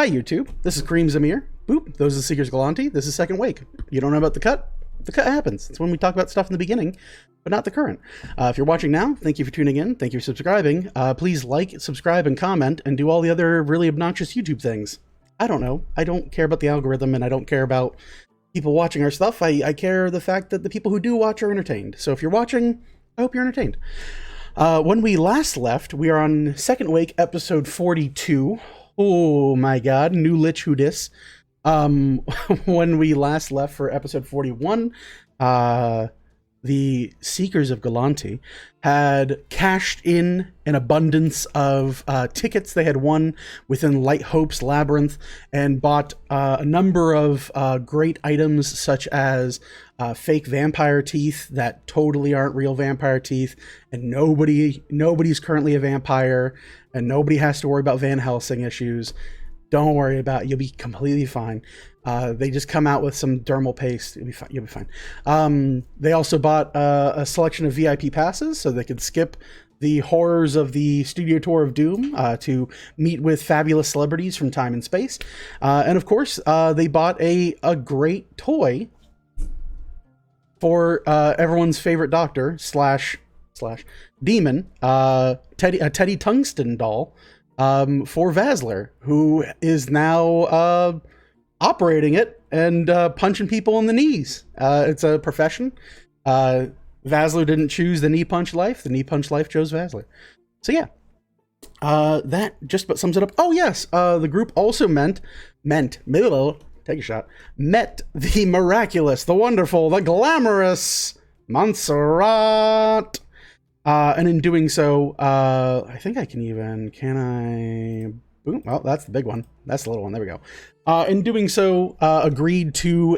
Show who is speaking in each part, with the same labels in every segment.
Speaker 1: Hi, YouTube. This is Kareem Zamir. Boop. Those are the Seekers Galanti. This is Second Wake. You don't know about the cut? The cut happens. It's when we talk about stuff in the beginning, but not the current. If you're watching now, thank you for tuning in. Thank you for subscribing. Please like, subscribe, and comment, and do all the other really obnoxious YouTube things. I don't know. I don't care about the algorithm, and I don't care about people watching our stuff. I care the fact that the people who do watch are entertained. So if you're watching, I hope you're entertained. When we last left, we are on Second Wake, episode 42. Oh my god, new Lich Who Dis. When we last left for episode 41, the Seekers of Galanti had cashed in an abundance of tickets they had won within Light Hope's Labyrinth and bought a number of great items such as fake vampire teeth that totally aren't real vampire teeth, and nobody's currently a vampire, and nobody has to worry about Van Helsing issues. Don't worry about it. You'll be completely fine. They just come out with some dermal paste. You'll be fine. They also bought a selection of VIP passes so they could skip the horrors of the studio tour of Doom to meet with fabulous celebrities from time and space. And of course, they bought a great toy for everyone's favorite doctor slash demon, Teddy Tungsten doll. For Vasler, who is now operating it and punching people in the knees. It's a profession. Vasler didn't choose the knee punch life. The knee punch life chose Vasler. So yeah, that just about sums it up. Oh yes, the group also met the miraculous, the wonderful, the glamorous Montserrat. And in doing so, I think I can I? Boom, well, that's the big one. That's the little one. There we go. In doing so, agreed to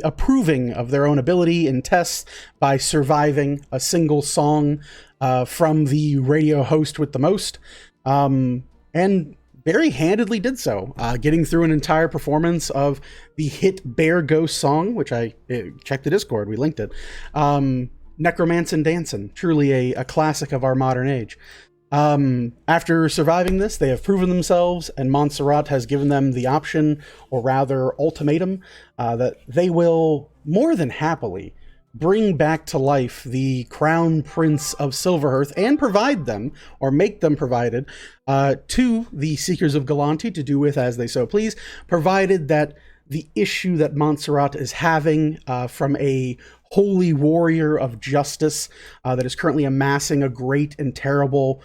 Speaker 1: approving of their own ability in tests by surviving a single song from the radio host with the most, and very handedly did so, getting through an entire performance of the hit Bear Ghost song, which I checked the Discord. We linked it. Necromancin' Dancin', truly a classic of our modern age. After surviving this, they have proven themselves, and Montserrat has given them the option, or rather ultimatum, that they will more than happily bring back to life the Crown Prince of Silverhearth and provide them, or make them provided, to the Seekers of Galanti to do with as they so please, provided that the issue that Montserrat is having from a holy warrior of justice that is currently amassing a great and terrible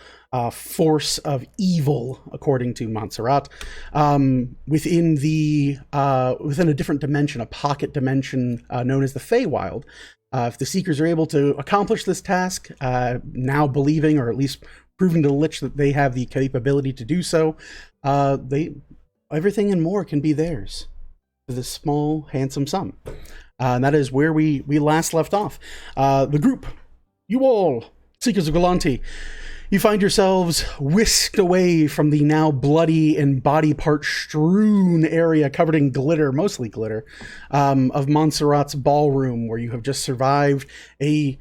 Speaker 1: force of evil, according to Montserrat, within a different dimension, a pocket dimension known as the Feywild. If the Seekers are able to accomplish this task, now believing, or at least proving to the Lich that they have the capability to do so, everything and more can be theirs for this small, handsome sum. And that is where we last left off. The group, you all, Seekers of Galanti, you find yourselves whisked away from the now bloody and body part strewn area covered in glitter, mostly glitter, of Montserrat's ballroom, where you have just survived a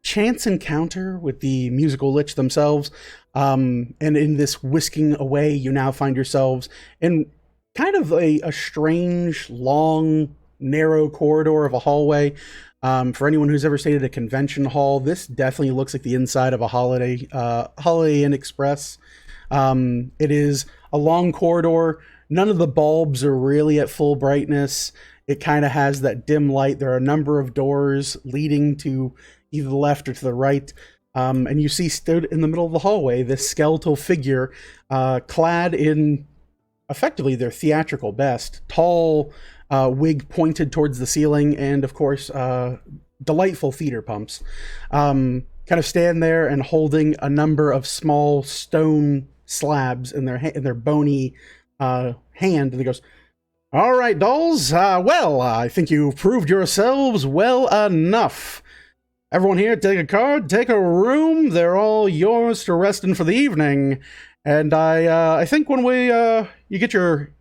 Speaker 1: chance encounter with the musical Lich themselves. And in this whisking away, you now find yourselves in kind of a strange, long, narrow corridor of a hallway. For anyone who's ever stayed at a convention hall, this definitely looks like the inside of a Holiday Inn Express. It is a long corridor. None of the bulbs are really at full brightness. It kind of has that dim light. There are a number of doors leading to either the left or to the right. And you see stood in the middle of the hallway this skeletal figure, clad in effectively their theatrical best, tall, wig pointed towards the ceiling, and of course delightful theater pumps, kind of stand there and holding a number of small stone slabs in their bony hand, and he goes, "All right, dolls, well, I think you've proved yourselves well enough. Everyone here, take a card, take a room. They're all yours to rest in for the evening. And I think when you get your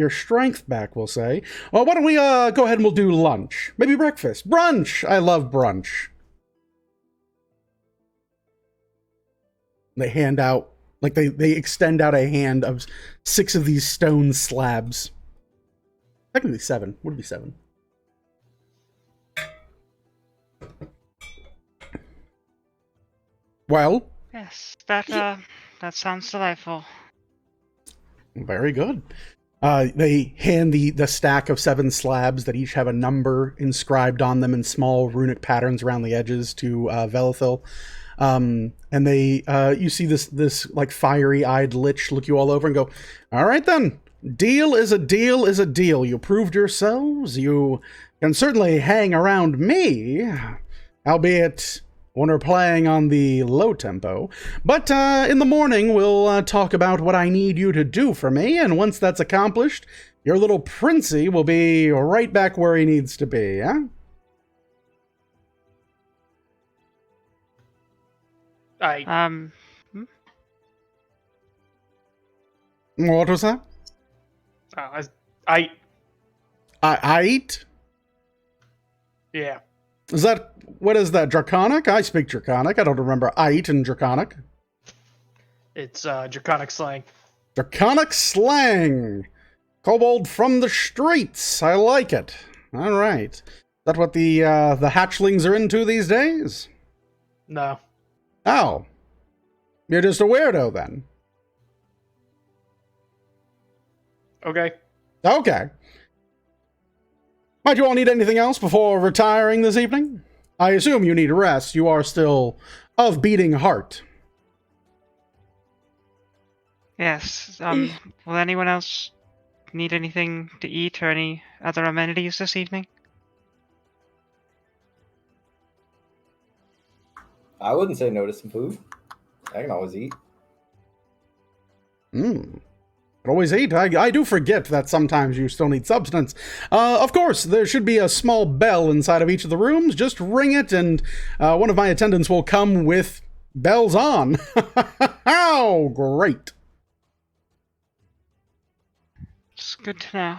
Speaker 1: strength back, we'll say, well, why don't we go ahead and we'll do lunch, maybe breakfast, brunch. I love brunch." They hand out Like they extend out a hand of 6 of these stone slabs. Technically 7. Would it be 7? Well,
Speaker 2: Yes, that sounds delightful.
Speaker 1: very good. They hand the stack of 7 slabs that each have a number inscribed on them in small runic patterns around the edges to Velithil. And they you see this like fiery-eyed lich look you all over and go, "All right then, deal is a deal is a deal. You proved yourselves. You can certainly hang around me, albeit when we're playing on the low tempo. But in the morning, we'll talk about what I need you to do for me, and once that's accomplished, your little princey will be right back where he needs to be, huh?" What was that?
Speaker 3: I
Speaker 1: I
Speaker 3: yeah.
Speaker 1: Is that, what is that, Draconic? I speak Draconic. I don't remember Ait and Draconic.
Speaker 3: It's draconic slang.
Speaker 1: Draconic slang! Kobold from the streets. I like it. All right. Is that what the hatchlings are into these days?
Speaker 3: No.
Speaker 1: Oh. You're just a weirdo then.
Speaker 3: Okay.
Speaker 1: Okay. Might you all need anything else before retiring this evening? I assume you need rest. You are still of beating heart.
Speaker 2: Yes. Will anyone else need anything to eat or any other amenities this evening?
Speaker 4: I wouldn't say no to some food. I can always eat.
Speaker 1: Always eat. I do forget that sometimes you still need substance. Of course, there should be a small bell inside of each of the rooms. Just ring it, and one of my attendants will come with bells on. Oh, great.
Speaker 2: It's good to know.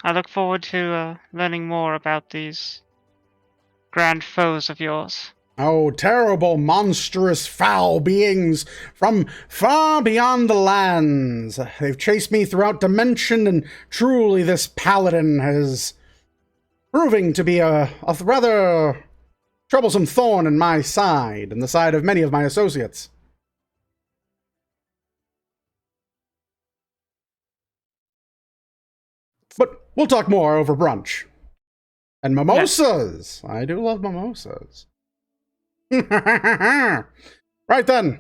Speaker 2: I look forward to learning more about these grand foes of yours.
Speaker 1: Oh, terrible, monstrous, foul beings from far beyond the lands. They've chased me throughout dimension, and truly this paladin is proving to be a rather troublesome thorn in my side, and the side of many of my associates. But we'll talk more over brunch. And mimosas! Yeah. I do love mimosas. Right then,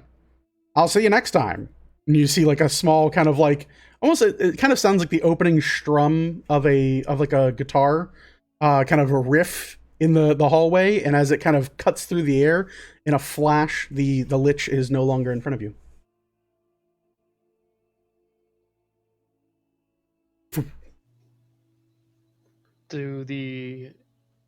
Speaker 1: I'll see you next time. And you see like a small kind of like, almost, it kind of sounds like the opening strum of like a guitar, kind of a riff in the hallway, and as it kind of cuts through the air, in a flash, the lich is no longer in front of you.
Speaker 3: Do the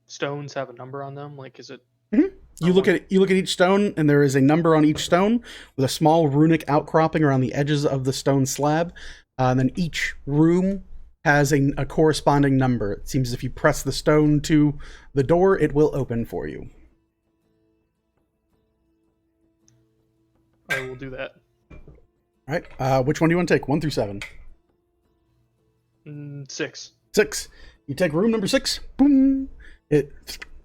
Speaker 3: stones have a number on them? Like, is it?
Speaker 1: Mm-hmm. You look at each stone, and there is a number on each stone with a small runic outcropping around the edges of the stone slab. And then each room has a corresponding number. It seems as if you press the stone to the door, it will open for you.
Speaker 3: I will do that.
Speaker 1: All right. Which one do you want to take? 1 through 7.
Speaker 3: 6.
Speaker 1: 6. You take room number 6. Boom.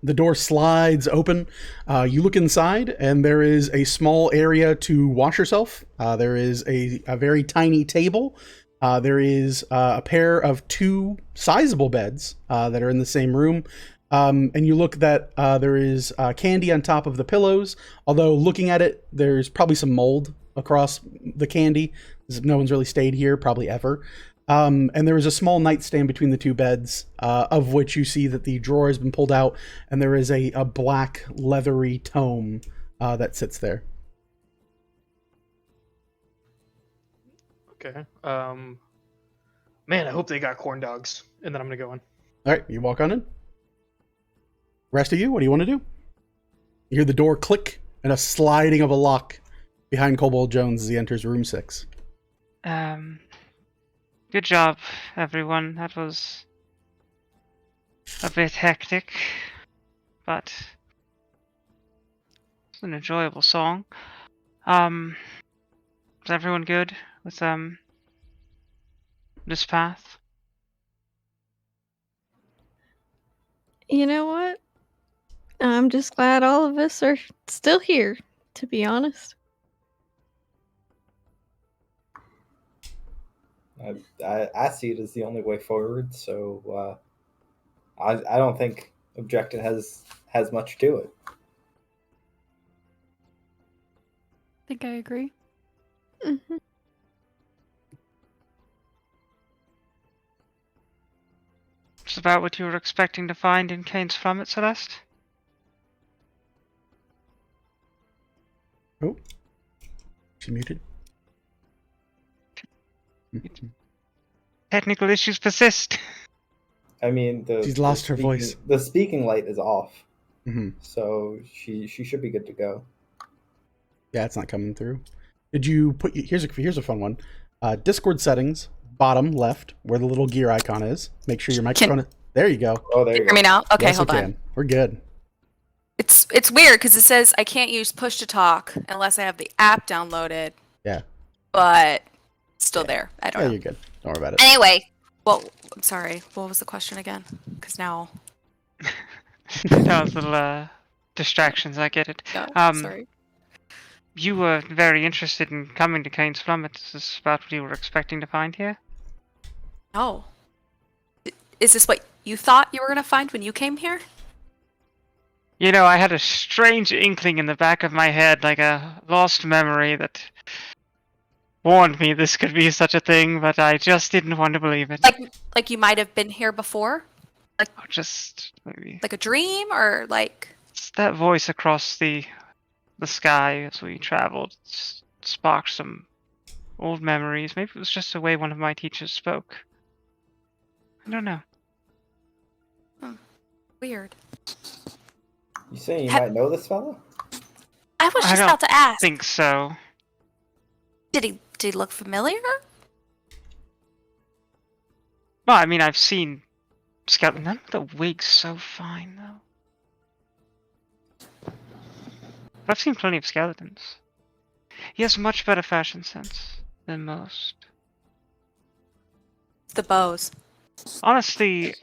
Speaker 1: The door slides open. You look inside, and there is a small area to wash yourself. There is a very tiny table. There is a pair of 2 sizable beds that are in the same room. And you look that there is candy on top of the pillows. Although looking at it, there's probably some mold across the candy. No one's really stayed here, probably ever. And there is a small nightstand between the 2 beds, of which you see that the drawer has been pulled out, and there is a black leathery tome that sits there.
Speaker 3: Okay. Man, I hope they got corn dogs. And then I'm gonna go in.
Speaker 1: All right, you walk on in. Rest of you, what do you want to do? You hear the door click and a sliding of a lock behind Kobold Jones as he enters room 6.
Speaker 2: Good job, everyone. That was a bit hectic, but it's an enjoyable song. Is everyone good with this path?
Speaker 5: You know what? I'm just glad all of us are still here, to be honest.
Speaker 4: I see it as the only way forward. So I don't think objecting has much to it.
Speaker 6: I think I agree.
Speaker 5: Mhm.
Speaker 2: It's about what you were expecting to find in Kane's Plummet, Celeste?
Speaker 1: Oh, she muted.
Speaker 2: Technical issues persist.
Speaker 4: I mean,
Speaker 1: She's lost her voice.
Speaker 4: The speaking light is off,
Speaker 1: Mm-hmm.
Speaker 4: so she should be good to go.
Speaker 1: Yeah, it's not coming through. Did you put? Here's a fun one. Discord settings, bottom left, where the little gear icon is. Make sure your microphone. There you go.
Speaker 4: Oh, there you
Speaker 6: Hear
Speaker 4: go.
Speaker 6: me now? Okay,
Speaker 1: Yes,
Speaker 6: hold
Speaker 1: we
Speaker 6: on.
Speaker 1: can. We're good.
Speaker 6: It's weird because it says I can't use push to talk unless I have the app downloaded.
Speaker 1: Yeah.
Speaker 6: But it's still
Speaker 1: Yeah.
Speaker 6: there. I don't
Speaker 1: Yeah,
Speaker 6: know.
Speaker 1: you're good. Don't worry about it.
Speaker 6: Anyway, well, I'm sorry. What was the question again? Because now,
Speaker 2: That was little distractions, I get it.
Speaker 6: yeah, sorry.
Speaker 2: You were very interested in coming to Kane's Plummet. Is this about what you were expecting to find here?
Speaker 6: Oh, is this what you thought you were gonna find when you came here?
Speaker 2: You know, I had a strange inkling in the back of my head, like a lost memory that warned me this could be such a thing, but I just didn't want to believe it.
Speaker 6: Like you might have been here before,
Speaker 2: Or just maybe
Speaker 6: like a dream, or like.
Speaker 2: it's that voice across the sky as we traveled sparked some old memories. Maybe it was just the way one of my teachers spoke. I don't know.
Speaker 6: Weird.
Speaker 4: You saying you
Speaker 6: Ha-
Speaker 4: might know this fella?
Speaker 6: I was
Speaker 2: I
Speaker 6: just
Speaker 2: don't
Speaker 6: about to ask.
Speaker 2: Think so.
Speaker 6: Did he look familiar?
Speaker 2: Well, I mean, I've seen skeleton. The wig's so fine, though. But I've seen plenty of skeletons. He has much better fashion sense than most.
Speaker 6: The bows.
Speaker 2: Honestly,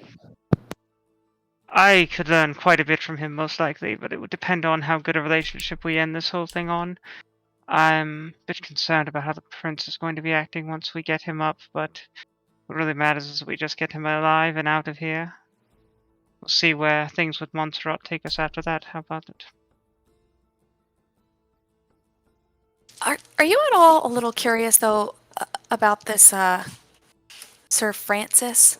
Speaker 2: I could learn quite a bit from him, most likely, but it would depend on how good a relationship we end this whole thing on. I'm a bit concerned about how the prince is going to be acting once we get him up, but what really matters is we just get him alive and out of here. We'll see where things with Montserrat take us after that. How about it?
Speaker 6: Are you at all a little curious though about this Sir Francis?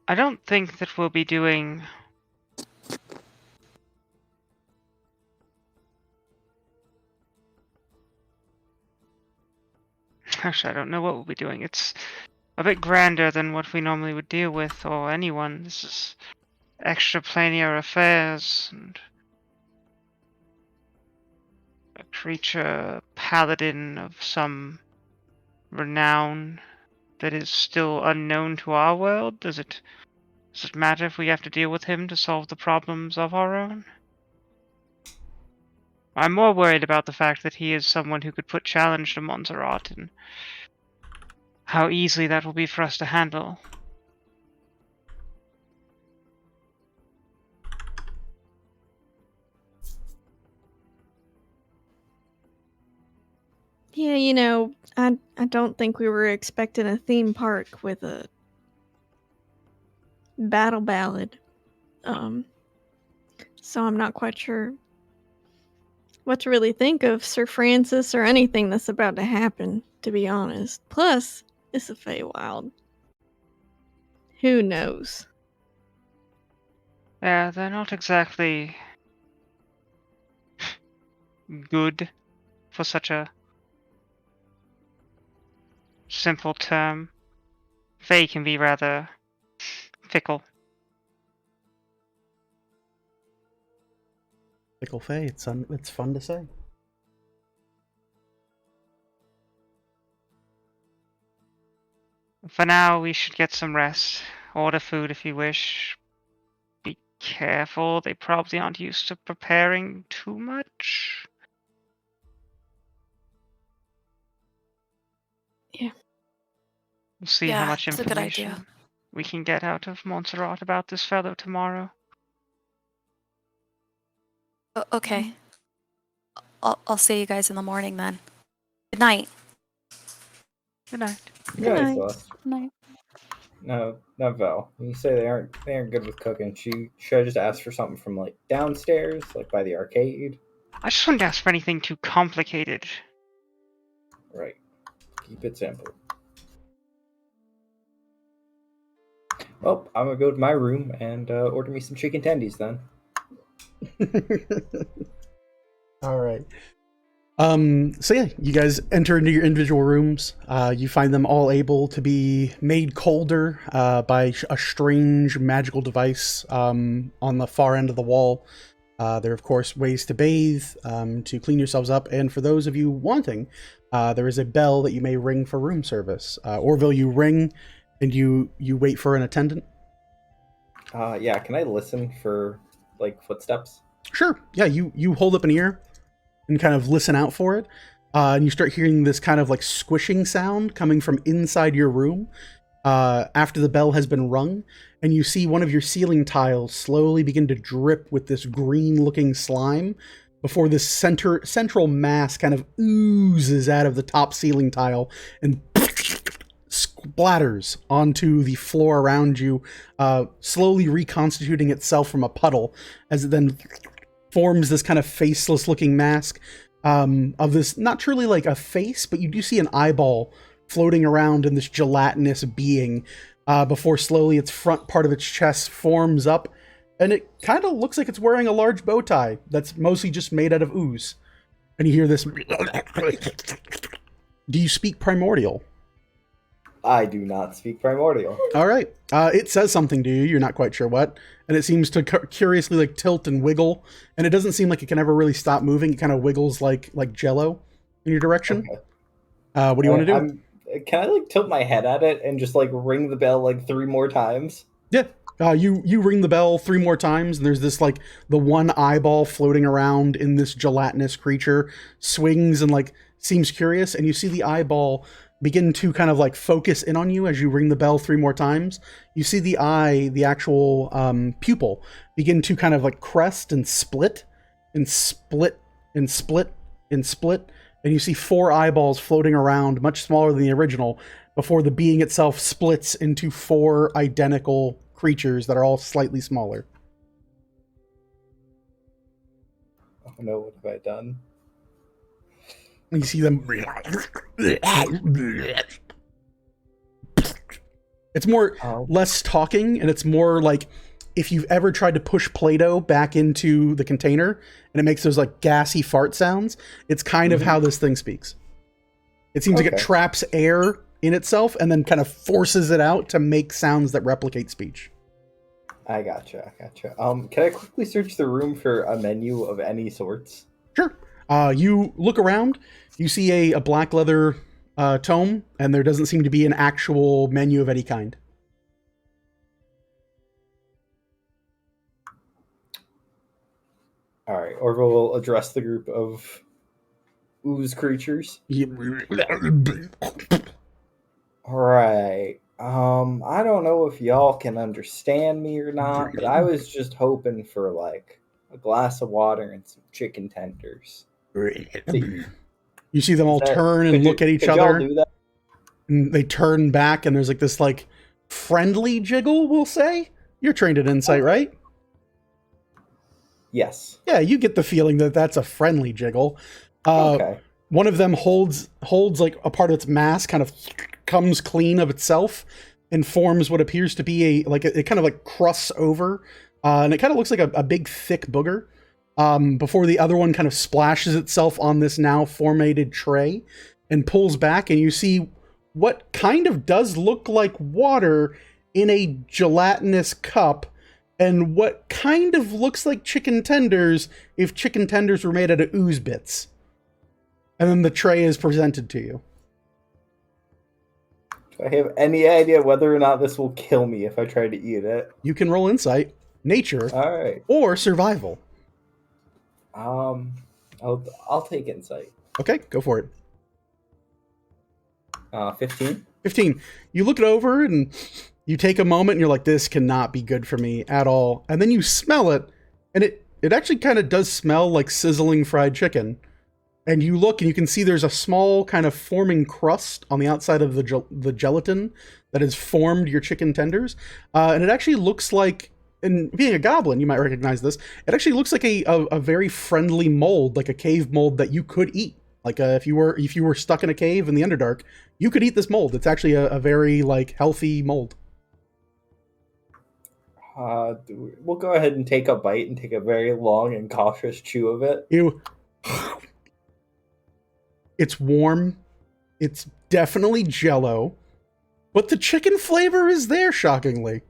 Speaker 2: I don't think that we'll be doing... Actually, I don't know what we'll be doing. It's a bit grander than what we normally would deal with, or anyone. This is extraplanar affairs, and a creature paladin of some renown that is still unknown to our world. Does it matter if we have to deal with him to solve the problems of our own? I'm more worried about the fact that he is someone who could put challenge to Montserrat, and how easily that will be for us to handle.
Speaker 5: Yeah, I don't think we were expecting a theme park with a battle ballad. So I'm not quite sure what to really think of Sir Francis or anything that's about to happen, to be honest. Plus, it's a Feywild. Who knows?
Speaker 2: Yeah, they're not exactly good for such a simple term. Fey can be rather fickle.
Speaker 1: Fickle Fey. It's fun to say.
Speaker 2: For now, we should get some rest. Order food if you wish. Be careful. They probably aren't used to preparing too much.
Speaker 5: Yeah.
Speaker 2: We'll see
Speaker 6: Yeah,
Speaker 2: how much
Speaker 6: it's a good
Speaker 2: information
Speaker 6: idea.
Speaker 2: we can get out of Montserrat about this fellow tomorrow.
Speaker 6: Okay. I'll see you guys in the morning then. Good night.
Speaker 2: Good night.
Speaker 4: Yeah,
Speaker 5: night.
Speaker 4: Celeste.
Speaker 6: Good night.
Speaker 4: No, not Val. When you say they aren't good with cooking, should I just ask for something from like downstairs, like by the arcade?
Speaker 2: I just wouldn't ask for anything too complicated.
Speaker 4: Right. Keep it simple. Well, I'm gonna go to my room and order me some chicken tendies then.
Speaker 1: All right. So yeah, you guys enter into your individual rooms. You find them all able to be made colder by a strange magical device on the far end of the wall. There are, of course, ways to bathe, to clean yourselves up, and for those of you wanting, there is a bell that you may ring for room service. Orville, you ring, and you wait for an attendant.
Speaker 4: Yeah, can I listen for like footsteps?
Speaker 1: Sure. Yeah, you hold up an ear and kind of listen out for it. And you start hearing this kind of like squishing sound coming from inside your room after the bell has been rung. And you see one of your ceiling tiles slowly begin to drip with this green looking slime before this central mass kind of oozes out of the top ceiling tile and splatters onto the floor around you, slowly reconstituting itself from a puddle as it then forms this kind of faceless looking mask of this, not truly like a face, but you do see an eyeball floating around in this gelatinous being before slowly its front part of its chest forms up, and it kind of looks like it's wearing a large bow tie that's mostly just made out of ooze. And you hear this. Do you speak Primordial?
Speaker 4: I do not speak primordial.
Speaker 1: All right. It says something to you. You're not quite sure what. And it seems to curiously like tilt and wiggle. And it doesn't seem like it can ever really stop moving. It kind of wiggles like Jello in your direction.
Speaker 4: Okay.
Speaker 1: What do you want to do?
Speaker 4: Can I like tilt my head at it and just like ring the bell like 3 more times?
Speaker 1: Yeah. You ring the bell 3 more times, and there's this like the one eyeball floating around in this gelatinous creature swings and like seems curious, and you see the eyeball begin to kind of like focus in on you as you ring the bell 3 more times. You see the eye, the actual pupil, begin to kind of like crest and split and split and split and split. And you see 4 eyeballs floating around, much smaller than the original, before the being itself splits into 4 identical creatures that are all slightly smaller.
Speaker 4: Oh no, what have I done?
Speaker 1: You see them. It's more less talking, and it's more like if you've ever tried to push Play-Doh back into the container and it makes those like gassy fart sounds, it's kind of how this thing speaks. It seems like it traps air in itself and then kind of forces it out to make sounds that replicate speech.
Speaker 4: I gotcha. Can I quickly search the room for a menu of any sorts?
Speaker 1: Sure. You look around, you see a black leather tome, and there doesn't seem to be an actual menu of any kind.
Speaker 4: All right, Orville will address the group of ooze creatures. All right. I don't know if y'all can understand me or not, but I was just hoping for like a glass of water and some chicken tenders.
Speaker 1: You see them all turn and look at each
Speaker 4: could
Speaker 1: other.
Speaker 4: Y'all do that?
Speaker 1: And they turn back, and there's like this like friendly jiggle, we'll say. You're trained at insight, right?
Speaker 4: Yes.
Speaker 1: Yeah, you get the feeling that that's a friendly jiggle.
Speaker 4: Okay.
Speaker 1: One of them holds like a part of its mass, kind of comes clean of itself and forms what appears to be it kind of like crusts over, and it kind of looks like a big thick booger. Before the other one kind of splashes itself on this now formated tray and pulls back, and you see what kind of does look like water in a gelatinous cup, and what kind of looks like chicken tenders if chicken tenders were made out of ooze bits. And then the tray is presented to you.
Speaker 4: Do I have any idea whether or not this will kill me if I try to eat it?
Speaker 1: You can roll insight. nature,
Speaker 4: All right.
Speaker 1: or survival.
Speaker 4: I'll take insight.
Speaker 1: Okay, go for it.
Speaker 4: 15.
Speaker 1: 15. You look it over and you take a moment and you're like, this cannot be good for me at all. And then you smell it, and it actually kind of does smell like sizzling fried chicken. And you look and you can see there's a small kind of forming crust on the outside of the gelatin that has formed your chicken tenders. And it actually looks like, and being a goblin, you might recognize this, it actually looks like a very friendly mold, like a cave mold that you could eat. Like if you were stuck in a cave in the Underdark, you could eat this mold. It's actually a very like healthy mold.
Speaker 4: We'll go ahead and take a bite and take a very long and cautious chew of it.
Speaker 1: It's warm. It's definitely Jell-O, but the chicken flavor is there, shockingly.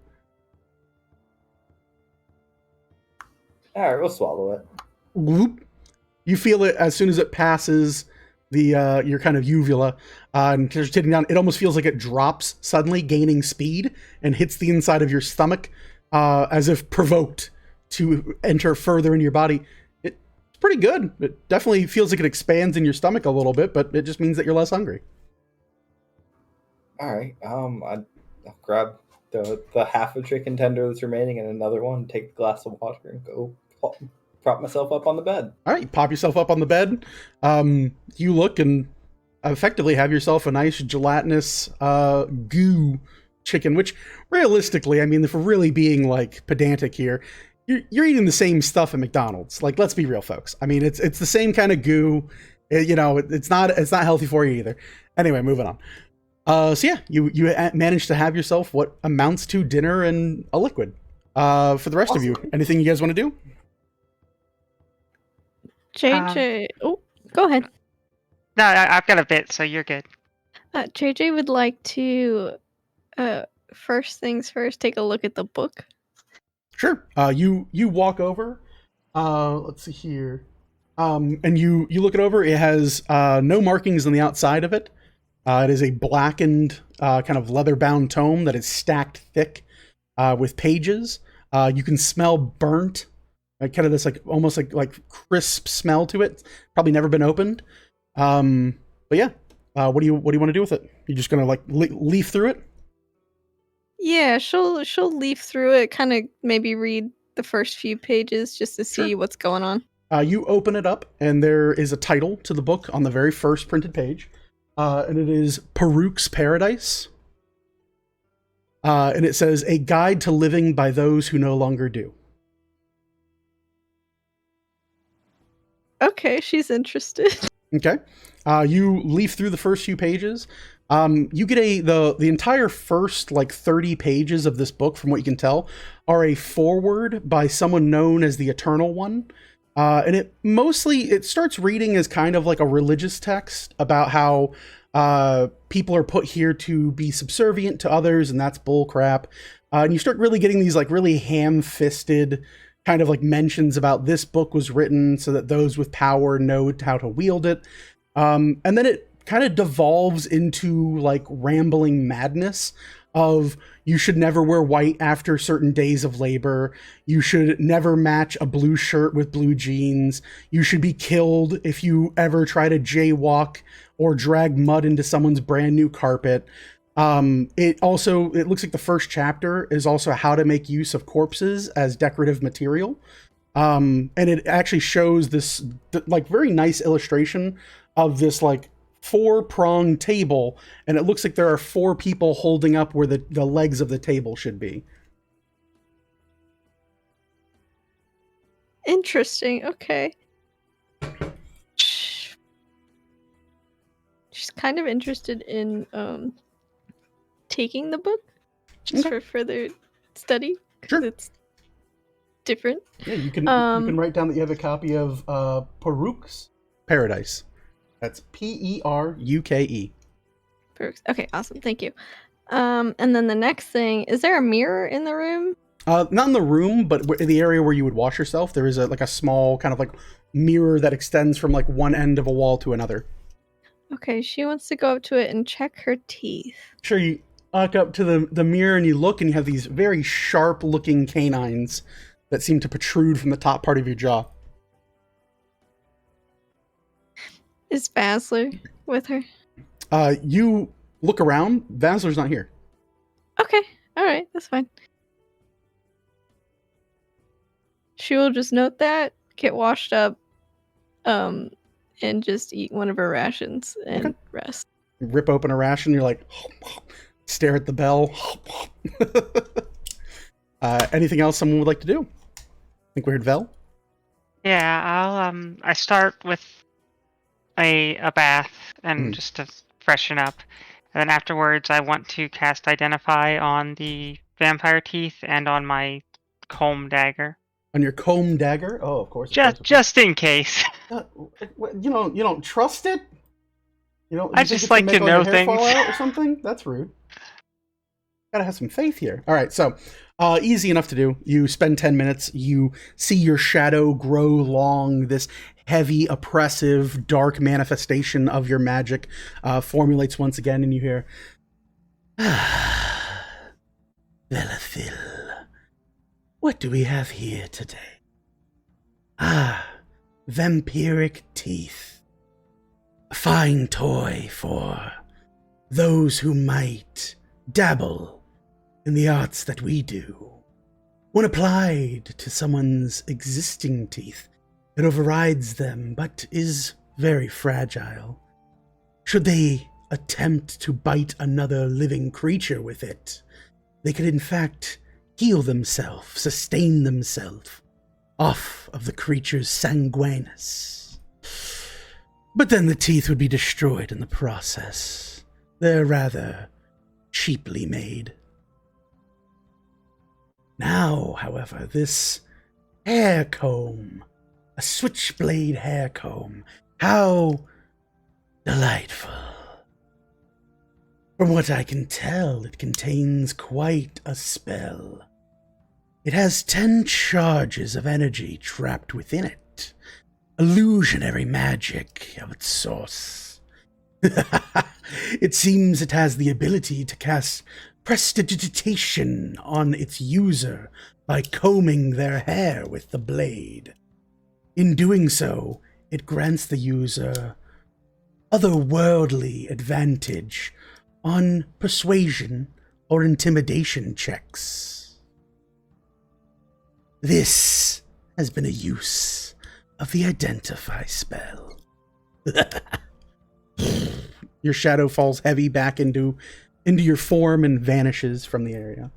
Speaker 4: All right, we'll swallow it.
Speaker 1: Whoop. You feel it as soon as it passes the your kind of uvula and just hitting down. It almost feels like it drops suddenly, gaining speed, and hits the inside of your stomach as if provoked to enter further into your body. Pretty good. It definitely feels like it expands in your stomach a little bit, but it just means that you're less hungry.
Speaker 4: All right. I'll grab the half a chicken tender that's remaining and another one, take a glass of water, and go prop myself up on the bed.
Speaker 1: All right, you pop yourself up on the bed. You look and effectively have yourself a nice gelatinous goo chicken, which realistically, I mean, if we're really being like pedantic here, you're eating the same stuff at McDonald's. Like, let's be real, folks. I mean, it's the same kind of goo. It's not healthy for you either. Anyway, moving on. So yeah, you managed to have yourself what amounts to dinner and a liquid. For the rest of you, anything you guys want to do?
Speaker 5: JJ, go ahead.
Speaker 2: No, I've got a bit, so you're good.
Speaker 5: JJ would like to, first things first, take a look at the book.
Speaker 1: Sure. You walk over. Let's see here. And you look it over. It has no markings on the outside of it. It is a blackened kind of leather-bound tome that is stacked thick with pages. You can smell burnt, like kind of this like almost like crisp smell to it. Probably never been opened. But yeah, what do you want to do with it? You're just gonna like leaf through it?
Speaker 5: Yeah, she'll leaf through it, kind of maybe read the first few pages just to see what's going on.
Speaker 1: You open it up, and there is a title to the book on the very first printed page, and it is Peruk's Paradise. And it says, "A Guide to Living by Those Who No Longer Do."
Speaker 5: Okay, she's interested.
Speaker 1: Okay. You leaf through the first few pages. You get the entire first like 30 pages of this book, from what you can tell, are a foreword by someone known as the Eternal One. And it starts reading as kind of like a religious text about how people are put here to be subservient to others, and that's bull crap. And you start really getting these like really ham-fisted kind of like mentions about this book was written so that those with power know how to wield it. And then it kind of devolves into like rambling madness of you should never wear white after certain days of labor. You should never match a blue shirt with blue jeans. You should be killed if you ever try to jaywalk or drag mud into someone's brand new carpet. It looks like the first chapter is also how to make use of corpses as decorative material. And it actually shows this like very nice illustration of this like 4-pronged table, and it looks like there are 4 people holding up where the legs of the table should be.
Speaker 5: Interesting. Okay. She's kind of interested in taking the book just for further study, because it's different.
Speaker 1: Yeah, you can write down that you have a copy of Peruk's Paradise. That's Peruke.
Speaker 5: Okay, awesome. Thank you. And then the next thing, is there a mirror in the room?
Speaker 1: Not in the room, but in the area where you would wash yourself, there is a small kind of like mirror that extends from like one end of a wall to another.
Speaker 5: Okay, she wants to go up to it and check her teeth.
Speaker 1: Sure, walk up to the mirror and you look and you have these very sharp looking canines that seem to protrude from the top part of your jaw.
Speaker 5: Is Basler with her?
Speaker 1: You look around. Vasler's not here.
Speaker 5: Okay, alright, that's fine. She will just note that, get washed up, and just eat one of her rations and rest.
Speaker 1: Rip open a ration. You're like, stare at the bell. Anything else someone would like to do? Think we're at Vel?
Speaker 2: Yeah, I start with a bath and just to freshen up. And then afterwards I want to cast Identify on the vampire teeth and on my comb dagger.
Speaker 1: On your comb dagger? Oh, of course.
Speaker 2: Just in case.
Speaker 1: You don't trust it? You
Speaker 2: I
Speaker 1: think
Speaker 2: just
Speaker 1: it's gonna
Speaker 2: like
Speaker 1: make
Speaker 2: to
Speaker 1: all
Speaker 2: know
Speaker 1: your hair fall
Speaker 2: things.
Speaker 1: out or something? That's rude. Gotta have some faith here. All right, so easy enough to do. You spend 10 minutes. You see your shadow grow long. This heavy, oppressive, dark manifestation of your magic formulates once again, and you hear, Velafil, what do we have here today? Vampiric teeth. A fine toy for those who might dabble in the arts that we do. When applied to someone's existing teeth, it overrides them, but is very fragile. Should they attempt to bite another living creature with it, they could in fact heal themselves, sustain themselves off of the creature's sanguinus. But then the teeth would be destroyed in the process. They're rather cheaply made. Now, however, this hair comb, a switchblade hair comb, how delightful. From what I can tell, it contains quite a spell. It has 10 charges of energy trapped within it. Illusionary magic of its source. It seems it has the ability to cast prestidigitation on its user by combing their hair with the blade. In doing so, it grants the user otherworldly advantage on persuasion or intimidation checks. This has been a use of the Identify spell. Your shadow falls heavy back into your form and vanishes from the area.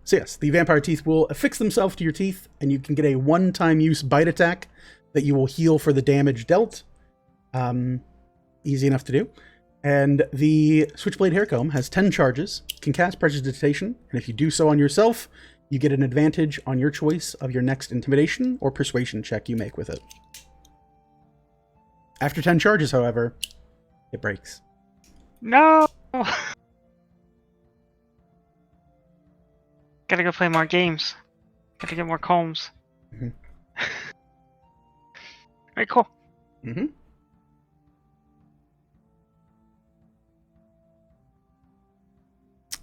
Speaker 1: So yes, the vampire teeth will affix themselves to your teeth, and you can get a one-time use bite attack that you will heal for the damage dealt. Easy enough to do. And the Switchblade Haircomb has 10 charges, can cast Prestidigitation, and if you do so on yourself, you get an advantage on your choice of your next Intimidation or Persuasion check you make with it. After 10 charges, however, it breaks.
Speaker 2: No! Gotta go play more games. Gotta get more combs.
Speaker 1: Mm-hmm.
Speaker 2: Alright, cool.
Speaker 1: Mm-hmm.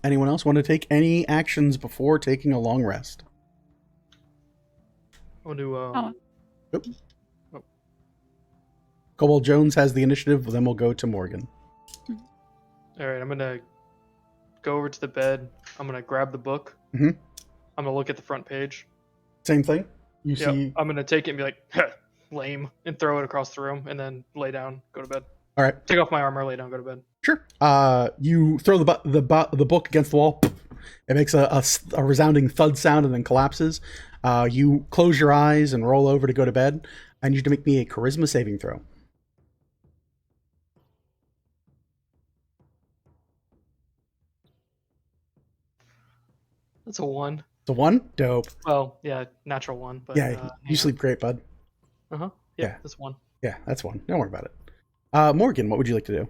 Speaker 1: Anyone else want to take any actions before taking a long rest?
Speaker 3: I'll do.
Speaker 1: Yep. Cobalt Jones has the initiative, then we'll go to Morgan.
Speaker 3: All right, I'm gonna go over to the bed. I'm gonna grab the book.
Speaker 1: Mm-hmm.
Speaker 3: I'm gonna look at the front page.
Speaker 1: Same thing. You see.
Speaker 3: I'm gonna take it and be like, "Huh, lame," and throw it across the room, and then lay down, go to bed.
Speaker 1: All right.
Speaker 3: Take off my armor, lay down, go to bed.
Speaker 1: Sure. You throw the book against the wall. It makes a resounding thud sound and then collapses. You close your eyes and roll over to go to bed. I need you to make me a charisma saving throw.
Speaker 3: That's a 1.
Speaker 1: It's a 1? Dope.
Speaker 3: Well, yeah, natural 1. But
Speaker 1: Yeah, you sleep great, bud.
Speaker 3: Yeah,
Speaker 1: Yeah.
Speaker 3: that's 1.
Speaker 1: Yeah, that's 1. Don't worry about it. Morgan, what would you like to do?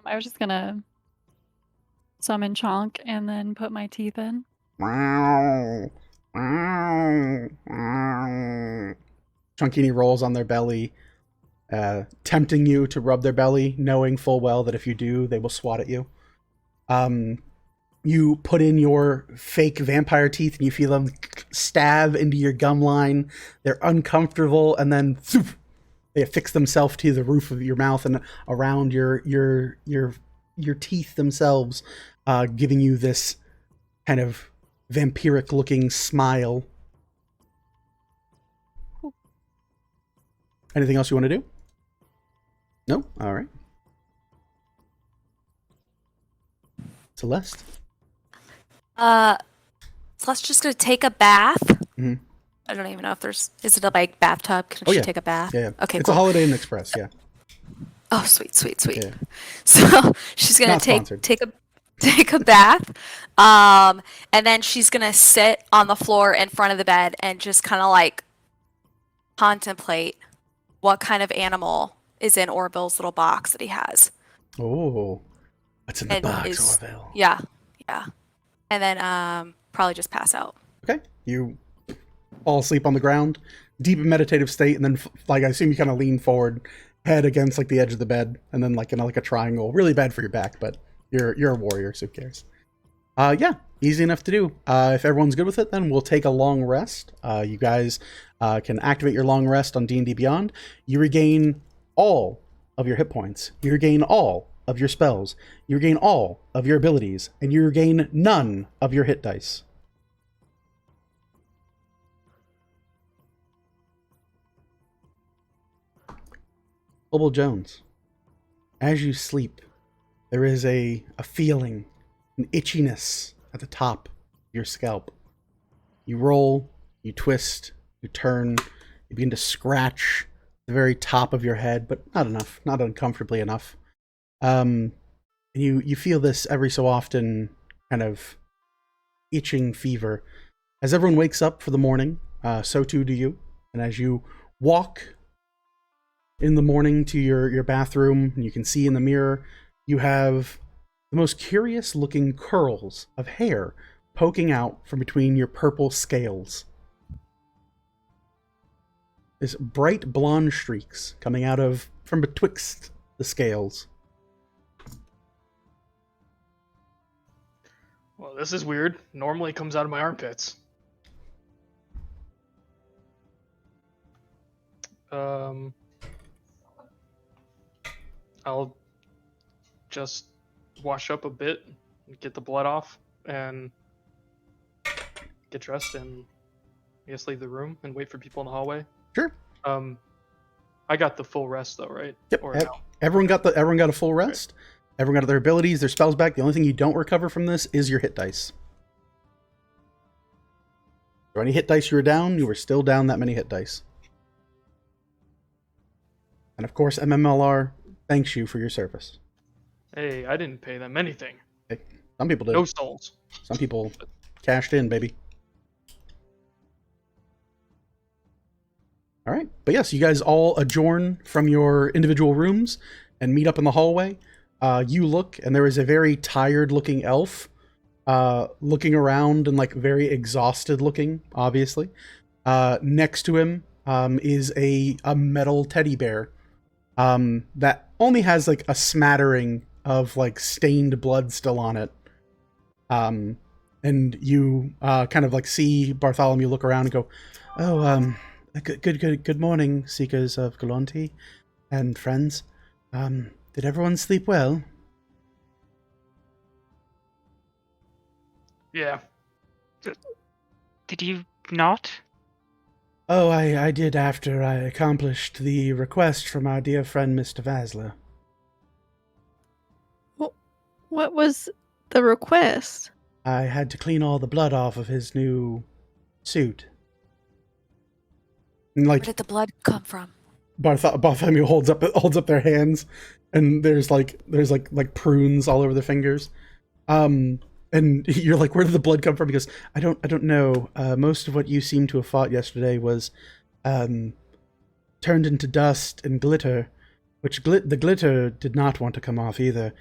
Speaker 7: I was just gonna summon Chonk and then put my teeth in.
Speaker 1: Chunkini rolls on their belly, tempting you to rub their belly, knowing full well that if you do, they will swat at you. You put in your fake vampire teeth and you feel them stab into your gum line. They're uncomfortable, and then they affix themselves to the roof of your mouth and around your teeth themselves, giving you this kind of vampiric looking smile. Anything else you want to do? No? All right. Celeste?
Speaker 6: Celeste's just gonna take a bath.
Speaker 1: Mm-hmm.
Speaker 6: I don't even know if is it a like bathtub? Can she take a bath?
Speaker 1: Yeah.
Speaker 6: Okay,
Speaker 1: it's
Speaker 6: cool.
Speaker 1: a Holiday Inn Express, yeah.
Speaker 6: Oh, sweet.
Speaker 1: Yeah.
Speaker 6: So she's gonna
Speaker 1: Not sponsored.
Speaker 6: take a bath, and then she's gonna sit on the floor in front of the bed and just kind of like contemplate what kind of animal is in Orville's little box that he has.
Speaker 1: Oh, what's in the
Speaker 6: And
Speaker 1: box, Orville?
Speaker 6: Yeah. And then probably just pass out.
Speaker 1: Okay, you fall asleep on the ground, deep in meditative state, and then like I assume you kind of lean forward, head against like the edge of the bed, and then like in like a triangle. Really bad for your back, but you're a warrior, so who cares? Yeah, easy enough to do. If everyone's good with it, then we'll take a long rest. You guys can activate your long rest on D&D Beyond. You regain all of your hit points. You regain all of your spells. You regain all of your abilities, and you regain none of your hit dice. Obel Jones, as you sleep, there is a feeling, an itchiness at the top of your scalp. You roll, you twist, you turn, you begin to scratch the very top of your head, but not enough, not uncomfortably enough. And you feel this every so often, kind of itching fever. As everyone wakes up for the morning, so too do you. And as you walk in the morning to your bathroom, and you can see in the mirror, you have the most curious looking curls of hair poking out from between your purple scales. There's bright blonde streaks coming out from betwixt the scales.
Speaker 3: Well, this is weird. Normally it comes out of my armpits. I'll just wash up a bit, get the blood off, and get dressed, and I guess leave the room and wait for people in the hallway.
Speaker 1: Sure.
Speaker 3: I got the full rest though, right?
Speaker 1: Yep.
Speaker 3: Or no?
Speaker 1: Everyone got a full rest. Right. Everyone got their abilities, their spells back. The only thing you don't recover from this is your hit dice. So any hit dice you were down, you were still down that many hit dice. And of course, MMLR thanks you for your service.
Speaker 3: Hey, I didn't pay them anything.
Speaker 1: Hey, some people did.
Speaker 3: No souls.
Speaker 1: Some people cashed in, baby. All right. But yes, you guys all adjourn from your individual rooms and meet up in the hallway. You look, and there is a very tired-looking elf looking around and like very exhausted looking, obviously. Next to him is a metal teddy bear that only has like a smattering of like stained blood still on it. And you kind of like see Bartholomew look around and go, "Oh, good morning, seekers of Galanti and friends. Did everyone sleep well?"
Speaker 3: Yeah.
Speaker 2: Did you not?
Speaker 1: Oh, I did after I accomplished the request from our dear friend Mr. Vasler.
Speaker 5: What was the request?
Speaker 1: I had to clean all the blood off of his new suit. And
Speaker 6: Where
Speaker 1: like
Speaker 6: did the blood come from?
Speaker 1: Bartholomew holds up their hands, and there's like prunes all over the fingers. And you're like, "Where did the blood come from?" Because I don't know. Most of what you seem to have fought yesterday was turned into dust and glitter, which the glitter did not want to come off either.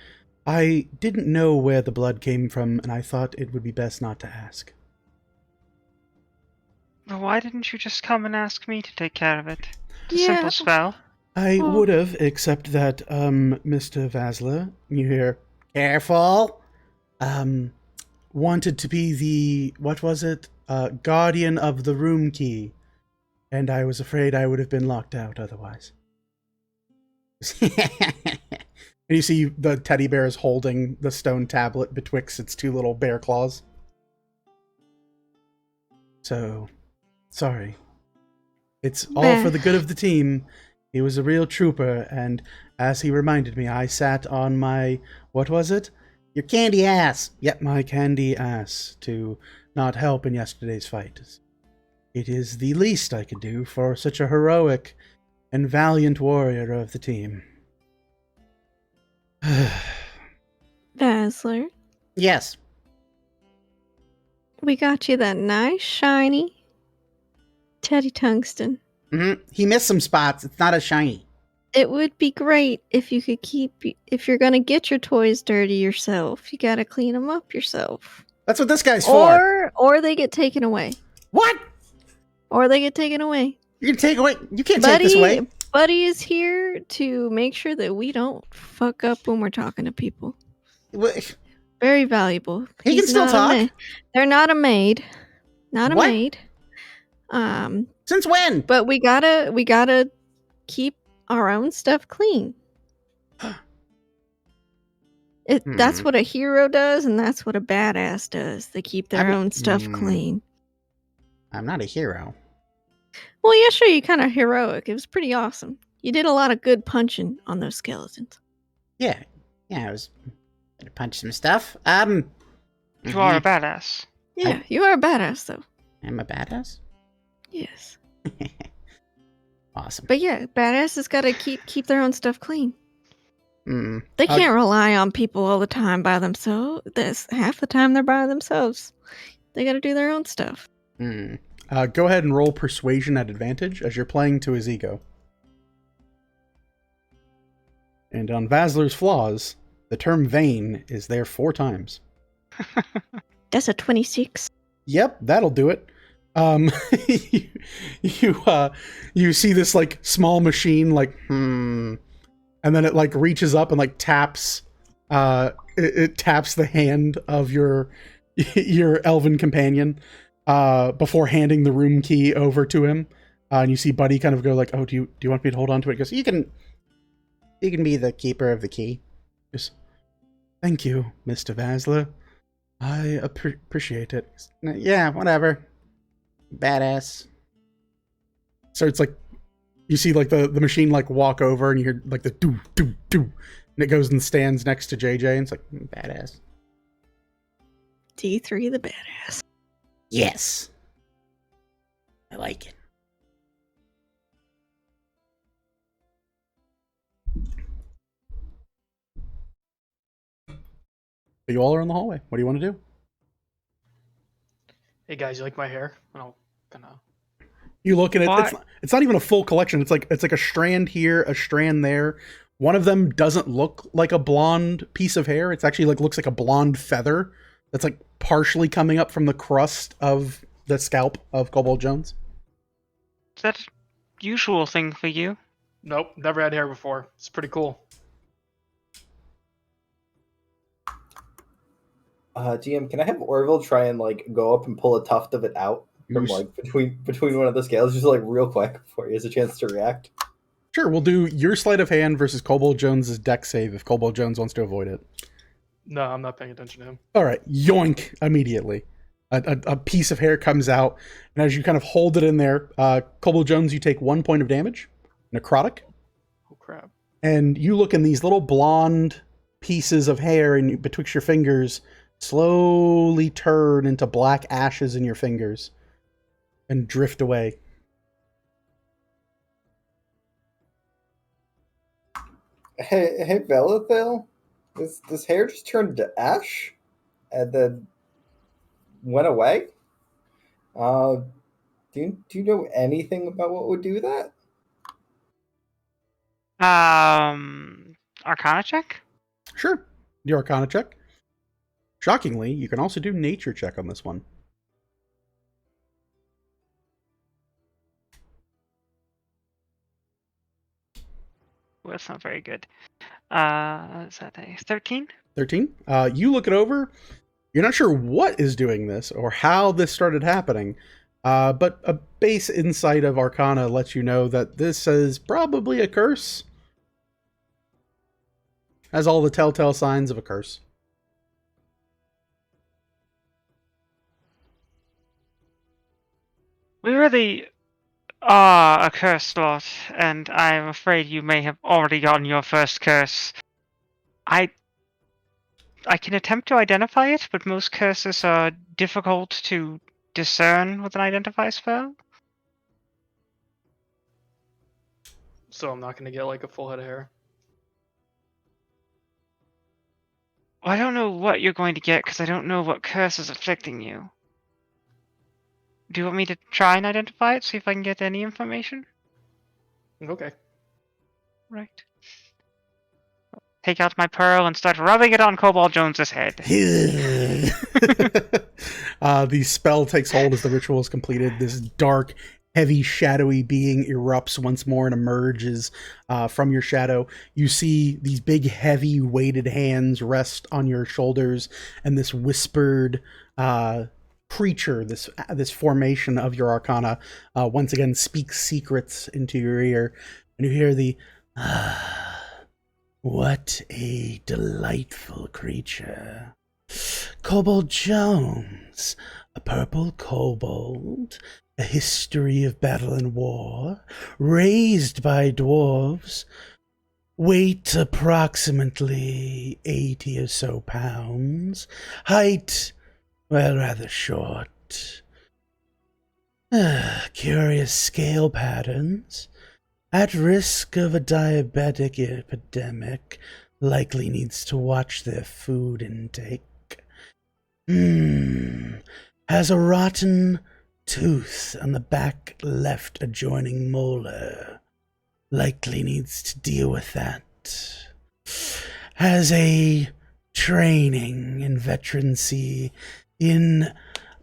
Speaker 1: I didn't know where the blood came from, and I thought it would be best not to ask.
Speaker 2: Well, why didn't you just come and ask me to take care of it? It's a
Speaker 5: Yeah.
Speaker 2: simple spell.
Speaker 1: I would have, except that, Mr. Vasler, you hear, "Careful," wanted to be the, what was it? Guardian of the room key. And I was afraid I would have been locked out otherwise. And you see the teddy bear is holding the stone tablet betwixt its two little bear claws. So, sorry. It's all for the good of the team. He was a real trooper, and as he reminded me, I sat on my, what was it? Your candy ass! Yep, my candy ass, to not help in yesterday's fight. It is the least I could do for such a heroic and valiant warrior of the team.
Speaker 5: Basler,
Speaker 1: Yes.
Speaker 5: we got you that nice, shiny Teddy Tungsten.
Speaker 1: He missed some spots. It's not as shiny.
Speaker 5: It would be great if you could if you're gonna get your toys dirty yourself, you gotta clean them up yourself.
Speaker 1: That's what this guy's for.
Speaker 5: Or they get taken away.
Speaker 1: What?
Speaker 5: Or they get taken away.
Speaker 1: You're gonna take away? You can't take this away.
Speaker 5: Buddy is here to make sure that we don't fuck up when we're talking to people. Very valuable.
Speaker 1: He can still talk.
Speaker 5: They're not a maid. Not a
Speaker 1: What?
Speaker 5: maid.
Speaker 1: Since when?
Speaker 5: But we gotta keep our own stuff clean. That's what a hero does, and that's what a badass does. They keep their own stuff clean.
Speaker 1: I'm not a hero.
Speaker 5: Well, yeah, sure, you kind of heroic. It was pretty awesome. You did a lot of good punching on those skeletons.
Speaker 1: Yeah, I was gonna punch some stuff.
Speaker 2: You are a badass.
Speaker 5: Yeah, you are a badass, though.
Speaker 1: I'm a badass?
Speaker 5: Yes.
Speaker 1: Awesome.
Speaker 5: But yeah, badasses gotta keep their own stuff clean. They
Speaker 1: Uh,
Speaker 5: can't rely on people all the time by themselves. That's half the time they're by themselves. They gotta do their own stuff.
Speaker 1: Go ahead and roll persuasion at advantage as you're playing to his ego. And on Vasler's flaws, the term vain is there 4 times.
Speaker 5: That's a 26.
Speaker 1: Yep, that'll do it. You see this like small machine like and then it like reaches up and like taps it taps the hand of your elven companion before handing the room key over to him. And you see Buddy kind of go like, "Oh, do you want me to hold on to it?" He goes, You can be the keeper of the key." Just, "Thank you, Mr. Vasler. I appreciate it." "Yeah, whatever. Badass." So it's like you see like the machine like walk over and you hear like the doo doo doo, and it goes and stands next to JJ and it's like, "Badass."
Speaker 5: D3 the badass.
Speaker 1: Yes. I like it. But you all are in the hallway. What do you want to do?
Speaker 3: Hey guys, you like my hair? And I'll kind of.
Speaker 1: You look at it. It's not even a full collection. It's like a strand here, a strand there. One of them doesn't look like a blonde piece of hair. It's actually looks like a blonde feather that's like partially coming up from the crust of the scalp of Kobold Jones.
Speaker 2: Is that a usual thing for you?
Speaker 3: Nope, never had hair before. It's pretty cool.
Speaker 4: GM, can I have Orville try and like go up and pull a tuft of it out from like between one of the scales, just like real quick before he has a chance to react?
Speaker 1: Sure, we'll do your sleight of hand versus Kobold Jones's deck save if Kobold Jones wants to avoid it.
Speaker 3: No, I'm not paying attention to him.
Speaker 1: All right, yoink immediately. A piece of hair comes out, and as you kind of hold it in there, Kobold Jones, you take 1 point of damage, necrotic.
Speaker 3: Oh crap!
Speaker 1: And you look in these little blonde pieces of hair and betwixt your fingers slowly turn into black ashes in your fingers and drift away.
Speaker 4: Hey, Velathil, this hair just turned to ash and then went away? Do you know anything about what would do that?
Speaker 2: Arcana check?
Speaker 1: Sure. Do Arcana check. Shockingly, you can also do nature check on this one.
Speaker 2: That's not very good. Is that a 13?
Speaker 1: 13. You look it over. You're not sure what is doing this or how this started happening, but a base insight of Arcana lets you know that this is probably a curse. Has all the telltale signs of a curse.
Speaker 2: We really are a cursed lot, and I'm afraid you may have already gotten your first curse. I can attempt to identify it, but most curses are difficult to discern with an identify spell.
Speaker 3: So I'm not gonna get like a full head of hair.
Speaker 2: I don't know what you're going to get because I don't know what curse is afflicting you. Do you want me to try and identify it, see if I can get any information?
Speaker 3: Okay.
Speaker 2: Right. Take out my pearl and start rubbing it on Cobalt Jones's head.
Speaker 1: The spell takes hold as the ritual is completed. This dark, heavy, shadowy being erupts once more and emerges from your shadow. You see these big, heavy, weighted hands rest on your shoulders, and this whispered creature, this formation of your Arcana, once again speaks secrets into your ear, and you hear the what a delightful creature. Kobold Jones, a purple kobold, a history of battle and war, raised by dwarves, weight approximately 80 or so pounds, height, well, rather short. Curious scale patterns. At risk of a diabetic epidemic, likely needs to watch their food intake. Has a rotten tooth on the back left adjoining molar. Likely needs to deal with that. Has a training and veterancy in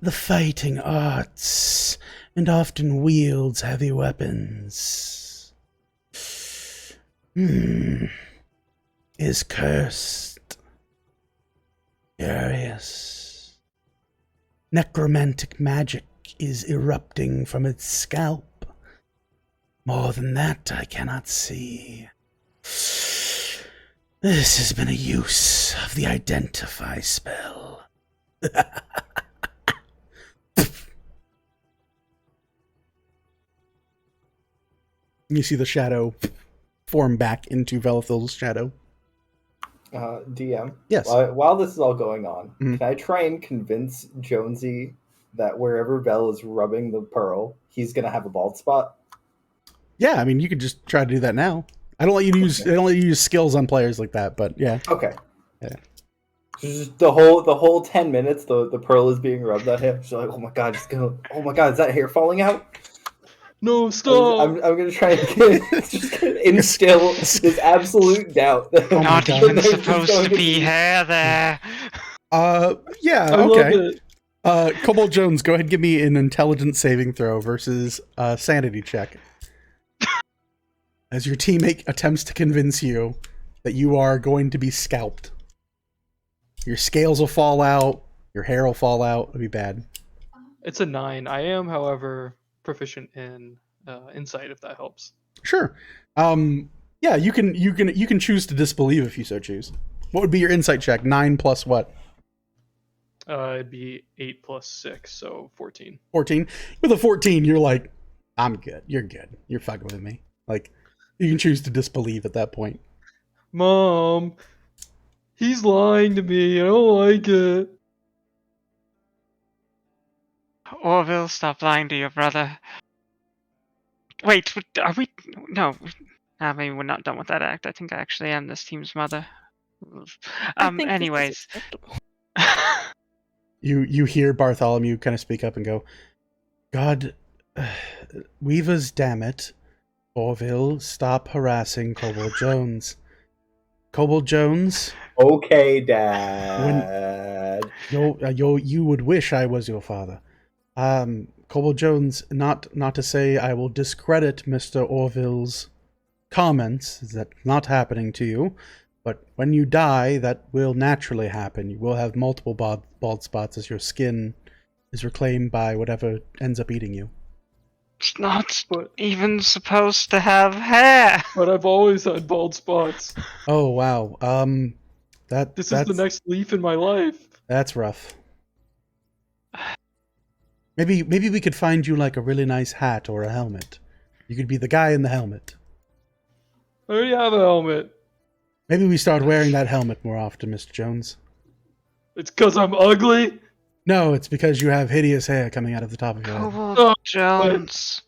Speaker 1: the fighting arts and often wields heavy weapons. Is cursed. Curious. Necromantic magic is erupting from its scalp. More than that, I cannot see. This has been a use of the identify spell. You see the shadow form back into Velithil's shadow.
Speaker 4: DM.
Speaker 1: Yes.
Speaker 4: While this is all going on,
Speaker 1: Mhm.
Speaker 4: can I try and convince Jonesy that wherever Vel is rubbing the pearl, he's gonna have a bald spot?
Speaker 1: Yeah, I mean, you could just try to do that now. I don't let you use skills on players like that, but yeah.
Speaker 4: Okay.
Speaker 1: Yeah.
Speaker 4: Just the whole 10 minutes, the pearl is being rubbed at him. She's like, oh my god, is that hair falling out?
Speaker 3: No, stop!
Speaker 4: I'm gonna try and just instill this absolute doubt. That
Speaker 1: Oh my
Speaker 2: Not
Speaker 1: God.
Speaker 2: even
Speaker 4: there's
Speaker 2: supposed
Speaker 4: going
Speaker 2: to be hair there.
Speaker 1: Yeah,
Speaker 3: I
Speaker 1: okay.
Speaker 3: love it.
Speaker 1: Kobold Jones, go ahead and give me an intelligence saving throw versus a sanity check. As your teammate attempts to convince you that you are going to be scalped. Your scales will fall out, your hair will fall out, it'll be bad.
Speaker 3: It's a 9. I am, however, proficient in insight, if that helps.
Speaker 1: Sure. Yeah, you can choose to disbelieve if you so choose. What would be your insight check? 9 plus what?
Speaker 3: It'd be 8 plus 6, so 14.
Speaker 1: 14. With a 14, you're like, I'm good. You're good. You're fucking with me. Like, you can choose to disbelieve at that point.
Speaker 3: Mom, he's lying to me. I don't like it.
Speaker 2: Orville, stop lying to your brother. Wait, are we? No. Maybe we're not done with that act. I think I actually am this team's mother.
Speaker 5: I think
Speaker 2: Anyways.
Speaker 5: this is acceptable.
Speaker 1: You hear Bartholomew kind of speak up and go, God, Weavers, damn it. Orville, stop harassing Kobold Jones. Kobold Jones,
Speaker 4: Okay, Dad.
Speaker 1: you would wish I was your father. Kobold Jones, not to say I will discredit Mr. Orville's comments is that not happening to you, but when you die, that will naturally happen. You will have multiple bald spots as your skin is reclaimed by whatever ends up eating you.
Speaker 2: It's not
Speaker 3: But
Speaker 2: even supposed to have hair.
Speaker 3: but I've always had bald spots.
Speaker 1: Oh wow.
Speaker 3: This is the next leaf in my life.
Speaker 1: That's rough. Maybe we could find you like a really nice hat or a helmet. You could be the guy in the helmet.
Speaker 3: I already have a helmet.
Speaker 1: Maybe we start wearing that helmet more often, Mr. Jones.
Speaker 3: It's because I'm ugly.
Speaker 1: No, it's because you have hideous hair coming out of the top of your head.
Speaker 2: Kobold Jones,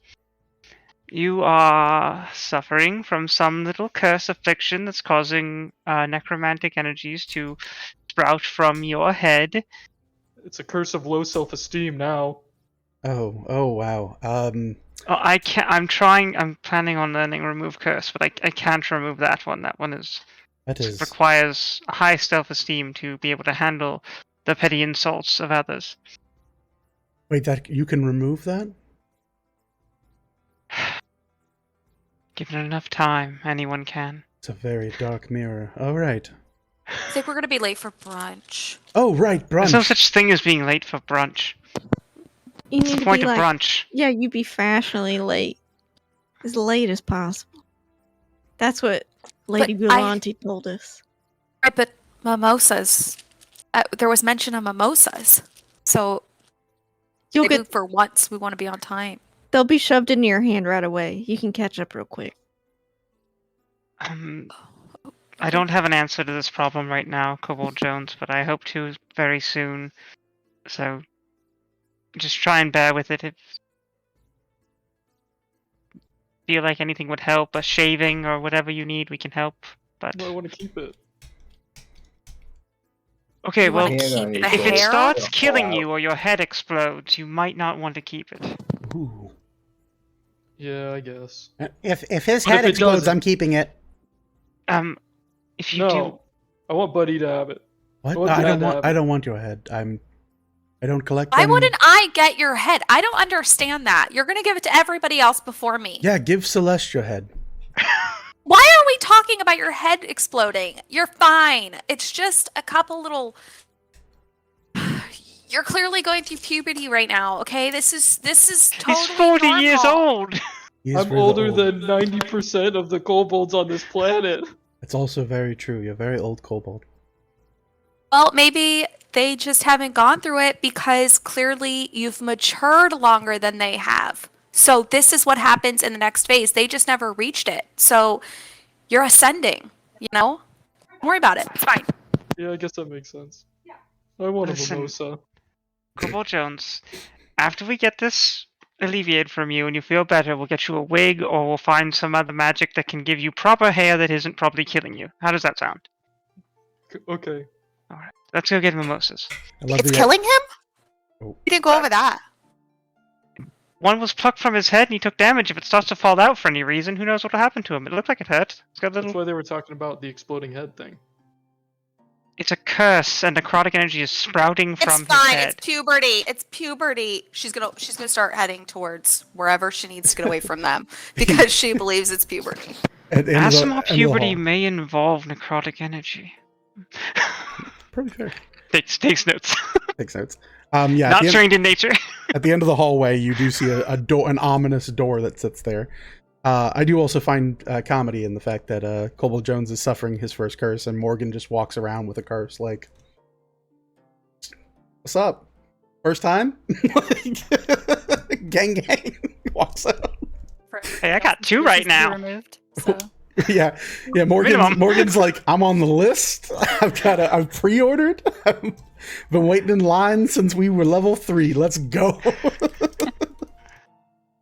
Speaker 2: you are suffering from some little curse affliction that's causing necromantic energies to sprout from your head.
Speaker 3: It's a curse of low self-esteem now.
Speaker 1: Oh wow.
Speaker 2: I can't. I'm planning on learning remove curse, but I can't remove that one. That one requires a high self-esteem to be able to handle the petty insults of others.
Speaker 1: Wait, that you can remove that?
Speaker 2: Given enough time, anyone can.
Speaker 1: It's a very dark mirror. All right.
Speaker 6: I think we're gonna be late for brunch.
Speaker 1: Oh right,
Speaker 2: There's no
Speaker 1: brunch.
Speaker 2: such thing as being late for brunch.
Speaker 5: You
Speaker 2: What's
Speaker 5: need
Speaker 2: the
Speaker 5: to
Speaker 2: point
Speaker 5: be
Speaker 2: of
Speaker 5: like,
Speaker 2: brunch?
Speaker 5: yeah, you be fashionably late. As late as possible. That's what Lady
Speaker 6: But I-
Speaker 5: Gulanti told us.
Speaker 6: Right, but mimosas. There was mention of mimosas. So
Speaker 5: You'll
Speaker 6: maybe
Speaker 5: get
Speaker 6: for once we want to be on time.
Speaker 5: they'll be shoved into your hand right away. You can catch up real quick.
Speaker 2: I don't have an answer to this problem right now, Kobold Jones, but I hope to very soon. So just try and bear with it. If you feel like anything would help, a shaving or whatever you need, we can help. But
Speaker 3: I want to keep it.
Speaker 2: okay,
Speaker 6: You
Speaker 2: well,
Speaker 6: wanna
Speaker 4: Yeah,
Speaker 6: keep
Speaker 4: you
Speaker 6: the
Speaker 2: if it
Speaker 6: hair?
Speaker 2: starts
Speaker 4: Yeah.
Speaker 2: killing you or your head explodes, you might not want to keep it.
Speaker 1: Ooh.
Speaker 3: Yeah, I guess.
Speaker 1: If his
Speaker 3: But
Speaker 1: head
Speaker 3: if it
Speaker 1: explodes,
Speaker 3: doesn't?
Speaker 1: I'm keeping it.
Speaker 2: If you do,
Speaker 3: No, I want Buddy to have it.
Speaker 1: What?
Speaker 3: I want
Speaker 1: No, I
Speaker 3: Dad
Speaker 1: don't
Speaker 3: to
Speaker 1: want.
Speaker 3: have
Speaker 1: I
Speaker 3: it.
Speaker 1: don't want your head. I don't collect
Speaker 6: Why
Speaker 1: them.
Speaker 6: wouldn't I get your head? I don't understand that. You're gonna give it to everybody else before me.
Speaker 1: Yeah, give Celeste your head.
Speaker 6: Why are we talking about your head exploding? You're fine. It's just a couple little. You're clearly going through puberty right now. Okay, this is totally
Speaker 2: he's 40 years
Speaker 6: normal.
Speaker 2: old.
Speaker 1: He's
Speaker 3: I'm
Speaker 1: really
Speaker 3: older
Speaker 1: old.
Speaker 3: than 90% of the kobolds on this planet.
Speaker 1: It's also very true. You're very old, kobold.
Speaker 6: Well, maybe they just haven't gone through it because clearly you've matured longer than they have. So this is what happens in the next phase. They just never reached it. So you're ascending, you know? Don't worry about it. It's fine.
Speaker 3: Yeah, I guess that makes sense. I want
Speaker 2: Listen.
Speaker 3: a mimosa.
Speaker 2: Kobold Jones, after we get this alleviated from you and you feel better, we'll get you a wig or we'll find some other magic that can give you proper hair that isn't probably killing you. How does that sound?
Speaker 3: Okay.
Speaker 2: Alright, let's go get mimosas.
Speaker 1: I love
Speaker 6: It's
Speaker 1: the
Speaker 6: killing him?
Speaker 1: Oh.
Speaker 6: We didn't go over that.
Speaker 2: One was plucked from his head and he took damage. If it starts to fall out for any reason, who knows what will happen to him? It looked like it hurt. It's got a
Speaker 3: That's
Speaker 2: little.
Speaker 3: why they were talking about the exploding head thing.
Speaker 2: It's a curse, and necrotic energy is sprouting from
Speaker 6: It's fine.
Speaker 2: his head.
Speaker 6: It's puberty. It's puberty. She's gonna start heading towards wherever she needs to get away from them because she believes it's puberty.
Speaker 2: Asthma puberty may involve necrotic energy.
Speaker 1: Probably fair.
Speaker 2: Takes notes.
Speaker 1: Takes notes. Yeah.
Speaker 2: Not trained in nature.
Speaker 1: At the end of the hallway, you do see a door, an ominous door that sits there. I do also find comedy in the fact that Kobold Jones is suffering his first curse, and Morgan just walks around with a curse, like, "What's up? First time?" Gang, walks out.
Speaker 2: Hey, I got two right now.
Speaker 7: Removed, so.
Speaker 1: Yeah. Morgan's like, "I'm on the list. I've pre-ordered. I've been waiting in line since we were level 3. Let's go."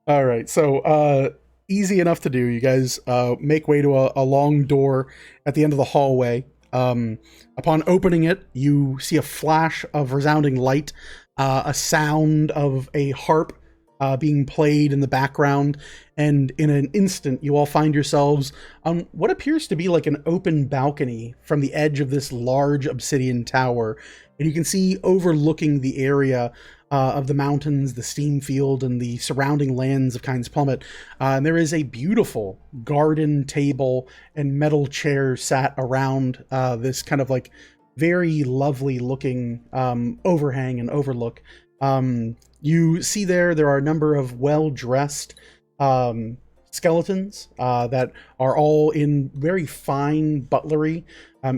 Speaker 1: All right, so easy enough to do. You guys make way to a long door at the end of the hallway. Upon opening it, you see a flash of resounding light, a sound of a harp being played in the background, and in an instant, you all find yourselves on what appears to be like an open balcony from the edge of this large obsidian tower. And you can see overlooking the area of the mountains, the steam field, and the surrounding lands of Kynes Plummet. And there is a beautiful garden table and metal chairs sat around this kind of like very lovely looking overhang and overlook. You see there are a number of well-dressed skeletons that are all in very fine butlery.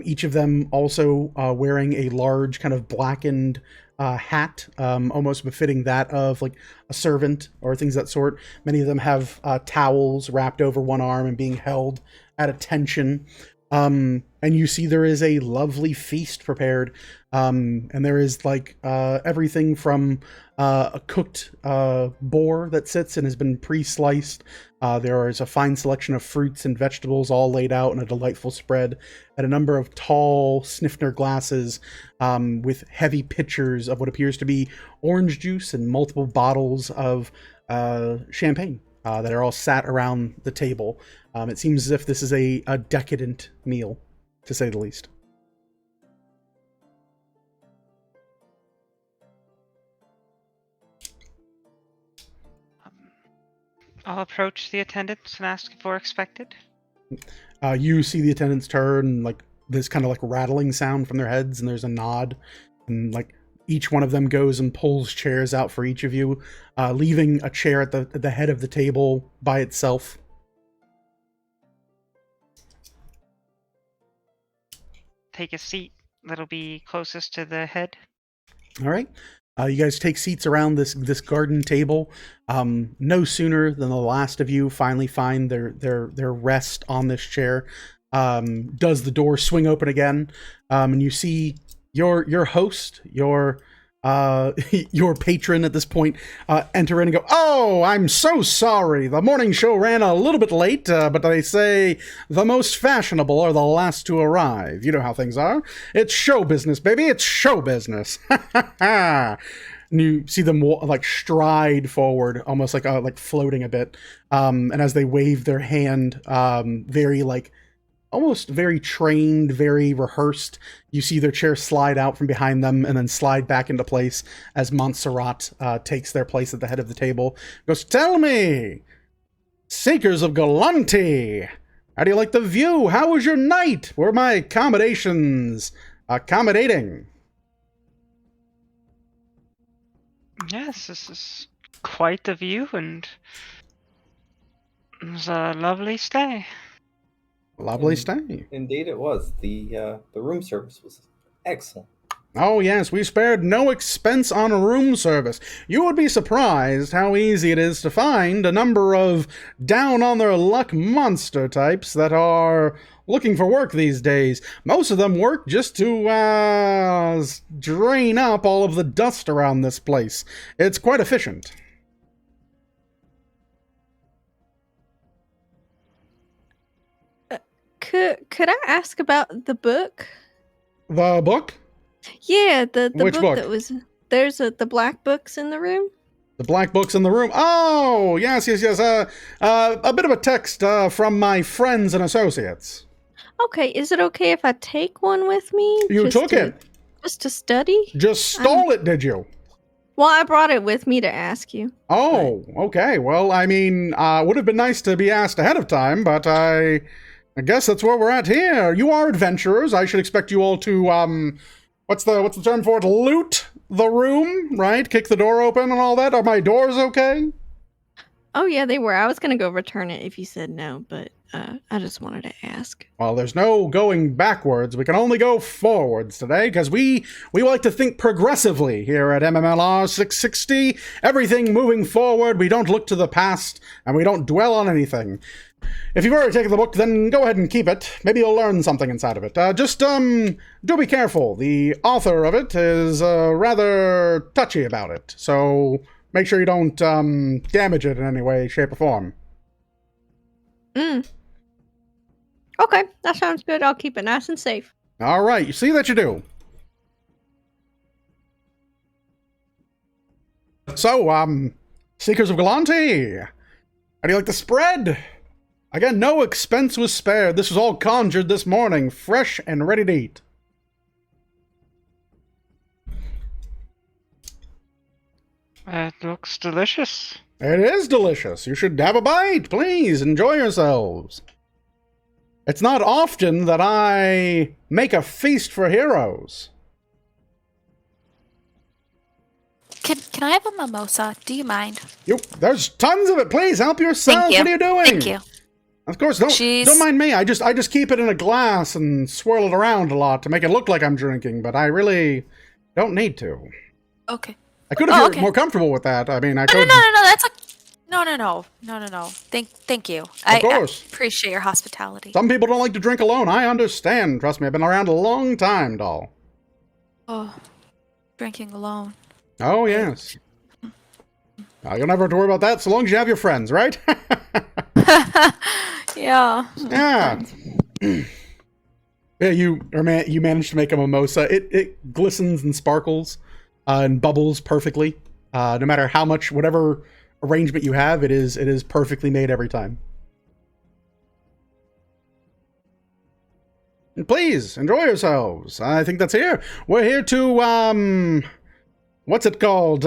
Speaker 1: Each of them also wearing a large kind of blackened hat, almost befitting that of like a servant or things of that sort. Many of them have towels wrapped over one arm and being held at attention. And you see there is a lovely feast prepared. And there is like everything from a cooked boar that sits and has been pre-sliced. There is a fine selection of fruits and vegetables all laid out in a delightful spread, and a number of tall Sniffner glasses with heavy pitchers of what appears to be orange juice and multiple bottles of champagne that are all sat around the table. It seems as if this is a decadent meal, to say the least.
Speaker 2: I'll approach the attendants and ask if we're expected.
Speaker 1: You see the attendants turn, like this kind of like rattling sound from their heads, and there's a nod, and like each one of them goes and pulls chairs out for each of you, leaving a chair at the head of the table by itself.
Speaker 2: Take a seat that'll be closest to the head.
Speaker 1: All right. You guys take seats around this garden table. No sooner than the last of you finally find their rest on this chair, does the door swing open again, and you see your host, your patron at this point, enter in and go, "Oh, I'm so sorry. The morning show ran a little bit late, but they say the most fashionable are the last to arrive. You know how things are. It's show business, baby. It's show business." And you see them like stride forward, almost like floating a bit. And as they wave their hand, very like almost very trained, very rehearsed, you see their chair slide out from behind them and then slide back into place as Montserrat takes their place at the head of the table. Goes, "Tell me, Seekers of Galanti, how do you like the view? How was your night? Were my accommodations accommodating?"
Speaker 2: Yes, this is quite the view, and it was a lovely stay.
Speaker 1: Lovely stay.
Speaker 4: Indeed, it was. The room service was excellent.
Speaker 1: Oh yes, we spared no expense on room service. You would be surprised how easy it is to find a number of down-on-their-luck monster types that are looking for work these days. Most of them work just to drain up all of the dust around this place. It's quite efficient.
Speaker 5: Could I ask about the book?
Speaker 1: The book?
Speaker 5: Yeah, the
Speaker 1: Which book?
Speaker 5: that was there's the black books in the room.
Speaker 1: The black books in the room. Oh, yes. A bit of a text from my friends and associates.
Speaker 5: Okay, is it okay if I take one with me?
Speaker 1: You took it.
Speaker 5: Just to study?
Speaker 1: Just stole it, did you?
Speaker 5: Well, I brought it with me to ask you.
Speaker 1: Oh, okay. Well, I mean, would have been nice to be asked ahead of time, but I guess that's where we're at here. You are adventurers. I should expect you all to, what's the term for it? Loot the room, right? Kick the door open and all that. Are my doors okay?
Speaker 5: Oh, yeah, they were. I was going to go return it if you said no, but I just wanted to ask.
Speaker 1: Well, there's no going backwards. We can only go forwards today, because we like to think progressively here at MMLR 660. Everything moving forward. We don't look to the past, and we don't dwell on anything. If you've already taken the book, then go ahead and keep it. Maybe you'll learn something inside of it. Do be careful. The author of it is rather touchy about it, so make sure you don't damage it in any way, shape, or form.
Speaker 5: Okay, that sounds good. I'll keep it nice and safe.
Speaker 1: All right, you see that you do. So, Seekers of Galanti, how do you like the spread? Again, no expense was spared. This was all conjured this morning, fresh and ready to eat.
Speaker 2: It looks delicious.
Speaker 1: It is delicious. You should have a bite. Please enjoy yourselves. It's not often that I make a feast for heroes.
Speaker 6: Can I have a mimosa? Do you mind?
Speaker 1: There's tons of it. Please help yourself.
Speaker 6: Thank you.
Speaker 1: What are you doing?
Speaker 6: Thank you.
Speaker 1: Of course, don't mind me. I just keep it in a glass and swirl it around a lot to make it look like I'm drinking, but I really don't need to.
Speaker 6: Okay.
Speaker 1: I could if you're more comfortable with that. I mean, I could.
Speaker 6: No. That's no. Thank you.
Speaker 1: Of course.
Speaker 6: I appreciate your hospitality.
Speaker 1: Some people don't like to drink alone. I understand. Trust me, I've been around a long time, doll.
Speaker 6: Oh, drinking alone.
Speaker 1: Oh, yes. You'll never have to worry about that so long as you have your friends, right?
Speaker 6: Yeah.
Speaker 1: Yeah. Yeah, you managed to make a mimosa. It glistens and sparkles and bubbles perfectly. No matter how much, whatever arrangement you have, it is perfectly made every time. And please, enjoy yourselves. I think that's here. We're here to, what's it called?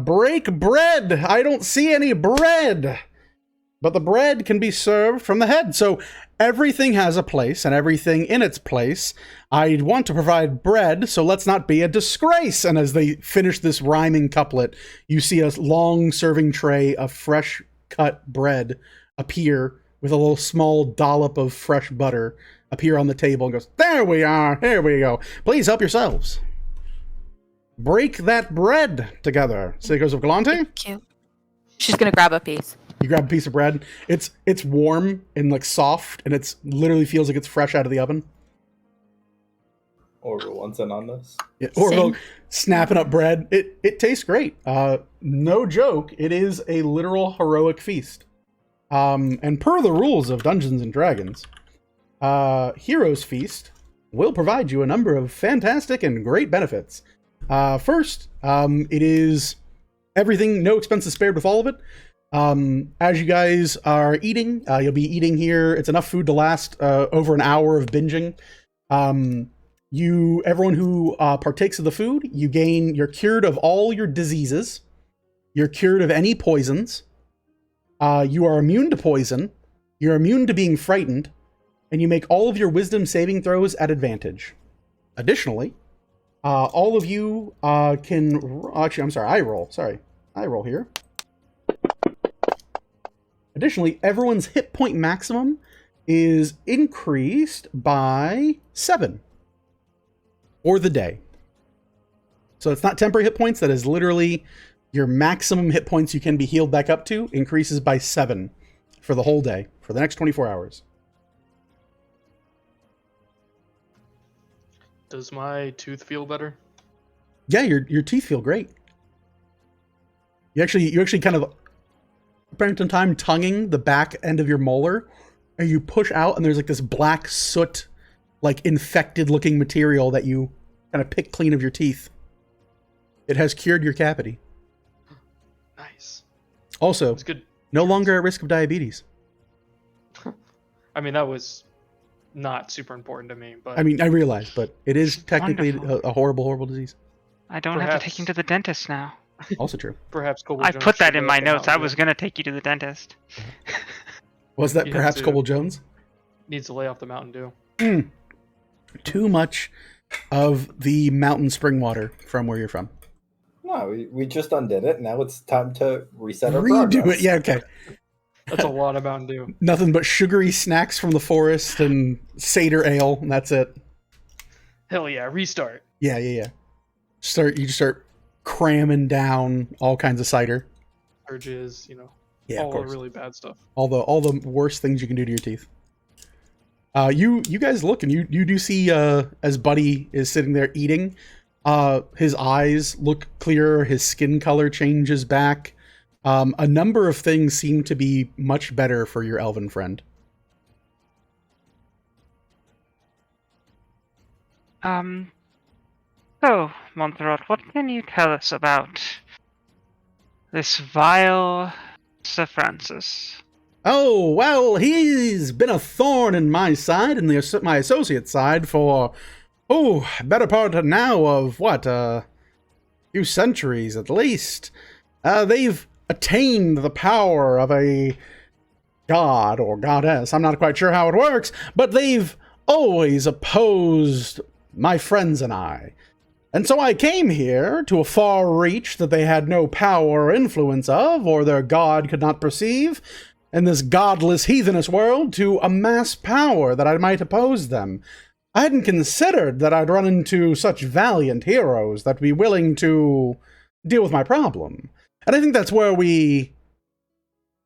Speaker 1: Break bread. I don't see any bread. But the bread can be served from the head. So everything has a place and everything in its place. I want to provide bread, so let's not be a disgrace. And as they finish this rhyming couplet, you see a long serving tray of fresh cut bread appear with a little small dollop of fresh butter appear on the table and goes, there we are, here we go. Please help yourselves. Break that bread together, Seekers of Galante.
Speaker 6: Cute. She's gonna grab a piece.
Speaker 1: You grab a piece of bread. It's warm and like soft, and it's literally feels like it's fresh out of the oven.
Speaker 4: Orville wants in on this.
Speaker 1: Yeah, Orville snapping up bread. It tastes great. No joke. It is a literal heroic feast. And per the rules of Dungeons and Dragons, Heroes Feast will provide you a number of fantastic and great benefits. First, it is everything, no expenses spared with all of it. As you guys are eating, you'll be eating here. It's enough food to last over an hour of binging. Everyone who partakes of the food, you're cured of all your diseases. You're cured of any poisons. You are immune to poison. You're immune to being frightened. And you make all of your wisdom saving throws at advantage. Additionally, all of you can... Actually, I'm sorry, I roll. Sorry. I roll here. Additionally, everyone's hit point maximum is increased by 7 for the day. So it's not temporary hit points. That is literally your maximum hit points you can be healed back up to increases by 7 for the whole day, for the next 24 hours.
Speaker 3: Does my tooth feel better?
Speaker 1: Yeah, your teeth feel great. You actually kind of spend some time tonguing the back end of your molar, and you push out, and there's like this black soot, like infected looking material that you kind of pick clean of your teeth. It has cured your cavity.
Speaker 3: Nice.
Speaker 1: Also,
Speaker 3: It's good.
Speaker 1: no longer at risk of diabetes.
Speaker 3: I mean, that was not super important to me, but
Speaker 1: I mean, I realize, but it is
Speaker 2: It's
Speaker 1: technically
Speaker 2: wonderful.
Speaker 1: a horrible, horrible disease.
Speaker 2: I don't have to take him to the dentist now.
Speaker 1: Also true.
Speaker 3: perhaps Kobold
Speaker 2: I
Speaker 3: Jones
Speaker 2: put that
Speaker 3: should
Speaker 2: in
Speaker 3: go
Speaker 2: my
Speaker 3: come
Speaker 2: notes.
Speaker 3: out
Speaker 2: I
Speaker 3: with
Speaker 2: was
Speaker 3: it.
Speaker 2: going to take you to the dentist.
Speaker 1: Was that
Speaker 3: You
Speaker 1: perhaps
Speaker 3: have to-
Speaker 1: Kobold Jones?
Speaker 3: Needs to lay off the Mountain Dew.
Speaker 1: Too much of the mountain spring water from where you're from.
Speaker 4: No, we just undid it. Now it's time to reset our
Speaker 1: Redo
Speaker 4: progress.
Speaker 1: it. Yeah, okay.
Speaker 3: That's a lot of Mountain Dew.
Speaker 1: Nothing but sugary snacks from the forest and Seder ale, and that's it.
Speaker 3: Hell yeah, restart.
Speaker 1: Yeah. You just start cramming down all kinds of cider.
Speaker 3: Urges,
Speaker 1: Yeah, of
Speaker 3: all the
Speaker 1: course.
Speaker 3: really bad stuff.
Speaker 1: All the worst things you can do to your teeth. You guys look, and you do see as Buddy is sitting there eating, his eyes look clearer, his skin color changes back. A number of things seem to be much better for your elven friend.
Speaker 2: So, Montserrat, what can you tell us about this vile Sir Francis?
Speaker 1: Oh, well, he's been a thorn in my side and my associate's side for, better part now of, a few centuries at least. They've attained the power of a god or goddess. I'm not quite sure how it works, but they've always opposed my friends and I. And so I came here to a far reach that they had no power or influence of, or their god could not perceive, in this godless, heathenous world, to amass power that I might oppose them. I hadn't considered that I'd run into such valiant heroes that'd be willing to deal with my problem. And I think that's where we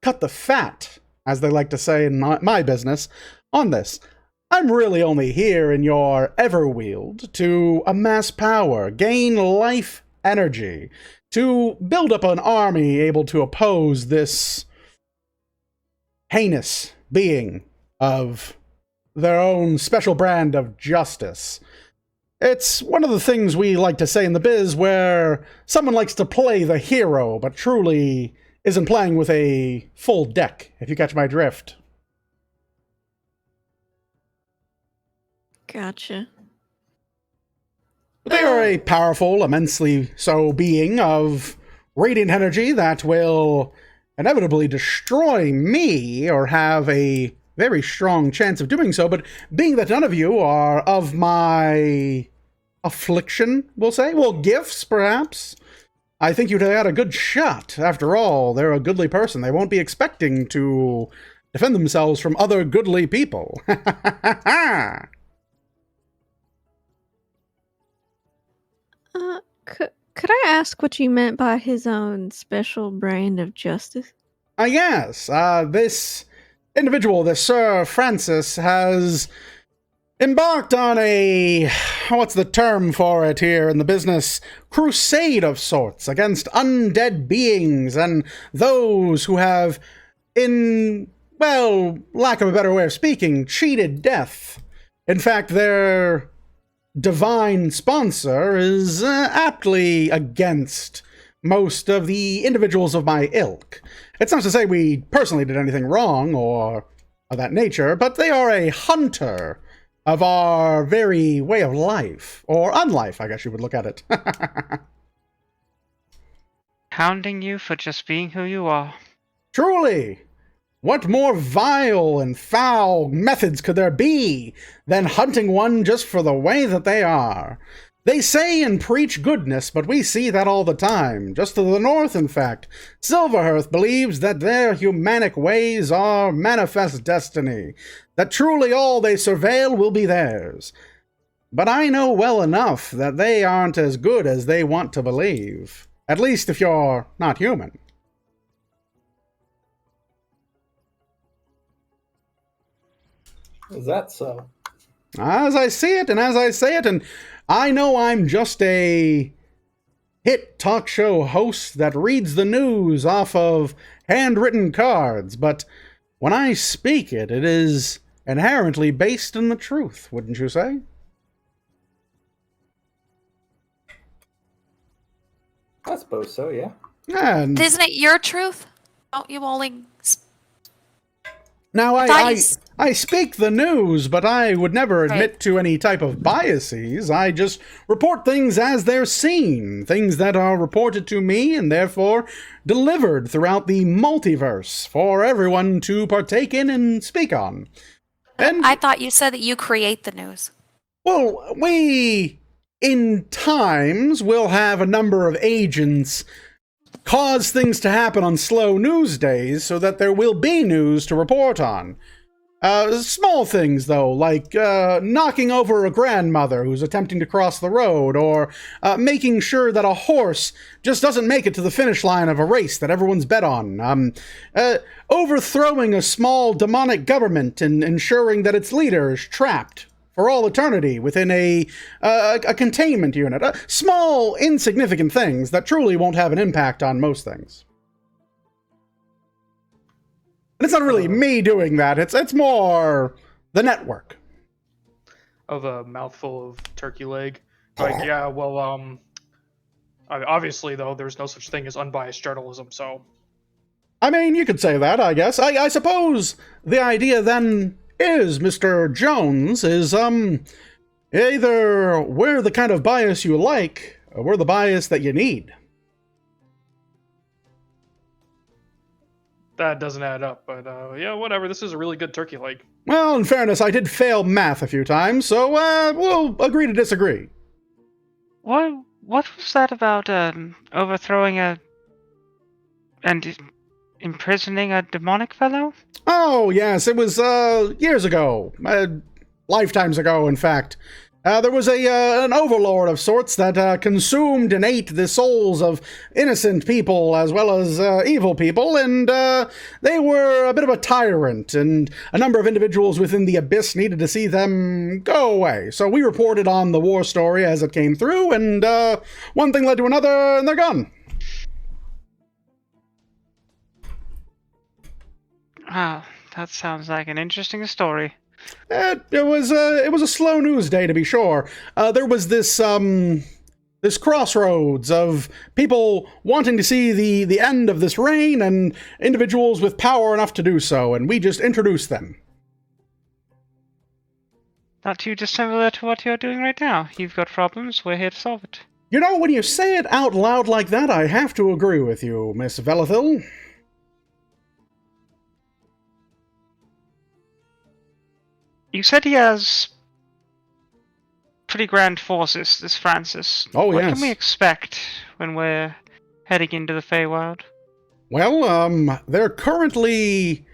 Speaker 1: cut the fat, as they like to say in my business, on this. I'm really only here in your Everweald to amass power, gain life energy, to build up an army able to oppose this heinous being of their own special brand of justice. It's one of the things we like to say in the biz where someone likes to play the hero, but truly isn't playing with a full deck, if you catch my drift.
Speaker 5: Gotcha.
Speaker 1: They are a powerful, immensely so being of radiant energy that will inevitably destroy me or have a very strong chance of doing so, but being that none of you are of my affliction, we'll say, well, gifts, perhaps, I think you'd have had a good shot. After all, they're a goodly person. They won't be expecting to defend themselves from other goodly people.
Speaker 5: Could I ask what you meant by his own special brand of justice?
Speaker 1: Yes, this individual, this Sir Francis, has embarked on a, what's the term for it here in the business, crusade of sorts against undead beings and those who have, in, well, lack of a better way of speaking, cheated death. In fact, their divine sponsor is aptly against most of the individuals of my ilk. It's not to say we personally did anything wrong or of that nature, but they are a hunter of our very way of life, or unlife, I guess you would look at it.
Speaker 2: Hounding you for just being who you are.
Speaker 1: Truly, what more vile and foul methods could there be than hunting one just for the way that they are? They say and preach goodness, but we see that all the time. Just to the north, in fact, Silverhearth believes that their humanic ways are manifest destiny, that truly all they surveil will be theirs. But I know well enough that they aren't as good as they want to believe. At least if you're not human.
Speaker 4: Is that so?
Speaker 1: As I see it, and as I say it, and I know I'm just a hit talk show host that reads the news off of handwritten cards, but when I speak it, it is inherently based in the truth, wouldn't you say?
Speaker 4: I suppose so, yeah.
Speaker 1: And
Speaker 6: Isn't it your truth? Don't you only...
Speaker 1: now
Speaker 6: I
Speaker 1: I speak the news, but I would never admit to any type of biases. I just report things as they're seen, things that are reported to me and therefore delivered throughout the multiverse for everyone to partake in and speak on. And
Speaker 6: I thought you said that you create the news.
Speaker 1: well, we in times will have a number of agents cause things to happen on slow news days so that there will be news to report on. Small things, though, like knocking over a grandmother who's attempting to cross the road, or making sure that a horse just doesn't make it to the finish line of a race that everyone's bet on. Overthrowing a small demonic government and ensuring that its leader is trapped for all eternity within a containment unit. Small, insignificant things that truly won't have an impact on most things. And it's not really me doing that, it's more the network.
Speaker 3: Of a mouthful of turkey leg. Like, yeah, well, obviously, though, there's no such thing as unbiased journalism, so...
Speaker 1: I mean, you could say that, I guess. I suppose the idea then is, Mr. Jones, is, either we're the kind of bias you like, or we're the bias that you need.
Speaker 3: That doesn't add up, but yeah, whatever. This is a really good turkey leg.
Speaker 1: Well, in fairness, I did fail math a few times, so we'll agree to disagree.
Speaker 2: What was that about overthrowing and imprisoning a demonic fellow?
Speaker 1: Oh, yes, it was years ago. Lifetimes ago, in fact. There was an overlord of sorts that consumed and ate the souls of innocent people as well as evil people, and they were a bit of a tyrant, and a number of individuals within the Abyss needed to see them go away. So we reported on the war story as it came through, and one thing led to another, and they're gone.
Speaker 2: Ah, that sounds like an interesting story.
Speaker 1: It was a slow news day, to be sure. There was this crossroads of people wanting to see the end of this reign and individuals with power enough to do so, and we just introduced them.
Speaker 2: Not too dissimilar to what you're doing right now. You've got problems, we're here to solve it.
Speaker 1: You know, when you say it out loud like that, I have to agree with you, Miss Velethil.
Speaker 2: You said he has pretty grand forces, this Francis.
Speaker 1: Oh,
Speaker 2: what
Speaker 1: yes.
Speaker 2: can we expect when we're heading into the Feywild?
Speaker 1: Well, they're currently,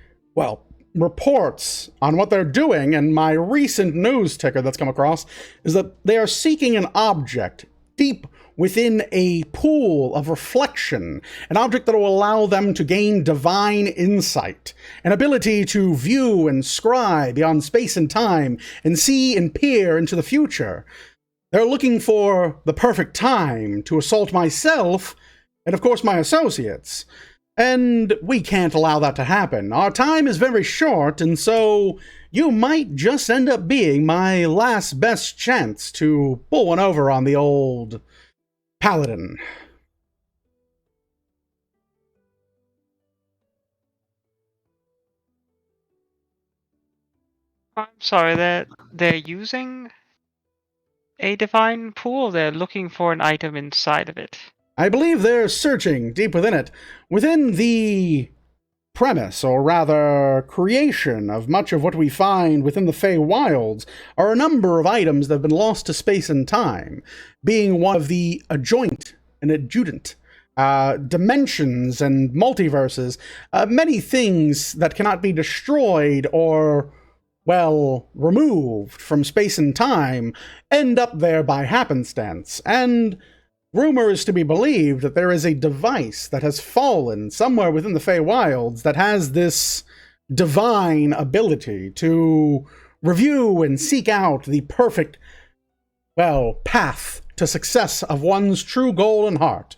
Speaker 1: reports on what they're doing, and my recent news ticker that's come across is that they are seeking an object deep within a pool of reflection, an object that will allow them to gain divine insight, an ability to view and scry beyond space and time, and see and peer into the future. They're looking for the perfect time to assault myself, and of course my associates. And we can't allow that to happen. Our time is very short, and so you might just end up being my last best chance to pull one over on the old paladin.
Speaker 2: I'm sorry, they're using a divine pool. They're looking for an item inside of it.
Speaker 1: I believe they're searching deep within it. Within the premise, or rather creation, of much of what we find within the Feywilds are a number of items that have been lost to space and time, being one of the adjoint and adjutant dimensions and multiverses, many things that cannot be destroyed or, removed from space and time end up there by happenstance, and rumor is to be believed that there is a device that has fallen somewhere within the Feywilds that has this divine ability to review and seek out the perfect, path to success of one's true goal and heart.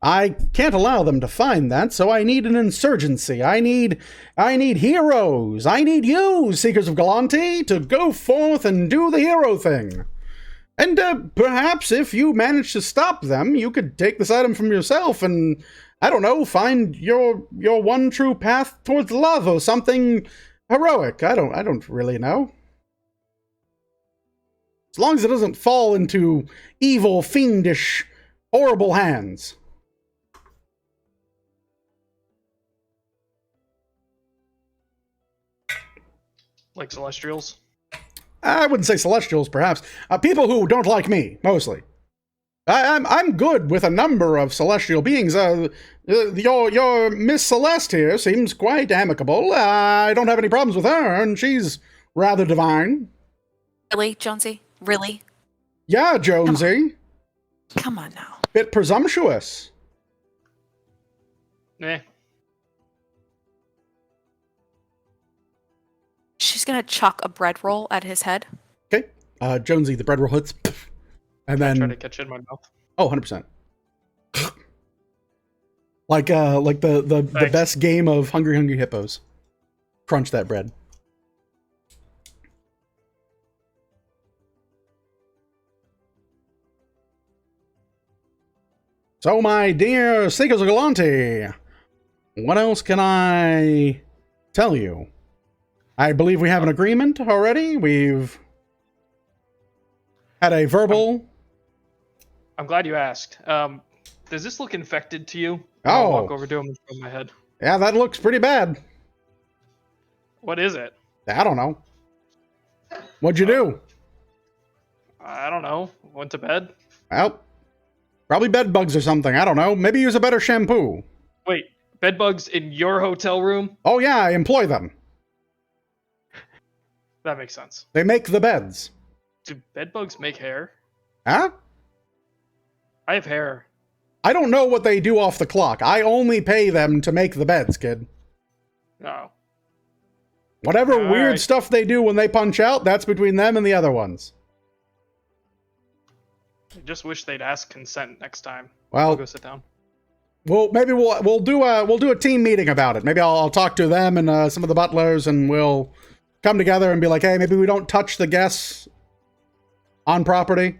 Speaker 1: I can't allow them to find that, so I need an insurgency. I need heroes. I need you, Seekers of Galanti, to go forth and do the hero thing. And perhaps if you manage to stop them, you could take this item from yourself and, I don't know, find your one true path towards love or something heroic. I don't really know. As long as it doesn't fall into evil, fiendish, horrible hands.
Speaker 3: Like Celestials?
Speaker 1: I wouldn't say Celestials, perhaps. People who don't like me, mostly. I'm good with a number of celestial beings. Your Miss Celeste here seems quite amicable. I don't have any problems with her, and she's rather divine.
Speaker 6: Really, Jonesy? Really?
Speaker 1: Yeah, Jonesy.
Speaker 6: Come on now.
Speaker 1: Bit presumptuous.
Speaker 3: Eh.
Speaker 6: She's gonna chuck a bread roll at his head.
Speaker 1: Okay. Jonesy, the bread roll hits. And then
Speaker 3: Try to catch it in my mouth.
Speaker 1: Oh, 100%. like the best game of Hungry Hippos. Crunch that bread. So, my dear Seekers of Galanti, what else can I tell you? I believe we have an agreement already. We've had a verbal.
Speaker 3: I'm glad you asked. Does this look infected to you?
Speaker 1: Oh.
Speaker 3: I'll walk over to him and show my head.
Speaker 1: Yeah, that looks pretty bad.
Speaker 3: What is it?
Speaker 1: I don't know. What'd you do?
Speaker 3: I don't know. Went to bed.
Speaker 1: Well, probably bed bugs or something. I don't know. Maybe use a better shampoo.
Speaker 3: Wait, bed bugs in your hotel room?
Speaker 1: Oh yeah, I employ them.
Speaker 3: That makes sense.
Speaker 1: They make the beds.
Speaker 3: Do bed bugs make hair?
Speaker 1: Huh?
Speaker 3: I have hair.
Speaker 1: I don't know what they do off the clock. I only pay them to make the beds, kid.
Speaker 3: No.
Speaker 1: Whatever
Speaker 3: All
Speaker 1: weird
Speaker 3: right.
Speaker 1: stuff they do when they punch out, that's between them and the other ones.
Speaker 3: I just wish they'd ask consent next time.
Speaker 1: Well,
Speaker 3: I'll go sit down.
Speaker 1: well, maybe we'll do a team meeting about it. Maybe I'll talk to them and some of the butlers, and we'll come together and be like, hey, maybe we don't touch the guests on property,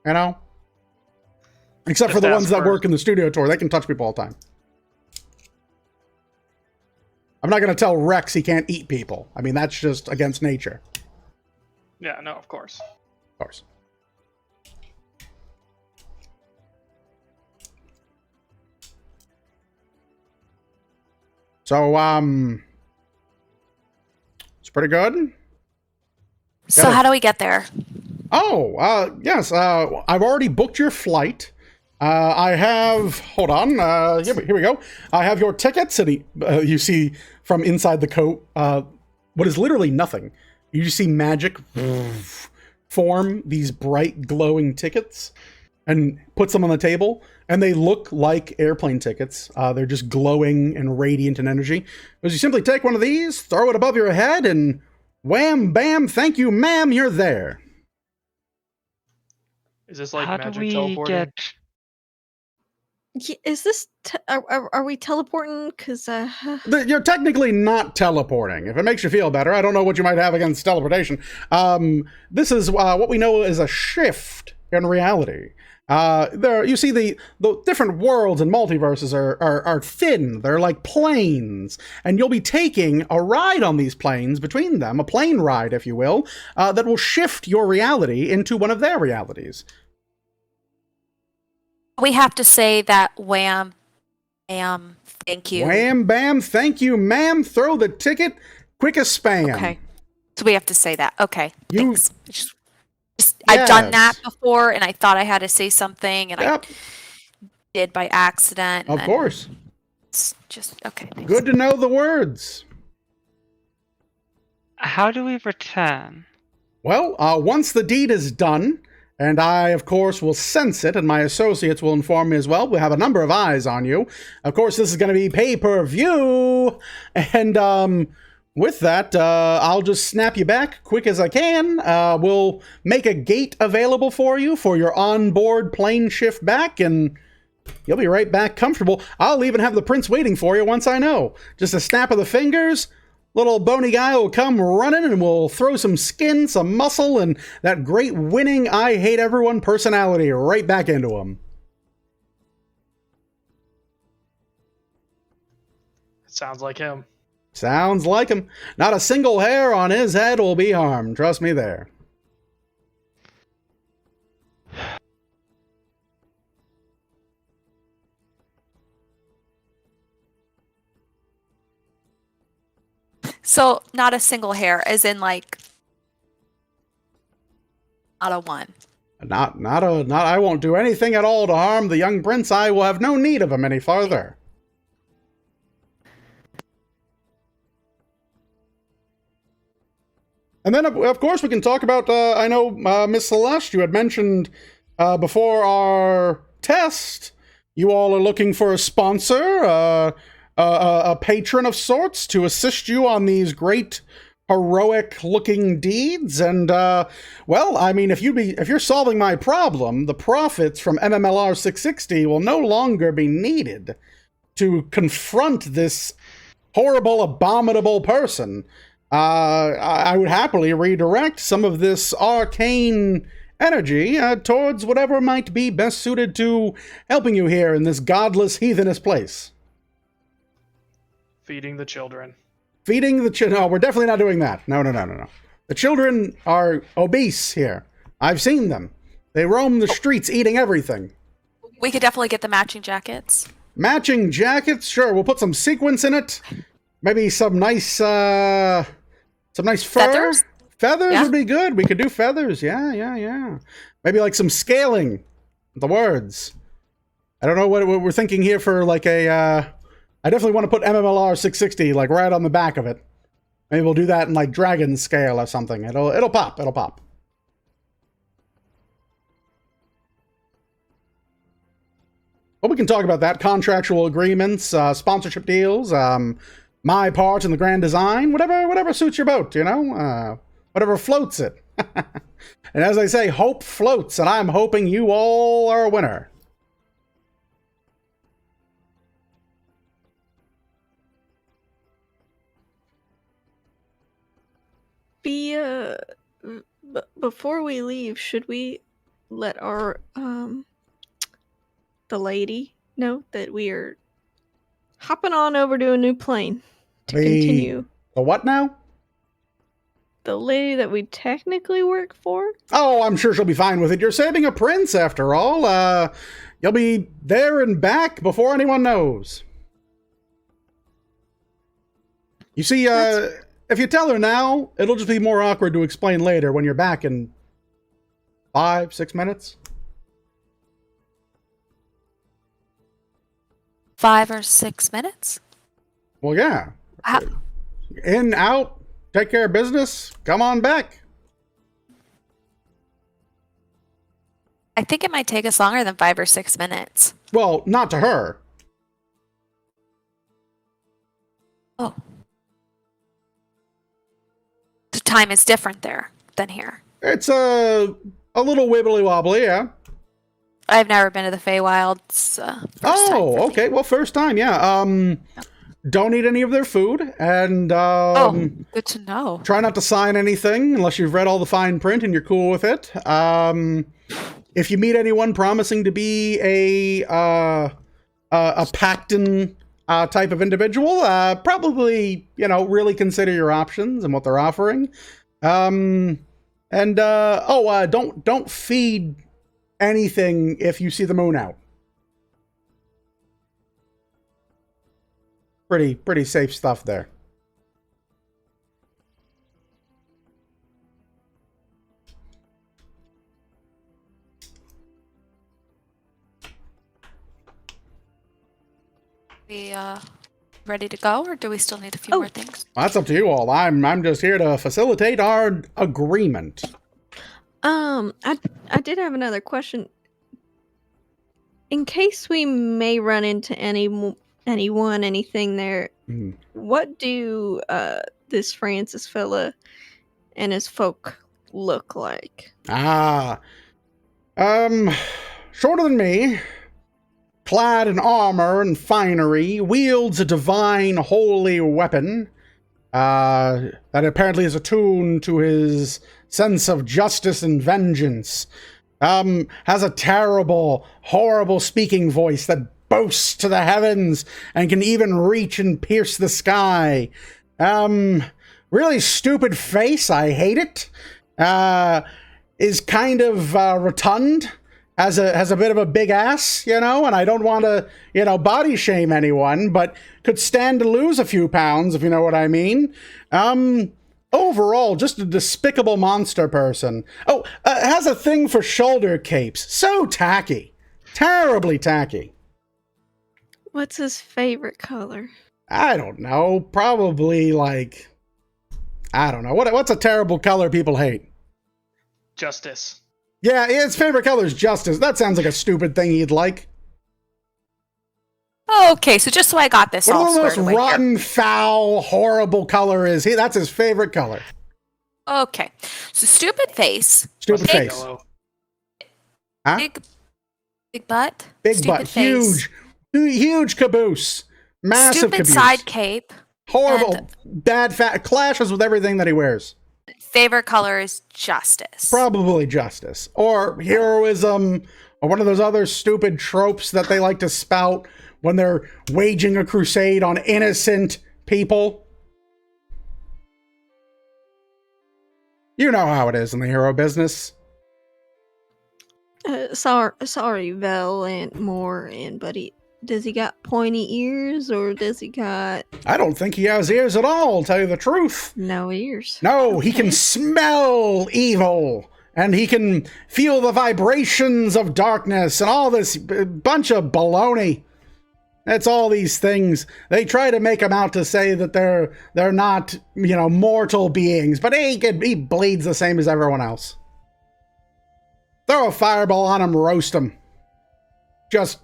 Speaker 1: you know? Except for
Speaker 3: Just
Speaker 1: the
Speaker 3: ask
Speaker 1: ones that
Speaker 3: first.
Speaker 1: work in the studio tour. They can touch people all the time. I'm not going to tell Rex he can't eat people. I mean, that's just against nature.
Speaker 3: Yeah, no, of course.
Speaker 1: Of course. So, it's pretty good.
Speaker 6: So
Speaker 1: Got it.
Speaker 6: how do we get there?
Speaker 1: Oh, yes. I've already booked your flight. I have. Hold on. Here we go. I have your tickets, and you see from inside the coat what is literally nothing. You just see magic form these bright, glowing tickets, and puts them on the table, and they look like airplane tickets. They're just glowing and radiant in energy. As you simply take one of these, throw it above your head, and wham, bam, thank you, ma'am, you're there.
Speaker 3: Is this like
Speaker 2: How do
Speaker 3: magic
Speaker 2: we
Speaker 3: teleporting?
Speaker 2: get?
Speaker 5: Is this? Are we teleporting? Because
Speaker 1: You're technically not teleporting. If it makes you feel better, I don't know what you might have against teleportation. This is what we know is a shift in reality. There, you see the different worlds and multiverses are thin. They're like planes, and you'll be taking a ride on these planes between them, a plane ride, if you will, that will shift your reality into one of their realities.
Speaker 6: We have to say that wham, bam, thank you.
Speaker 1: Wham, bam, thank you, ma'am. Throw the ticket, quick as spam.
Speaker 6: Okay. So we have to say that. Okay.
Speaker 1: You-
Speaker 6: Thanks. I've done that
Speaker 1: Yes.
Speaker 6: before, and I thought I had to say something, and
Speaker 1: Yep,
Speaker 6: I did by accident.
Speaker 1: of
Speaker 6: and
Speaker 1: course.
Speaker 6: It's just okay. Thanks.
Speaker 1: Good to know the words.
Speaker 2: How do we return?
Speaker 1: Well, once the deed is done, and I, of course, will sense it, and my associates will inform me as well, we'll have a number of eyes on you. Of course, this is going to be pay-per-view, and with that, I'll just snap you back quick as I can. We'll make a gate available for you for your onboard plane shift back, and you'll be right back comfortable. I'll even have the prince waiting for you once I know. Just a snap of the fingers. Little bony guy will come running, and we'll throw some skin, some muscle, and that great winning I hate everyone personality right back into him.
Speaker 3: Sounds like him.
Speaker 1: Sounds like him. Not a single hair on his head will be harmed. Trust me there.
Speaker 6: So not a single hair, as in like not a one.
Speaker 1: I won't do anything at all to harm the young prince. I will have no need of him any farther. And then, of course, we can talk about, I know, Miss Celeste, you had mentioned before our test, you all are looking for a sponsor, a patron of sorts to assist you on these great heroic-looking deeds. And, well, I mean, if you're solving my problem, the profits from MMLR 660 will no longer be needed to confront this horrible, abominable person. I would happily redirect some of this arcane energy towards whatever might be best suited to helping you here in this godless, heathenous place.
Speaker 3: Feeding the children.
Speaker 1: Feeding the children. No, we're definitely not doing that. No. The children are obese here. I've seen them. They roam the streets eating everything.
Speaker 6: We could definitely get the matching jackets.
Speaker 1: Matching jackets, sure. We'll put some sequins in it. Maybe some nice fur.
Speaker 6: Feathers?
Speaker 1: Feathers
Speaker 6: Yeah.
Speaker 1: would be good. We could do feathers. Yeah. Maybe like some scaling. The words. I don't know what we're thinking here for like a. I definitely want to put MMLR 660 like right on the back of it. Maybe we'll do that in like dragon scale or something. It'll pop. It'll pop. Well, we can talk about that. Contractual agreements, sponsorship deals, my part in the grand design, whatever suits your boat, you know? Whatever floats it. And as I say, hope floats, and I'm hoping you all are a winner.
Speaker 5: Before we leave, should we let our the lady know that we are hopping on over to a new plane to continue?
Speaker 1: The what now?
Speaker 5: The lady that we technically work for?
Speaker 1: Oh, I'm sure she'll be fine with it. You're saving a prince, after all. You'll be there and back before anyone knows. You see, if you tell her now, it'll just be more awkward to explain later when you're back in 5-6 minutes.
Speaker 6: 5 or 6 minutes?
Speaker 1: Well, yeah.
Speaker 6: How-
Speaker 1: In, out, take care of business, come on back.
Speaker 6: I think it might take us longer than 5 or 6 minutes.
Speaker 1: Well, not to her.
Speaker 6: Oh. The time is different there than here.
Speaker 1: It's a little wibbly wobbly, yeah.
Speaker 6: I've never been to the Feywild. It's first time for me.
Speaker 1: Okay. Well, first time, yeah. Don't eat any of their food, and
Speaker 6: Good to know.
Speaker 1: try not to sign anything unless you've read all the fine print and you're cool with it. If you meet anyone promising to be a Pacton type of individual, probably really consider your options and what they're offering. Don't feed anything if you see the moon out. Pretty safe stuff there.
Speaker 6: We ready to go, or do we still need a few more things?
Speaker 1: Well, that's up to you all. I'm just here to facilitate our agreement.
Speaker 5: I did have another question. In case we may run into anything there, what do this Francis fella and his folk look like?
Speaker 1: Shorter than me, clad in armor and finery, wields a divine holy weapon that apparently is attuned to his sense of justice and vengeance. Has a terrible, horrible speaking voice that boasts to the heavens and can even reach and pierce the sky. Really stupid face, I hate it. Is kind of rotund, has a bit of a big ass, and I don't want to, body shame anyone, but could stand to lose a few pounds, if you know what I mean. Overall, just a despicable monster person. Has a thing for shoulder capes. So tacky. Terribly tacky.
Speaker 5: What's his favorite color?
Speaker 1: I don't know. Probably I don't know. What's a terrible color people hate?
Speaker 3: Justice.
Speaker 1: Yeah, his favorite color is justice. That sounds like a stupid thing he'd like.
Speaker 6: Okay, so just so I got this all
Speaker 1: What the
Speaker 6: squared
Speaker 1: most
Speaker 6: away
Speaker 1: rotten,
Speaker 6: here.
Speaker 1: foul, horrible color is? That's his favorite color.
Speaker 6: Okay, so stupid face,
Speaker 1: Stupid
Speaker 3: Must be
Speaker 1: face.
Speaker 3: yellow.
Speaker 1: Huh?
Speaker 6: big butt,
Speaker 1: Big
Speaker 6: stupid
Speaker 1: butt.
Speaker 6: face,
Speaker 1: Huge caboose. Massive
Speaker 6: stupid
Speaker 1: caboose.
Speaker 6: side cape.
Speaker 1: Horrible.
Speaker 6: and-
Speaker 1: Bad fat. Clashes with everything that he wears.
Speaker 6: Favorite color is justice.
Speaker 1: Probably justice. Or heroism. Or one of those other stupid tropes that they like to spout when they're waging a crusade on innocent people. You know how it is in the hero business.
Speaker 5: Sorry, Vel and Moore and Buddy. Does he got pointy ears, or does he got
Speaker 1: I don't think he has ears at all, tell you the truth.
Speaker 5: no ears?
Speaker 1: No, he can
Speaker 5: Okay.
Speaker 1: smell evil, and he can feel the vibrations of darkness, and all this bunch of baloney. It's all these things. They try to make him out to say that they're not, mortal beings, but he bleeds the same as everyone else. Throw a fireball on him, roast him. Just...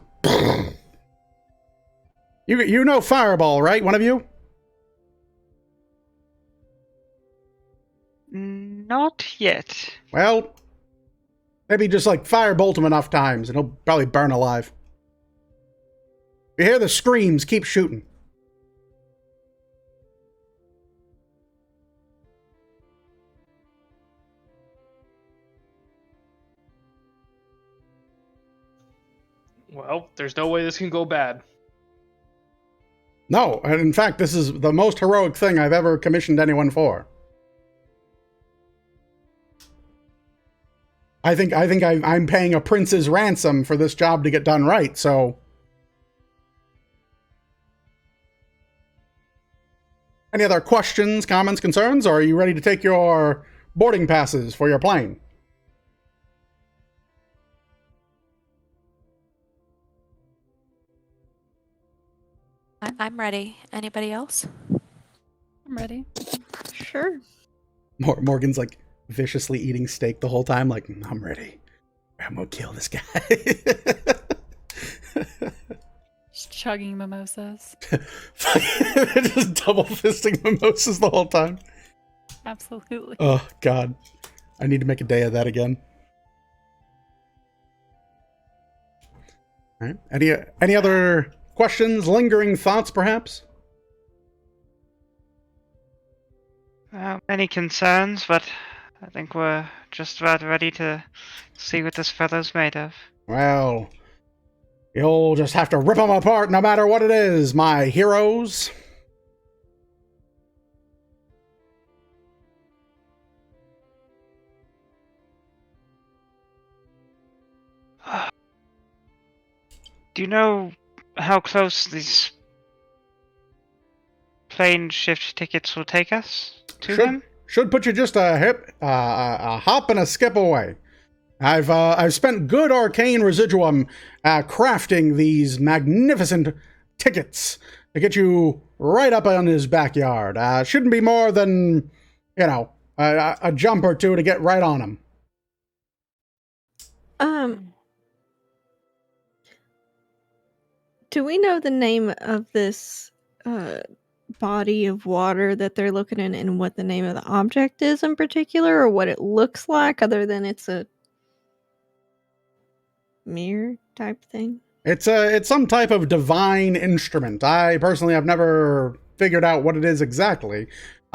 Speaker 1: You know fireball, right? One of you?
Speaker 2: Not yet.
Speaker 1: Well, maybe just firebolt him enough times and he'll probably burn alive. If you hear the screams, keep shooting.
Speaker 3: Well, there's no way this can go bad.
Speaker 1: No, and in fact, this is the most heroic thing I've ever commissioned anyone for. I think I'm paying a prince's ransom for this job to get done right, so... Any other questions, comments, concerns, or are you ready to take your boarding passes for your plane?
Speaker 6: I'm ready. Anybody else?
Speaker 7: I'm ready.
Speaker 5: Sure.
Speaker 1: Morgan's viciously eating steak the whole time, I'm ready. I'm gonna kill this guy.
Speaker 7: Just chugging mimosas.
Speaker 1: Just double fisting mimosas the whole time.
Speaker 7: Absolutely.
Speaker 1: Oh, God. I need to make a day of that again. All right. Any other questions, lingering thoughts, perhaps?
Speaker 2: Many concerns, but I think we're just about ready to see what this fellow's made of.
Speaker 1: Well, you'll just have to rip them apart no matter what it is, my heroes.
Speaker 2: Do you know how close these plane shift tickets will take us to him?
Speaker 1: Should put you just a hop and a skip away. I've spent good arcane residuum crafting these magnificent tickets to get you right up on his backyard. Shouldn't be more than, a jump or two to get right on him.
Speaker 5: Do we know the name of this body of water that they're looking in, and what the name of the object is in particular, or what it looks like, other than it's a mirror type thing?
Speaker 1: It's some type of divine instrument. I personally have never figured out what it is exactly.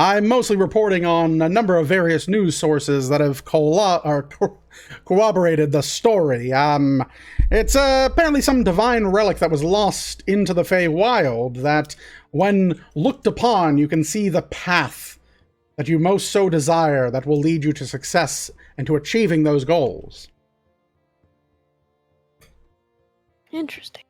Speaker 1: I'm mostly reporting on a number of various news sources that have corroborated the story. It's apparently some divine relic that was lost into the Feywild that, when looked upon, you can see the path that you most so desire that will lead you to success and to achieving those goals.
Speaker 5: Interesting.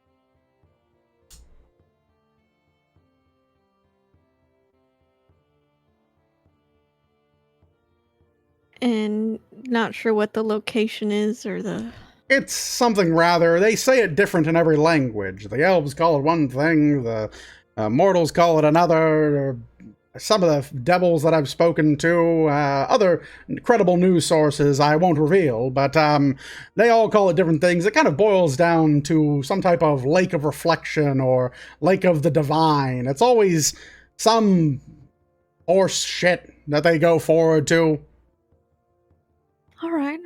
Speaker 5: And not sure what the location is, or the...
Speaker 1: It's something rather. They say it different in every language. The elves call it one thing, the mortals call it another. Some of the devils that I've spoken to, other credible news sources I won't reveal, but they all call it different things. It kind of boils down to some type of lake of reflection or lake of the divine. It's always some horse shit that they go forward to.
Speaker 5: All right.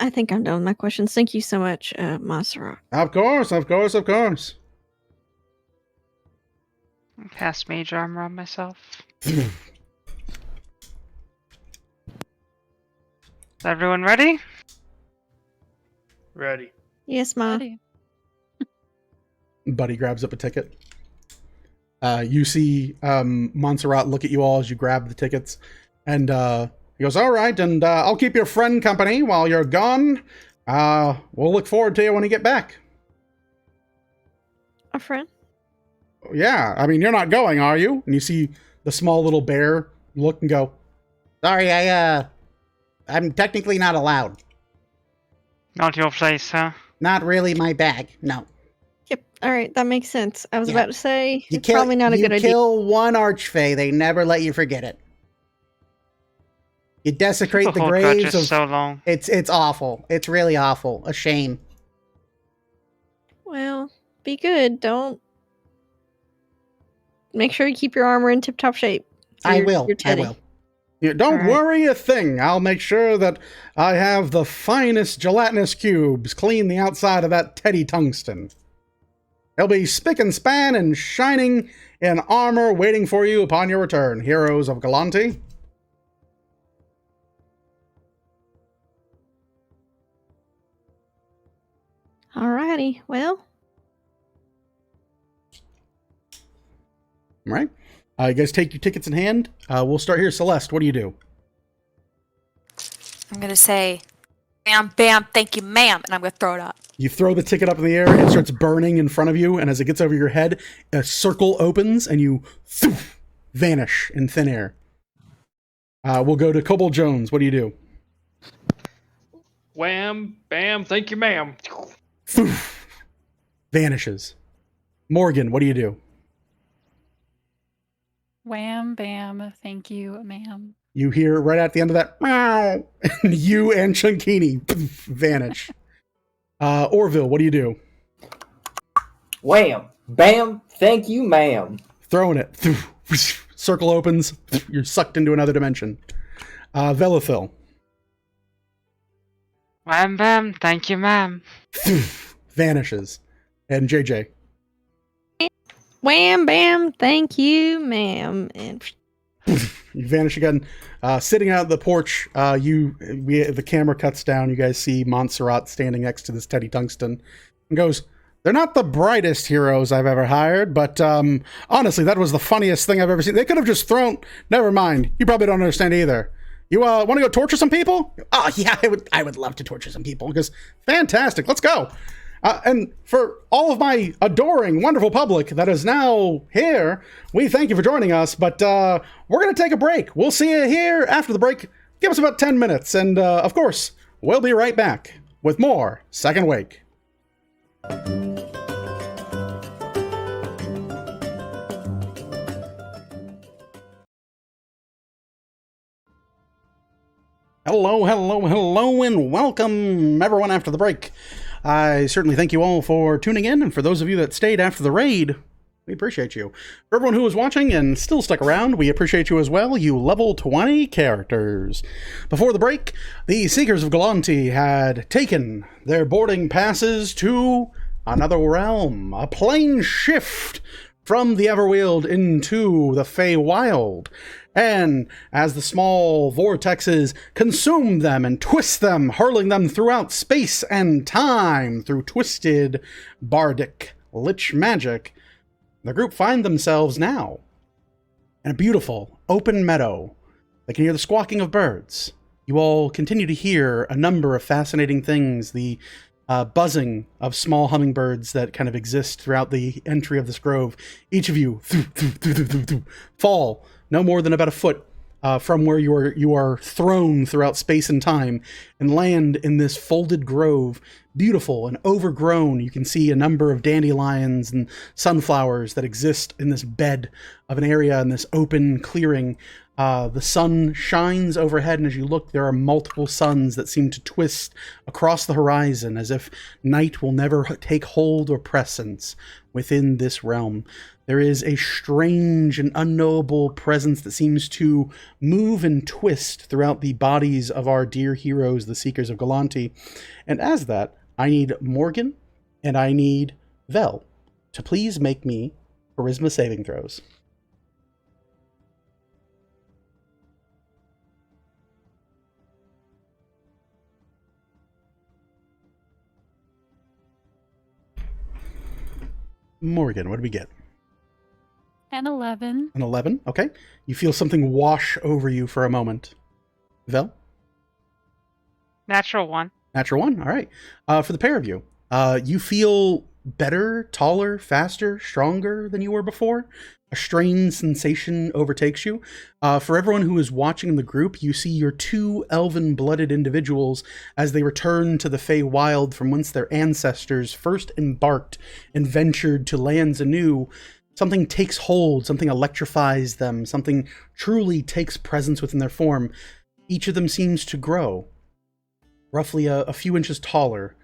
Speaker 5: I think I'm done with my questions. Thank you so much, Montserrat.
Speaker 1: Of course.
Speaker 2: Cast mage armor on myself. Is everyone ready?
Speaker 3: Ready.
Speaker 5: Yes, Ma.
Speaker 7: Ready.
Speaker 1: Buddy grabs up a ticket. You see Montserrat look at you all as you grab the tickets, and he goes, all right, and I'll keep your friend company while you're gone. We'll look forward to you when you get back.
Speaker 5: a friend?
Speaker 1: Yeah, I mean, you're not going, are you? And you see the small little bear look and go, sorry, I'm technically not allowed.
Speaker 2: Not your place, huh?
Speaker 1: Not really my bag, no.
Speaker 5: Yep. All right, that makes sense. I was
Speaker 1: Yeah.
Speaker 5: about to say it's probably not a good idea.
Speaker 1: You kill one archfey, they never let you forget it. You desecrate
Speaker 2: People
Speaker 1: the
Speaker 2: hold
Speaker 1: graves
Speaker 2: grudges
Speaker 1: of...
Speaker 2: so long.
Speaker 1: It's awful. It's really awful. A shame.
Speaker 5: Well, be good. Don't. Make sure you keep your armor in tip-top shape.
Speaker 1: I
Speaker 5: Your
Speaker 1: will.
Speaker 5: Teddy.
Speaker 1: Yeah, don't
Speaker 5: All right.
Speaker 1: worry a thing. I'll make sure that I have the finest gelatinous cubes clean the outside of that Teddy tungsten. He'll be spick and span and shining in armor waiting for you upon your return, heroes of Galanti.
Speaker 5: Alrighty. Well,
Speaker 1: All right. You guys take your tickets in hand. We'll start here. Celeste, what do you do?
Speaker 6: I'm gonna say, bam, bam, thank you, ma'am, and I'm gonna throw it up.
Speaker 1: You throw the ticket up in the air, it starts burning in front of you, and as it gets over your head, a circle opens, and you vanish in thin air. We'll go to Kobold Jones. What do you do?
Speaker 3: Wham, bam, thank you, ma'am.
Speaker 1: Vanishes. Morgan, what do you do?
Speaker 7: Wham, bam, thank you, ma'am.
Speaker 1: You hear right at the end of that, meow, and you and Chunkini vanish. Orville, what do you do?
Speaker 4: Wham! Bam! Thank you, ma'am.
Speaker 1: Throwing it. Circle opens. You're sucked into another dimension. Velithil.
Speaker 2: Wham bam, thank you, ma'am.
Speaker 1: Vanishes. And JJ.
Speaker 5: wham, bam, thank you, ma'am. And
Speaker 1: You vanish again. Sitting out the porch, the camera cuts down. You guys see Montserrat standing next to this Teddy Tungsten and goes, they're not the brightest heroes I've ever hired, but honestly, that was the funniest thing I've ever seen. They could have just thrown... Never mind. You probably don't understand either. You want to go torture some people? Oh, yeah, I would love to torture some people. Because fantastic. Let's go. And for all of my adoring, wonderful public that is now here, we thank you for joining us, but we're going to take a break. We'll see you here after the break. Give us about 10 minutes, and of course, we'll be right back with more Second Wake. Hello, and welcome everyone after the break. I certainly thank you all for tuning in, and for those of you that stayed after the raid, we appreciate you. For everyone who was watching and still stuck around, we appreciate you as well, you level 20 characters. Before the break, the Seekers of Galanti had taken their boarding passes to another realm, a plane shift from the Everwild into the Feywild. And as the small vortexes consume them and twist them, hurling them throughout space and time through twisted bardic lich magic, the group find themselves now in a beautiful open meadow. They can hear the squawking of birds. You all continue to hear a number of fascinating things, the buzzing of small hummingbirds that kind of exist throughout the entry of this grove. Each of you fall no more than about a foot from where you are thrown throughout space and time and land in this folded grove, beautiful and overgrown. You can see a number of dandelions and sunflowers that exist in this bed of an area in this open clearing. The sun shines overhead, and as you look, there are multiple suns that seem to twist across the horizon as if night will never take hold or presence within this realm. There is a strange and unknowable presence that seems to move and twist throughout the bodies of our dear heroes, the Seekers of Galanti. And as that, I need Morgan and I need Vel to please make me charisma saving throws. Morgan, what do we get?
Speaker 7: An 11.
Speaker 1: An 11? Okay. You feel something wash over you for a moment. Vel?
Speaker 2: Natural one.
Speaker 1: Natural 1? All right. For the pair of you, you feel better, taller, faster, stronger than you were before. A strange sensation overtakes you. For everyone who is watching in the group, you see your two elven-blooded individuals as they return to the Feywild from whence their ancestors first embarked and ventured to lands anew. Something takes hold, something electrifies them, something truly takes presence within their form. Each of them seems to grow, roughly a few inches taller.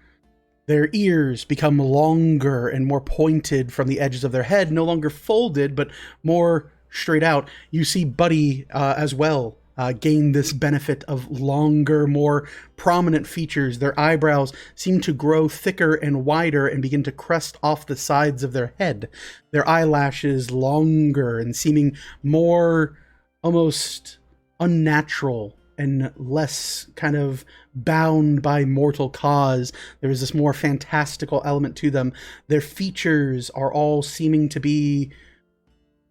Speaker 1: Their ears become longer and more pointed from the edges of their head, no longer folded, but more straight out. You see Buddy as well gain this benefit of longer, more prominent features. Their eyebrows seem to grow thicker and wider and begin to crest off the sides of their head. Their eyelashes longer and seeming more almost unnatural and less kind of bound by mortal cause. There is this more fantastical element to them. Their features are all seeming to be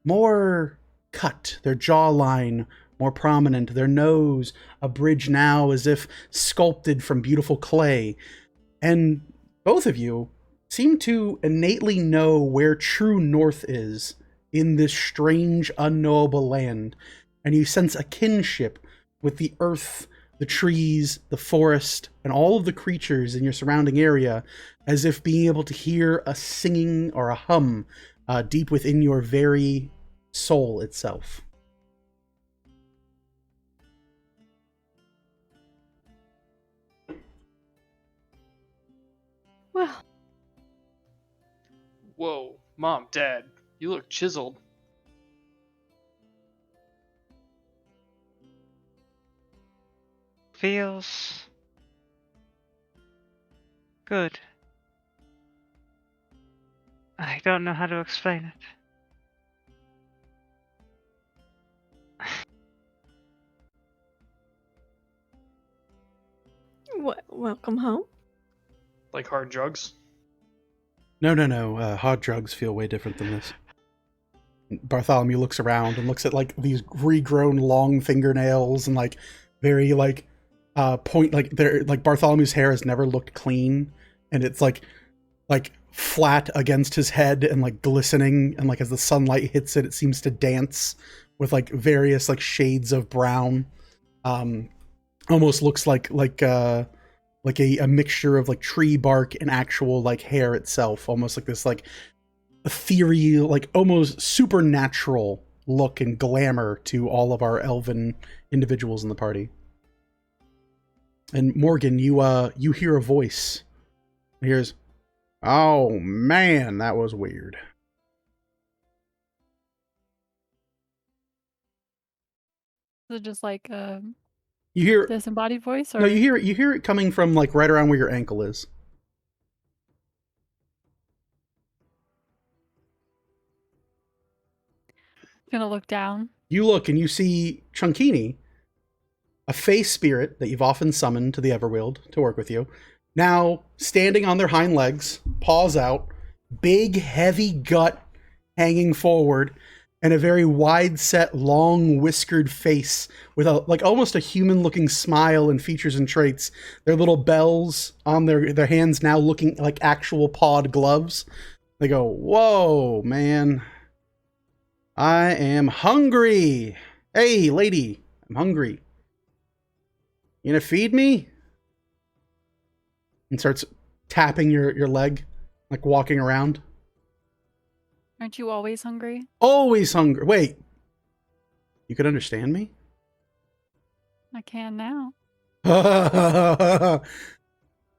Speaker 1: more cut, their jawline more prominent, their nose a bridge now as if sculpted from beautiful clay. And both of you seem to innately know where true north is in this strange, unknowable land. And you sense a kinship with the earth, the trees, the forest, and all of the creatures in your surrounding area, as if being able to hear a singing or a hum deep within your very soul itself.
Speaker 5: Well,
Speaker 3: Whoa, Mom, Dad, you look chiseled.
Speaker 2: Feels good. I don't know how to explain it.
Speaker 5: welcome home.
Speaker 3: Like hard drugs.
Speaker 1: No. Hard drugs feel way different than this. Bartholomew looks around and looks at like these regrown long fingernails and like very like point, like they're like Bartholomew's hair has never looked clean, and it's like flat against his head and like glistening, and like as the sunlight hits it, it seems to dance with like various like shades of brown. Almost looks like a mixture of like tree bark and actual like hair itself, almost like this like ethereal, like almost supernatural look and glamour to all of our elven individuals in the party. And Morgan, you hear a voice. It hears, "Oh man, that was weird."
Speaker 7: Is it just like a
Speaker 1: You hear
Speaker 7: disembodied voice, or
Speaker 1: no, you hear it coming from like right around where your ankle is.
Speaker 7: gonna look down?
Speaker 1: You look and you see Chunkini, a Fey spirit that you've often summoned to the Everwild to work with you, now standing on their hind legs, paws out, big, heavy gut hanging forward, and a very wide-set, long, whiskered face with a like almost a human-looking smile and features and traits. Their little bells on their hands now looking like actual pawed gloves. They go, "Whoa, man. I am hungry. Hey, lady, I'm hungry. You gonna feed me?" And starts tapping your leg, like walking around.
Speaker 7: Aren't you always hungry?
Speaker 1: Always hungry. Wait, you could understand me?
Speaker 7: I can now.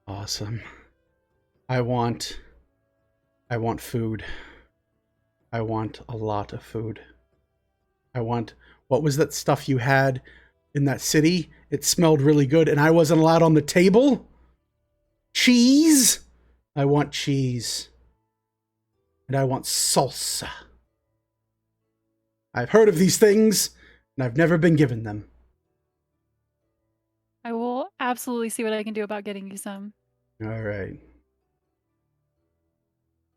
Speaker 1: Awesome. I want food. I want a lot of food. I want, what was that stuff you had in that city? It smelled really good and I wasn't allowed on the table? Cheese? I want cheese. And I want salsa. I've heard of these things, and I've never been given them.
Speaker 7: I will absolutely see what I can do about getting you some.
Speaker 1: All right.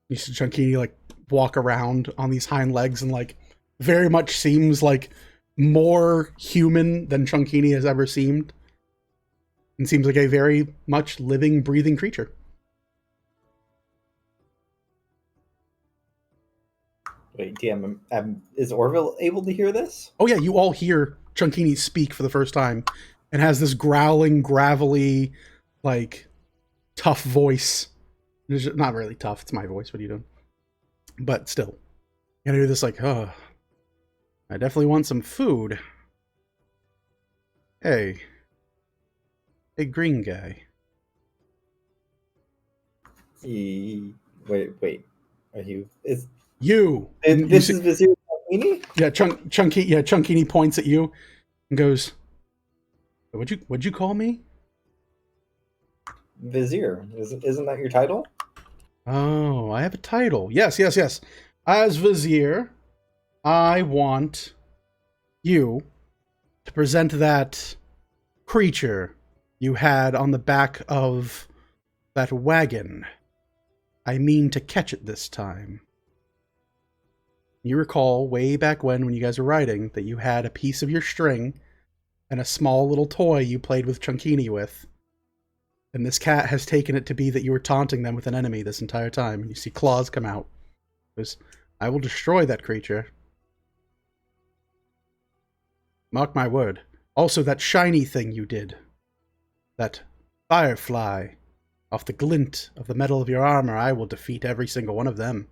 Speaker 1: You see Chunkini like walk around on these hind legs and like very much seems like more human than Chunkini has ever seemed. And seems like a very much living, breathing creature.
Speaker 4: Wait, DM, is Orville able to hear this?
Speaker 1: Oh yeah, you all hear Chunkini speak for the first time, and has this growling, gravelly, like tough voice. It's not really tough. It's my voice. What are you doing? But still, you hear this like, oh, I definitely want some food. Hey, green guy.
Speaker 4: Wait. Are you?
Speaker 1: You.
Speaker 4: This is Vizier Chunkini?
Speaker 1: Yeah, Chunkini points at you and goes, "What'd you call me?"
Speaker 4: Vizier. Isn't that your title?
Speaker 1: Oh, I have a title. Yes. As Vizier, I want you to present that creature you had on the back of that wagon. I mean to catch it this time. You recall way back when you guys were riding that you had a piece of your string and a small little toy you played with Chunkini with. And this cat has taken it to be that you were taunting them with an enemy this entire time. And you see claws come out. It goes, I will destroy that creature. Mark my word. Also, that shiny thing you did. That firefly. Off the glint of the metal of your armor, I will defeat every single one of them.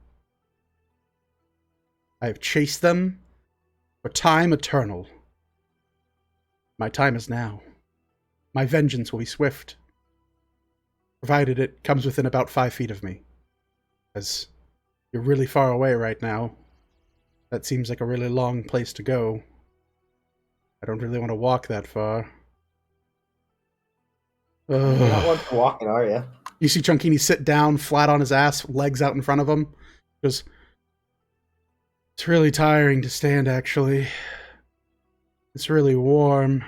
Speaker 1: I have chased them for time eternal. My time is now. My vengeance will be swift, provided it comes within about 5 feet of me. As you're really far away right now, that seems like a really long place to go. I don't really want to walk that far.
Speaker 4: You're not one for walking, are you?
Speaker 1: You see Chunkini sit down, flat on his ass, legs out in front of him. He goes, it's really tiring to stand, actually. It's really warm.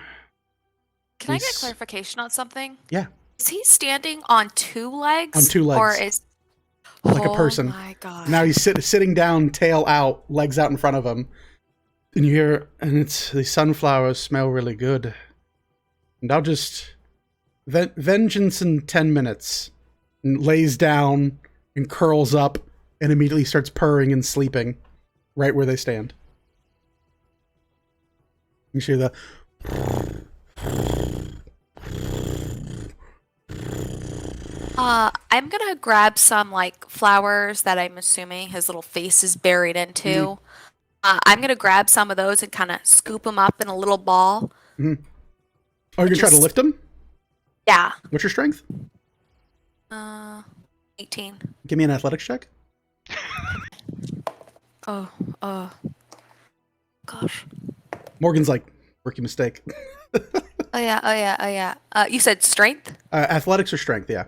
Speaker 6: Can I get clarification on something?
Speaker 1: Yeah.
Speaker 6: Is he standing on 2 legs?
Speaker 1: On 2 legs.
Speaker 6: Or is...
Speaker 1: Like a person.
Speaker 6: Oh my god.
Speaker 1: Now he's sitting down, tail out, legs out in front of him. And you hear, and it's the sunflowers smell really good. And I'll just... vengeance in 10 minutes. And lays down and curls up and immediately starts purring and sleeping right where they stand. You hear the...
Speaker 6: I'm gonna grab some, like, flowers that I'm assuming his little face is buried into. I'm gonna grab some of those and kind of scoop them up in a little ball.
Speaker 1: Oh, you're gonna try to lift him?
Speaker 6: Yeah.
Speaker 1: What's your strength?
Speaker 6: 18.
Speaker 1: Give me an athletics check.
Speaker 6: Oh, gosh.
Speaker 1: Morgan's like, rookie mistake.
Speaker 6: Oh yeah. You said strength?
Speaker 1: Athletics or strength, yeah.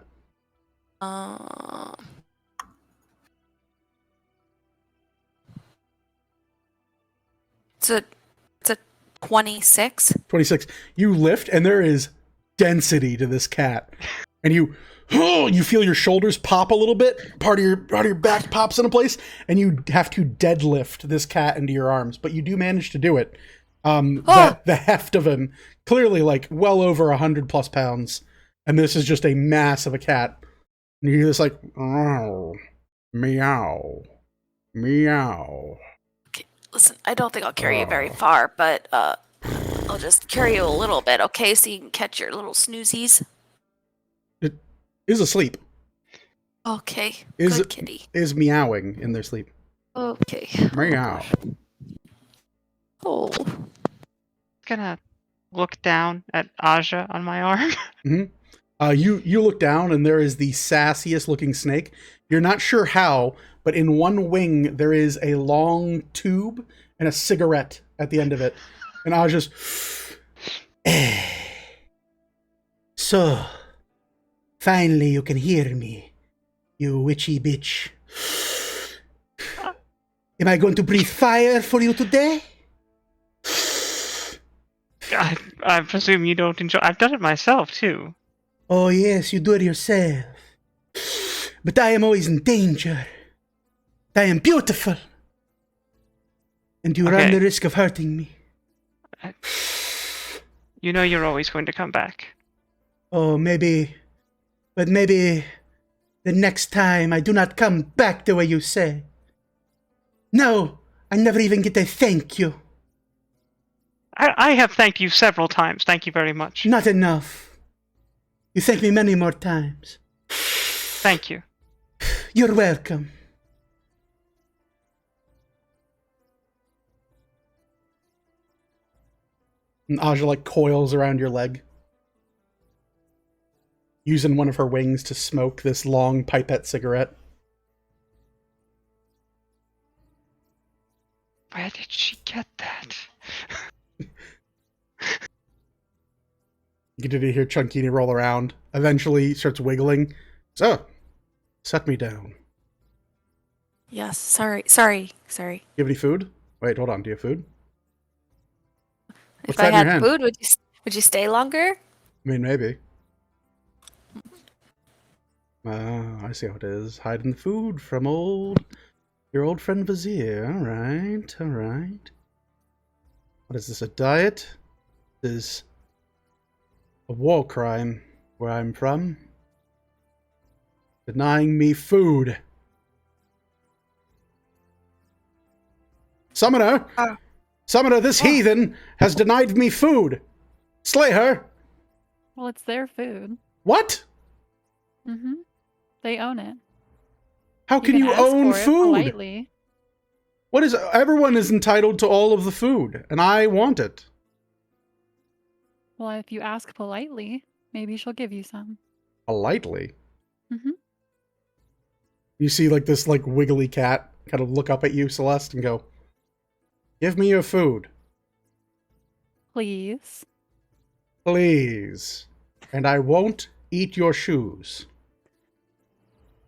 Speaker 6: It's a 26.
Speaker 1: 26. You lift, and there is density to this cat. And you feel your shoulders pop a little bit. Part of your back pops into place, and you have to deadlift this cat into your arms. But you do manage to do it. The heft of him, clearly like well over 100+ pounds. And this is just a mass of a cat. And you hear this like, oh, meow, meow.
Speaker 6: Okay, listen, I don't think I'll carry you very far, but I'll just carry you a little bit, okay? So you can catch your little snoozies.
Speaker 1: It is asleep.
Speaker 6: Okay,
Speaker 1: Is
Speaker 6: good kitty.
Speaker 1: Is meowing in their sleep.
Speaker 6: Okay.
Speaker 1: Meow.
Speaker 6: Oh.
Speaker 2: Gonna look down at Aja on my arm.
Speaker 1: You look down, and there is the sassiest looking snake. You're not sure how, but in one wing there is a long tube and a cigarette at the end of it. And I was just, so finally you can hear me, you witchy bitch. Am I going to breathe fire for you today?
Speaker 2: I presume you don't enjoy. I've done it myself too.
Speaker 1: Oh yes, you do it yourself. But I am always in danger. I am beautiful. And you run the risk of hurting me.
Speaker 2: You know you're always going to come back.
Speaker 1: Oh, maybe. But maybe the next time I do not come back the way you say. No, I never even get to thank you.
Speaker 2: I have thanked you several times. Thank you very much.
Speaker 1: Not enough. You thank me many more times.
Speaker 2: Thank you.
Speaker 1: You're welcome. And Aja like coils around your leg, using one of her wings to smoke this long pipette cigarette.
Speaker 2: Where did she get that?
Speaker 1: You continue to hear Chunkini roll around. Eventually, he starts wiggling. So, set me down.
Speaker 6: Yes, sorry.
Speaker 1: Do you have any food? Wait, hold on. Do you have food? What's
Speaker 6: If I
Speaker 1: that in your
Speaker 6: had
Speaker 1: hand?
Speaker 6: food, would you stay longer?
Speaker 1: I mean, maybe. I see how it is. Hiding the food from your old friend Vizier. All right. What is this, a diet? This is a war crime where I'm from. Denying me food. Summoner! Summoner, this heathen has denied me food! Slay her!
Speaker 7: Well, it's their food.
Speaker 1: What?
Speaker 7: Mm-hmm. They own it.
Speaker 1: How can you
Speaker 7: ask
Speaker 1: own
Speaker 7: for it
Speaker 1: food?
Speaker 7: politely.
Speaker 1: What is... Everyone is entitled to all of the food, and I want it.
Speaker 7: Well, if you ask politely, maybe she'll give you some.
Speaker 1: Politely?
Speaker 7: Mm-hmm.
Speaker 1: You see, like, this, like, wiggly cat kind of look up at you, Celeste, and go, "Give me your food.
Speaker 7: Please.
Speaker 1: Please. And I won't eat your shoes."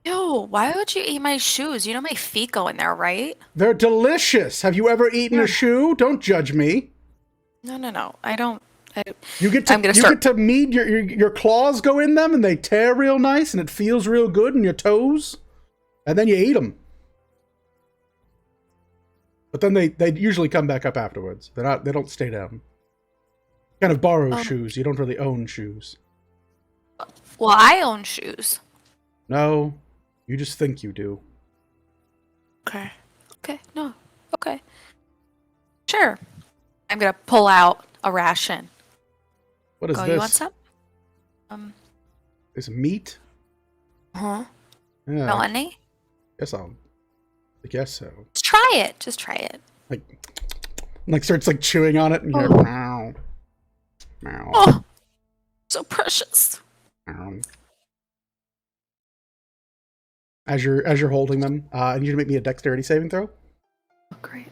Speaker 6: Ew, why would you eat my shoes? You know my feet go in there, right?
Speaker 1: They're delicious. Have you ever eaten a shoe? Don't judge me.
Speaker 6: No. I don't.
Speaker 1: You get to
Speaker 6: I'm gonna
Speaker 1: you
Speaker 6: start-
Speaker 1: get to mead your claws go in them and they tear real nice and it feels real good in your toes, and then you eat them. But then they usually come back up afterwards. They don't stay down. Kind of borrow shoes. You don't really own shoes.
Speaker 6: Well, I own shoes.
Speaker 1: No, you just think you do.
Speaker 6: Okay. No. Okay. Sure. I'm gonna pull out a ration.
Speaker 1: What is
Speaker 6: Go,
Speaker 1: this?
Speaker 6: you want some?
Speaker 1: Is meat?
Speaker 6: Huh?
Speaker 1: Yeah,
Speaker 6: No, any?
Speaker 1: I guess so.
Speaker 6: Just try it. Just try it.
Speaker 1: Like starts like chewing on it and you're like, meow, meow,
Speaker 6: Oh, so precious.
Speaker 1: meow. As you're holding them, I need you to make me a dexterity saving throw.
Speaker 6: Oh, great.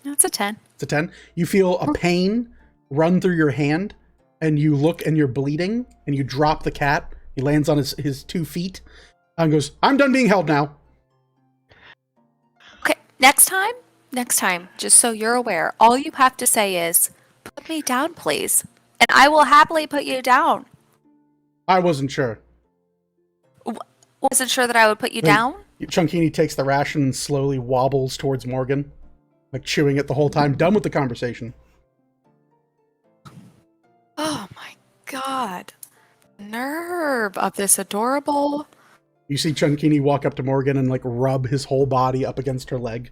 Speaker 6: That's a 10.
Speaker 1: It's a 10. You feel a pain run through your hand, and you look and you're bleeding, and you drop the cat. He lands on his 2 feet and goes, "I'm done being held now."
Speaker 6: Okay, next time, just so you're aware, all you have to say is, "Put me down, please." And I will happily put you down.
Speaker 1: I wasn't sure.
Speaker 6: Wasn't sure that I would put you down?
Speaker 1: Chunkini takes the ration and slowly wobbles towards Morgan, like chewing it the whole time, done with the conversation.
Speaker 6: Oh my god. Nerve of this adorable.
Speaker 1: You see Chunkini walk up to Morgan and like rub his whole body up against her leg.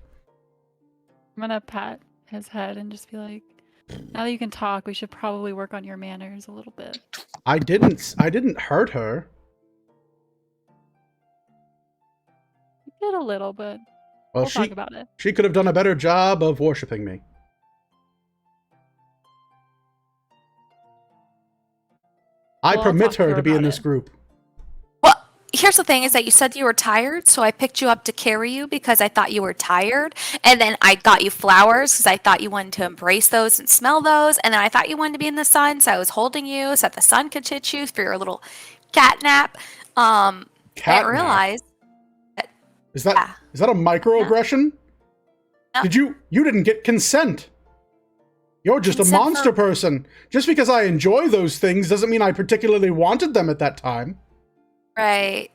Speaker 7: I'm gonna pat his head and just be like, now that you can talk, we should probably work on your manners a little bit.
Speaker 1: I didn't hurt her.
Speaker 7: You did a little, but
Speaker 1: Well,
Speaker 7: we'll talk about it.
Speaker 1: she could have done a better job of worshiping me. I
Speaker 7: Well, I'll
Speaker 1: permit
Speaker 7: talk to
Speaker 1: her
Speaker 7: her
Speaker 1: to be in
Speaker 7: about
Speaker 1: this
Speaker 7: it.
Speaker 1: group.
Speaker 6: Well, here's the thing is that you said you were tired, so I picked you up to carry you because I thought you were tired. And then I got you flowers because I thought you wanted to embrace those and smell those. And then I thought you wanted to be in the sun, so I was holding you so that the sun could hit you for your little cat nap. I didn't realize.
Speaker 1: Is that a microaggression?
Speaker 6: No.
Speaker 1: You didn't get consent. You're just
Speaker 6: Consent
Speaker 1: a monster person. Just because I enjoy those things doesn't mean I particularly wanted them at that time.
Speaker 6: Right.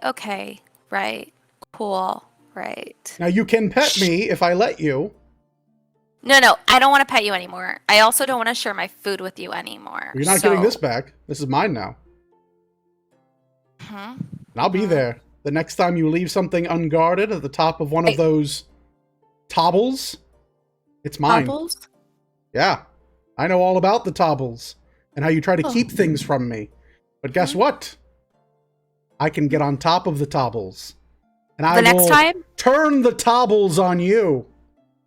Speaker 6: Okay. Right. Cool. Right.
Speaker 1: Now you can pet me if I let you.
Speaker 6: No, I don't want to pet you anymore. I also don't want to share my food with you anymore.
Speaker 1: You're not getting
Speaker 6: so-
Speaker 1: this back. This is mine now.
Speaker 6: Mm-hmm.
Speaker 1: And I'll be there. The next time you leave something unguarded at the top of one of those tobbles, it's mine.
Speaker 6: Bubbles?
Speaker 1: Yeah. I know all about the tobbles and how you try to keep things from me. But guess what? I can get on top of the tobbles. And I
Speaker 6: next
Speaker 1: will
Speaker 6: time?
Speaker 1: turn the tobbles on you.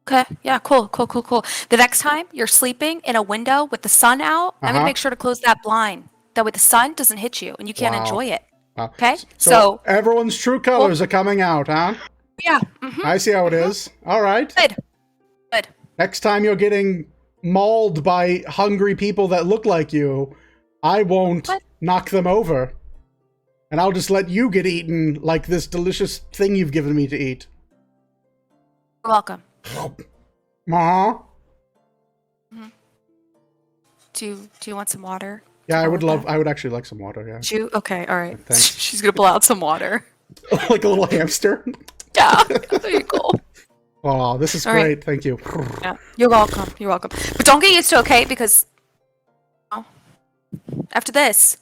Speaker 6: Okay, yeah, cool. The next time you're sleeping in a window with the sun out, I'm gonna make sure to close that blind. That way the sun doesn't hit you and you can't enjoy it.
Speaker 1: Wow.
Speaker 6: Okay?
Speaker 1: So everyone's true colors are coming out, huh?
Speaker 6: Yeah.
Speaker 1: I see how it is. All right.
Speaker 6: Good.
Speaker 1: Next time you're getting mauled by hungry people that look like you, I won't knock them over. And I'll just let you get eaten like this delicious thing you've given me to eat.
Speaker 6: You're welcome.
Speaker 1: Ma?
Speaker 6: Do you want some water?
Speaker 1: Yeah, I would actually like some water, yeah.
Speaker 6: Okay, all right.
Speaker 1: Thanks.
Speaker 6: She's gonna pull out some water.
Speaker 1: Like a little hamster?
Speaker 6: Yeah, there you go.
Speaker 1: Oh, this is
Speaker 6: All
Speaker 1: great.
Speaker 6: right.
Speaker 1: Thank you.
Speaker 6: Yeah, you're welcome. But don't get used to it, okay? Because after this,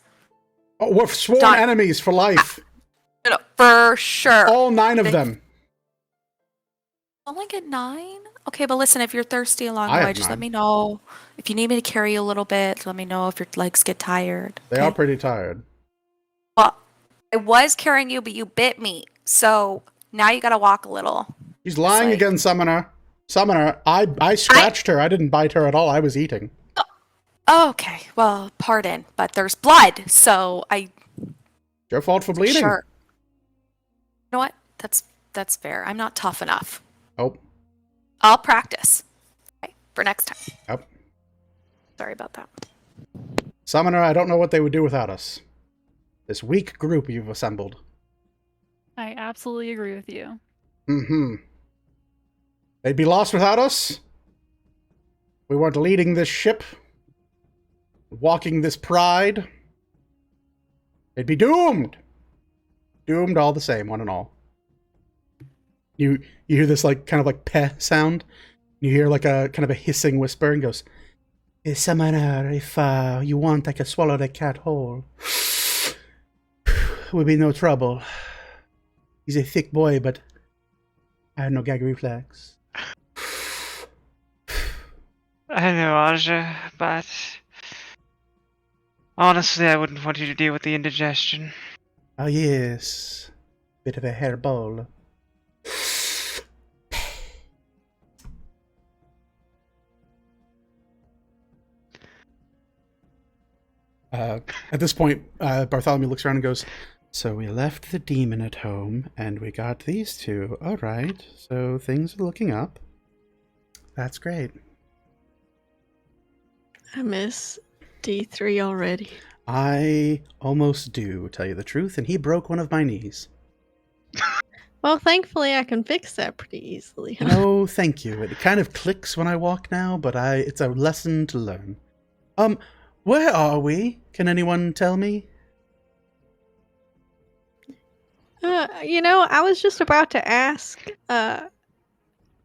Speaker 1: We're sworn enemies for life.
Speaker 6: for sure.
Speaker 1: All 9 of them.
Speaker 6: Only get 9? Okay, but listen, if you're thirsty along
Speaker 1: I
Speaker 6: the way,
Speaker 1: have
Speaker 6: just
Speaker 1: 9.
Speaker 6: let me know. If you need me to carry you a little bit, let me know if your legs get tired.
Speaker 1: They are pretty tired.
Speaker 6: Well, I was carrying you, but you bit me. So now you gotta walk a little.
Speaker 1: She's lying again, Summoner. Summoner, I scratched her. I didn't bite her at all. I was eating.
Speaker 6: Okay, well, pardon, but there's blood, so
Speaker 1: Your fault for bleeding.
Speaker 6: Sure. You know what? That's fair. I'm not tough enough.
Speaker 1: Oh.
Speaker 6: I'll practice. Okay, for next time.
Speaker 1: Yep.
Speaker 6: Sorry about that.
Speaker 1: Summoner, I don't know what they would do without us. This weak group you've assembled.
Speaker 7: I absolutely agree with you.
Speaker 1: Mm-hmm. They'd be lost without us. We weren't leading this ship. Walking this pride. They'd be doomed. Doomed all the same, one and all. You hear this like kind of like peh sound. You hear like a kind of a hissing whisper and goes, "Hey, Summoner, if you want, I can swallow the cat whole. Would be no trouble. He's a thick boy, but I have no gag reflex."
Speaker 2: I know, Aja, but honestly, I wouldn't want you to deal with the indigestion.
Speaker 1: Oh yes, bit of a hairball. At this point, Bartholomew looks around and goes, "So we left the demon at home, and we got these 2. All right, so things are looking up. That's great.
Speaker 5: I miss D3 already.
Speaker 1: I almost do, tell you the truth, and he broke one of my knees.
Speaker 5: Well, thankfully I can fix that pretty easily.
Speaker 1: No, thank you. It kind of clicks when I walk now, but it's a lesson to learn. Where are we? Can anyone tell me?
Speaker 5: I was just about to ask,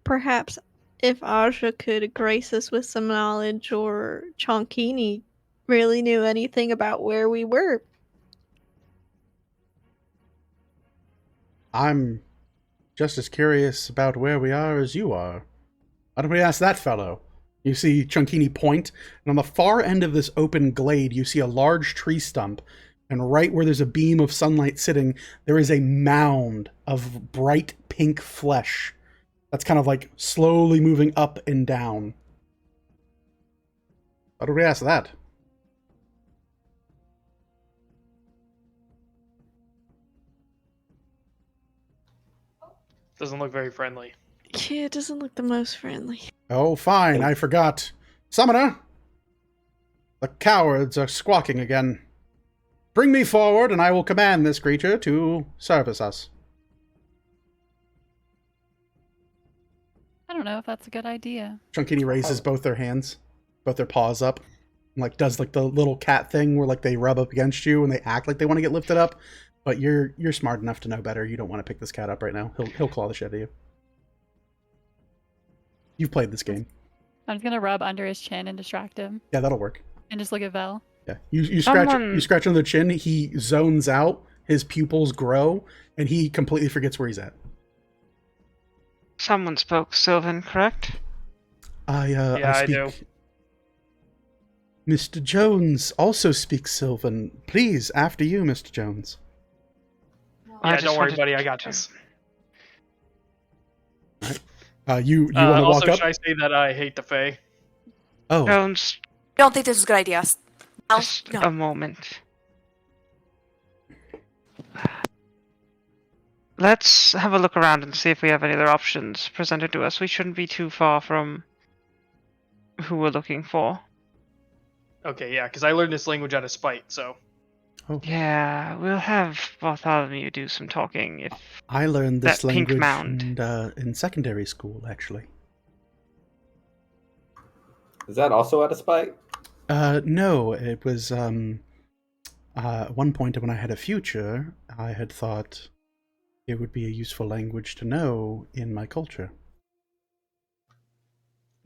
Speaker 5: perhaps if Aja could grace us with some knowledge, or Chonkini really knew anything about where we were.
Speaker 1: I'm just as curious about where we are as you are. Why don't we ask that fellow? You see Chunkini point, and on the far end of this open glade, you see a large tree stump, and right where there's a beam of sunlight sitting, there is a mound of bright pink flesh that's kind of like slowly moving up and down. Why don't we ask that?
Speaker 3: Doesn't look very friendly.
Speaker 5: Yeah, it doesn't look the most friendly.
Speaker 1: Oh, fine, I forgot. Summoner! The cowards are squawking again. Bring me forward, and I will command this creature to service us.
Speaker 7: I don't know if that's a good idea.
Speaker 1: Chunkini raises both their hands, both their paws up, and like does like the little cat thing where like they rub up against you and they act like they want to get lifted up. But you're smart enough to know better. You don't want to pick this cat up right now. He'll claw the shit out of you. You've played this game.
Speaker 7: I'm just gonna rub under his chin and distract him,
Speaker 1: Yeah, that'll work.
Speaker 7: and just look at Vel.
Speaker 1: Yeah, you scratch under the chin. He zones out, his pupils grow, and he completely forgets where he's at.
Speaker 2: Someone spoke Sylvan, correct?
Speaker 3: Yeah, I do.
Speaker 1: Mr. Jones also speaks Sylvan. Please, after you, Mr. Jones.
Speaker 2: I
Speaker 3: Yeah,
Speaker 2: just
Speaker 3: don't worry,
Speaker 2: wanted-
Speaker 3: buddy. I got this.
Speaker 1: You want to walk
Speaker 3: also,
Speaker 1: up?
Speaker 3: should I say that I hate the Fae?
Speaker 1: Oh,
Speaker 2: Jones,
Speaker 6: I don't think this is a good idea.
Speaker 2: just
Speaker 6: No.
Speaker 2: a moment. Let's have a look around and see if we have any other options presented to us. We shouldn't be too far from who we're looking for.
Speaker 3: Okay, yeah, because I learned this language out of spite, so.
Speaker 2: Yeah, we'll have Bartholomew do some talking if
Speaker 1: I learned this
Speaker 2: that pink
Speaker 1: language
Speaker 2: mound.
Speaker 1: in secondary school, actually.
Speaker 4: Is that also out of spite?
Speaker 1: No, it was at one point when I had a future, I had thought it would be a useful language to know in my culture.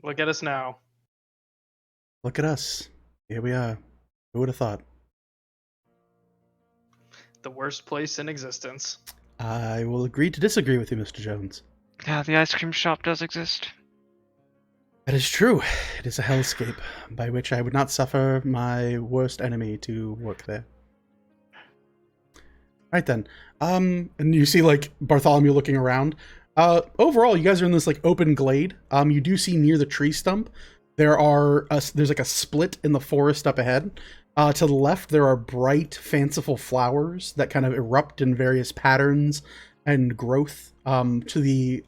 Speaker 3: Look at us now.
Speaker 1: Look at us. Here we are. Who would have thought?
Speaker 3: The worst place in existence.
Speaker 1: I will agree to disagree with you, Mr. Jones.
Speaker 2: Yeah, the ice cream shop does exist.
Speaker 1: That is true. It is a hellscape by which I would not suffer my worst enemy to work there. Right then. And you see like Bartholomew looking around. Overall, you guys are in this like open glade. You do see near the tree stump there's like a split in the forest up ahead. To the left, there are bright, fanciful flowers that kind of erupt in various patterns and growth. To the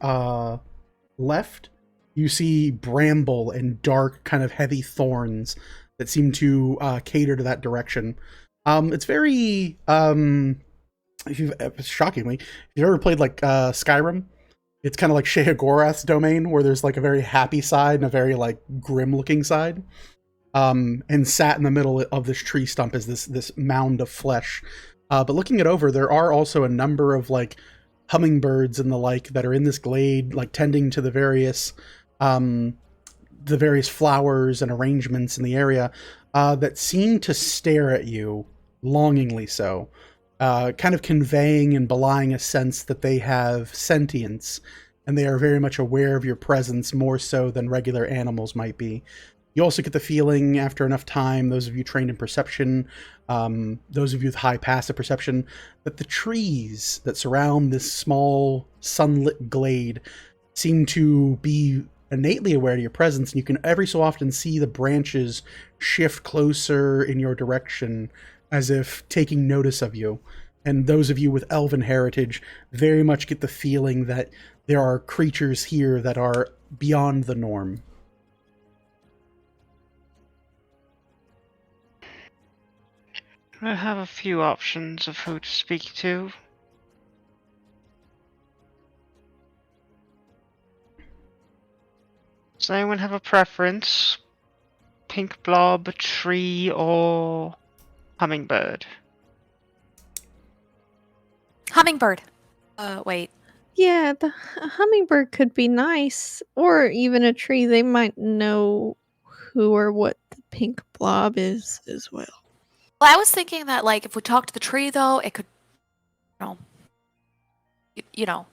Speaker 1: left, you see bramble and dark, kind of heavy thorns that seem to cater to that direction. It's very, shockingly, if you've ever played like Skyrim, it's kind of like Shehagorath's domain, where there's like a very happy side and a very like grim-looking side. And sat in the middle of this tree stump is this mound of flesh. But looking it over, there are also a number of like hummingbirds and the like that are in this glade, like tending to the various flowers and arrangements in the area that seem to stare at you longingly so. Kind of conveying and belying a sense that they have sentience, and they are very much aware of your presence more so than regular animals might be. You also get the feeling, after enough time, those of you trained in perception, those of you with high passive perception, that the trees that surround this small sunlit glade seem to be innately aware of your presence, and you can every so often see the branches shift closer in your direction, as if taking notice of you. And those of you with elven heritage very much get the feeling that there are creatures here that are beyond the norm.
Speaker 2: I have a few options of who to speak to. Does anyone have a preference? Pink blob, tree, or hummingbird?
Speaker 6: Hummingbird. Wait.
Speaker 5: Yeah, a hummingbird could be nice, or even a tree. They might know who or what the pink blob is as well.
Speaker 6: Well, I was thinking that, like, if we talk to the tree, though, it could, you know,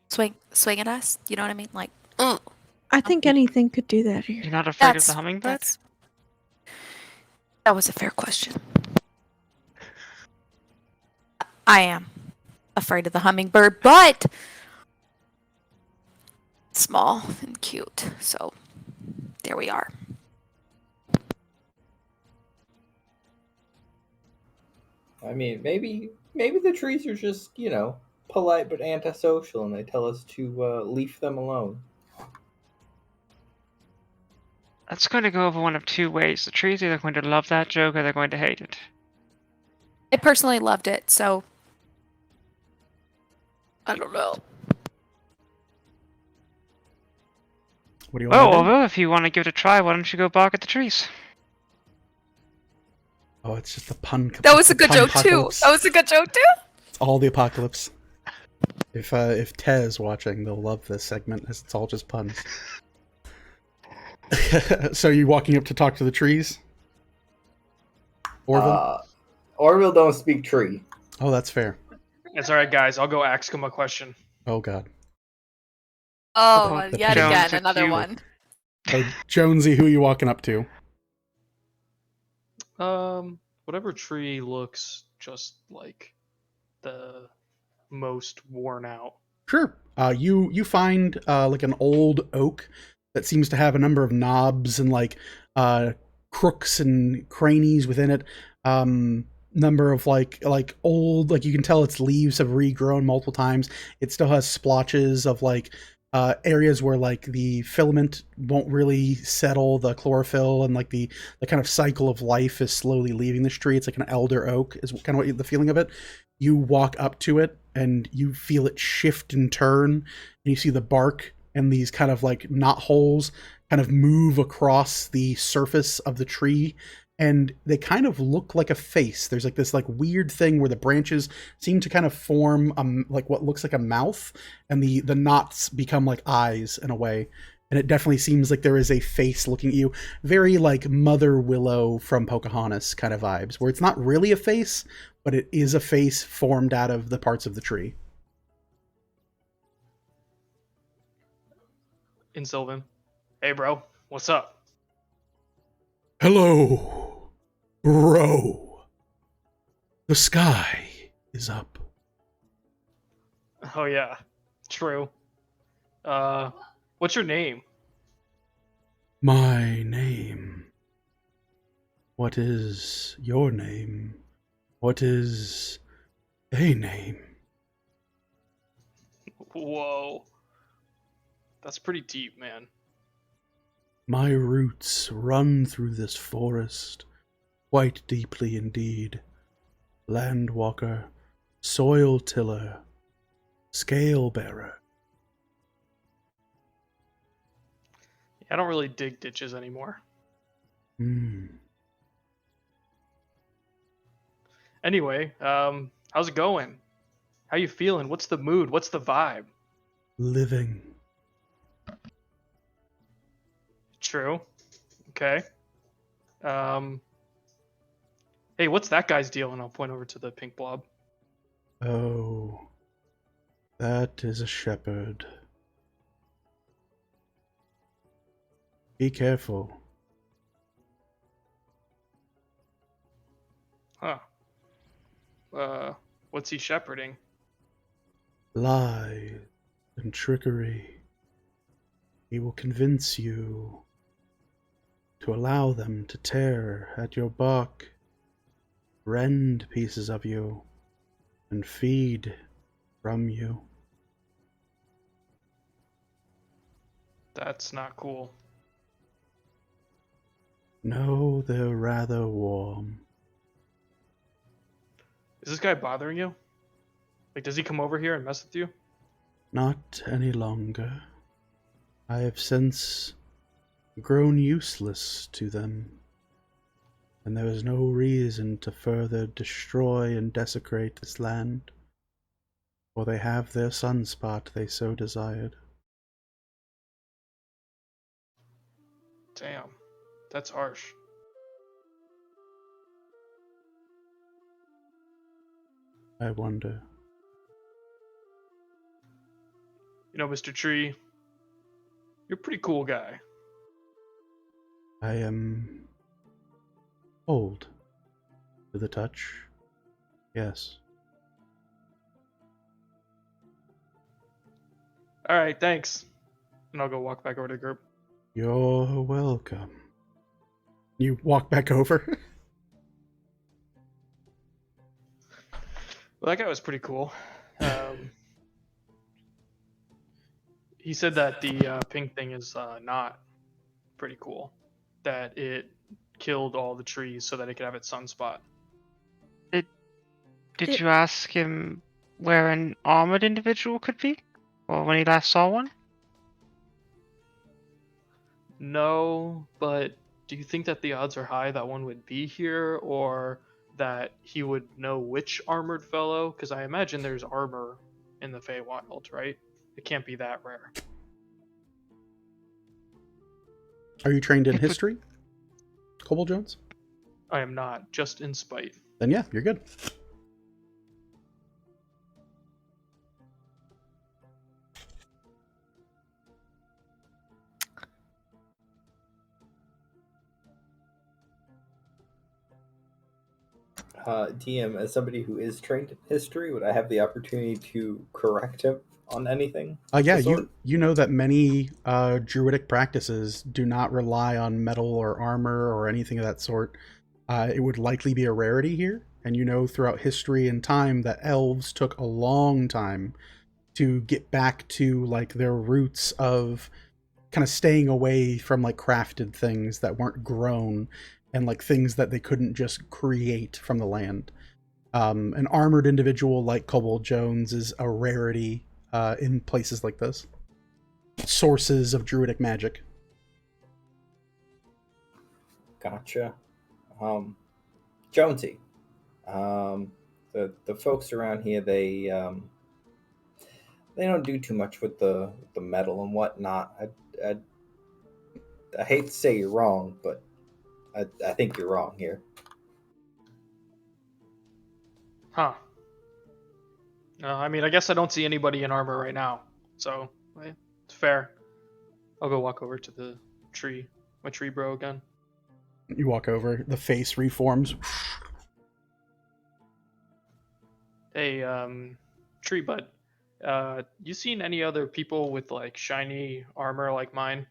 Speaker 6: swing at us. You know what I mean? Like,
Speaker 5: I think anything could do that here.
Speaker 2: You're not afraid of the hummingbird?
Speaker 6: That was a fair question. I am afraid of the hummingbird, but small and cute. So there we are.
Speaker 4: I mean, maybe the trees are just, polite but antisocial, and they tell us to leave them alone.
Speaker 2: That's going to go over one of two ways. The tree's either going to love that joke or they're going to hate it.
Speaker 6: I personally loved it, so I don't know.
Speaker 1: What do you want to do?
Speaker 2: Although if you want to give it a try, why don't you go bark at the trees?
Speaker 1: Oh, it's just a pun.
Speaker 6: That was a good joke too.
Speaker 1: Apocalypse.
Speaker 6: That was a good joke too.
Speaker 1: It's all the apocalypse. If Tez watching, they'll love this segment, as it's all just puns. So you walking up to talk to the trees? Orville?
Speaker 4: Orville don't speak tree.
Speaker 1: Oh, that's fair.
Speaker 3: It's all right, guys. I'll go ask him a question.
Speaker 1: Oh God.
Speaker 6: Oh,
Speaker 1: The
Speaker 6: yet
Speaker 1: pain.
Speaker 6: again,
Speaker 2: Jones,
Speaker 6: another
Speaker 2: you-
Speaker 6: one.
Speaker 1: Oh, Jonesy, who are you walking up to?
Speaker 3: Whatever tree looks just like the most worn out.
Speaker 1: Sure. You find like an old oak that seems to have a number of knobs and like crooks and crannies within it. Number of like old, like you can tell its leaves have regrown multiple times. It still has splotches of like areas where like the filament won't really settle, the chlorophyll and like the kind of cycle of life is slowly leaving this tree. It's like an elder oak is kind of what the feeling of it. You walk up to it and you feel it shift and turn, and you see the bark and these kind of like knot holes kind of move across the surface of the tree, and they kind of look like a face. There's like this like weird thing where the branches seem to kind of form like what looks like a mouth, and the knots become like eyes in a way. And it definitely seems like there is a face looking at you, very like Mother Willow from Pocahontas kind of vibes, where it's not really a face, but it is a face formed out of the parts of the tree.
Speaker 3: In Sylvan. Hey, bro. What's up?
Speaker 1: Hello, bro. The sky is up.
Speaker 3: Oh, yeah. True. What's your name?
Speaker 1: My name. What is your name? What is a name?
Speaker 3: Whoa. That's pretty deep, man.
Speaker 1: My roots run through this forest, quite deeply indeed. Landwalker, soil tiller, scale bearer.
Speaker 3: I don't really dig ditches anymore. Anyway, how's it going? How you feeling? What's the mood? What's the vibe?
Speaker 1: Living.
Speaker 3: True. Okay. Hey, what's that guy's deal? And I'll point over to the pink blob.
Speaker 1: Oh, that is a shepherd. Be careful.
Speaker 3: Huh. What's he shepherding?
Speaker 1: Lies and trickery. He will convince you to allow them to tear at your bark, rend pieces of you, and feed from you.
Speaker 3: That's not cool.
Speaker 1: No, they're rather warm.
Speaker 3: Is this guy bothering you? Like, does he come over here and mess with you?
Speaker 1: Not any longer. I have since grown useless to them, and there is no reason to further destroy and desecrate this land, for they have their sunspot they so desired.
Speaker 3: Damn. That's harsh.
Speaker 1: I wonder.
Speaker 3: You know, Mr. Tree, you're a pretty cool guy.
Speaker 1: I am old to the touch. Yes.
Speaker 3: Alright, thanks. And I'll go walk back over to the group.
Speaker 1: You're welcome. You walk back over.
Speaker 3: Well, that guy was pretty cool. He said that the pink thing is not pretty cool. That it killed all the trees so that it could have its sunspot.
Speaker 2: Did you ask him where an armored individual could be? Or when he last saw one?
Speaker 3: No, but do you think that the odds are high that one would be here, or that he would know which armored fellow? Because I imagine there's armor in the Feywild, right? It can't be that rare.
Speaker 1: Are you trained in history, Cobble Jones?
Speaker 3: I am not, just in spite.
Speaker 1: Then yeah, you're good.
Speaker 4: TM, as somebody who is trained in history, would I have the opportunity to correct him on anything? of
Speaker 1: Yeah,
Speaker 4: the sort?
Speaker 1: you know that many druidic practices do not rely on metal or armor or anything of that sort. It would likely be a rarity here, and you know throughout history and time that elves took a long time to get back to like their roots of kind of staying away from like crafted things that weren't grown and like things that they couldn't just create from the land. An armored individual like Kobold Jones is a rarity in places like this. Sources of druidic magic.
Speaker 4: Gotcha. Jonesy, the folks around here, they don't do too much with the metal and whatnot. I hate to say you're wrong, but I think you're wrong here.
Speaker 3: Huh. I mean, I guess I don't see anybody in armor right now, so it's fair. I'll go walk over to the tree, my tree bro again.
Speaker 1: You walk over, the face reforms.
Speaker 3: Hey, tree bud, you seen any other people with like shiny armor like mine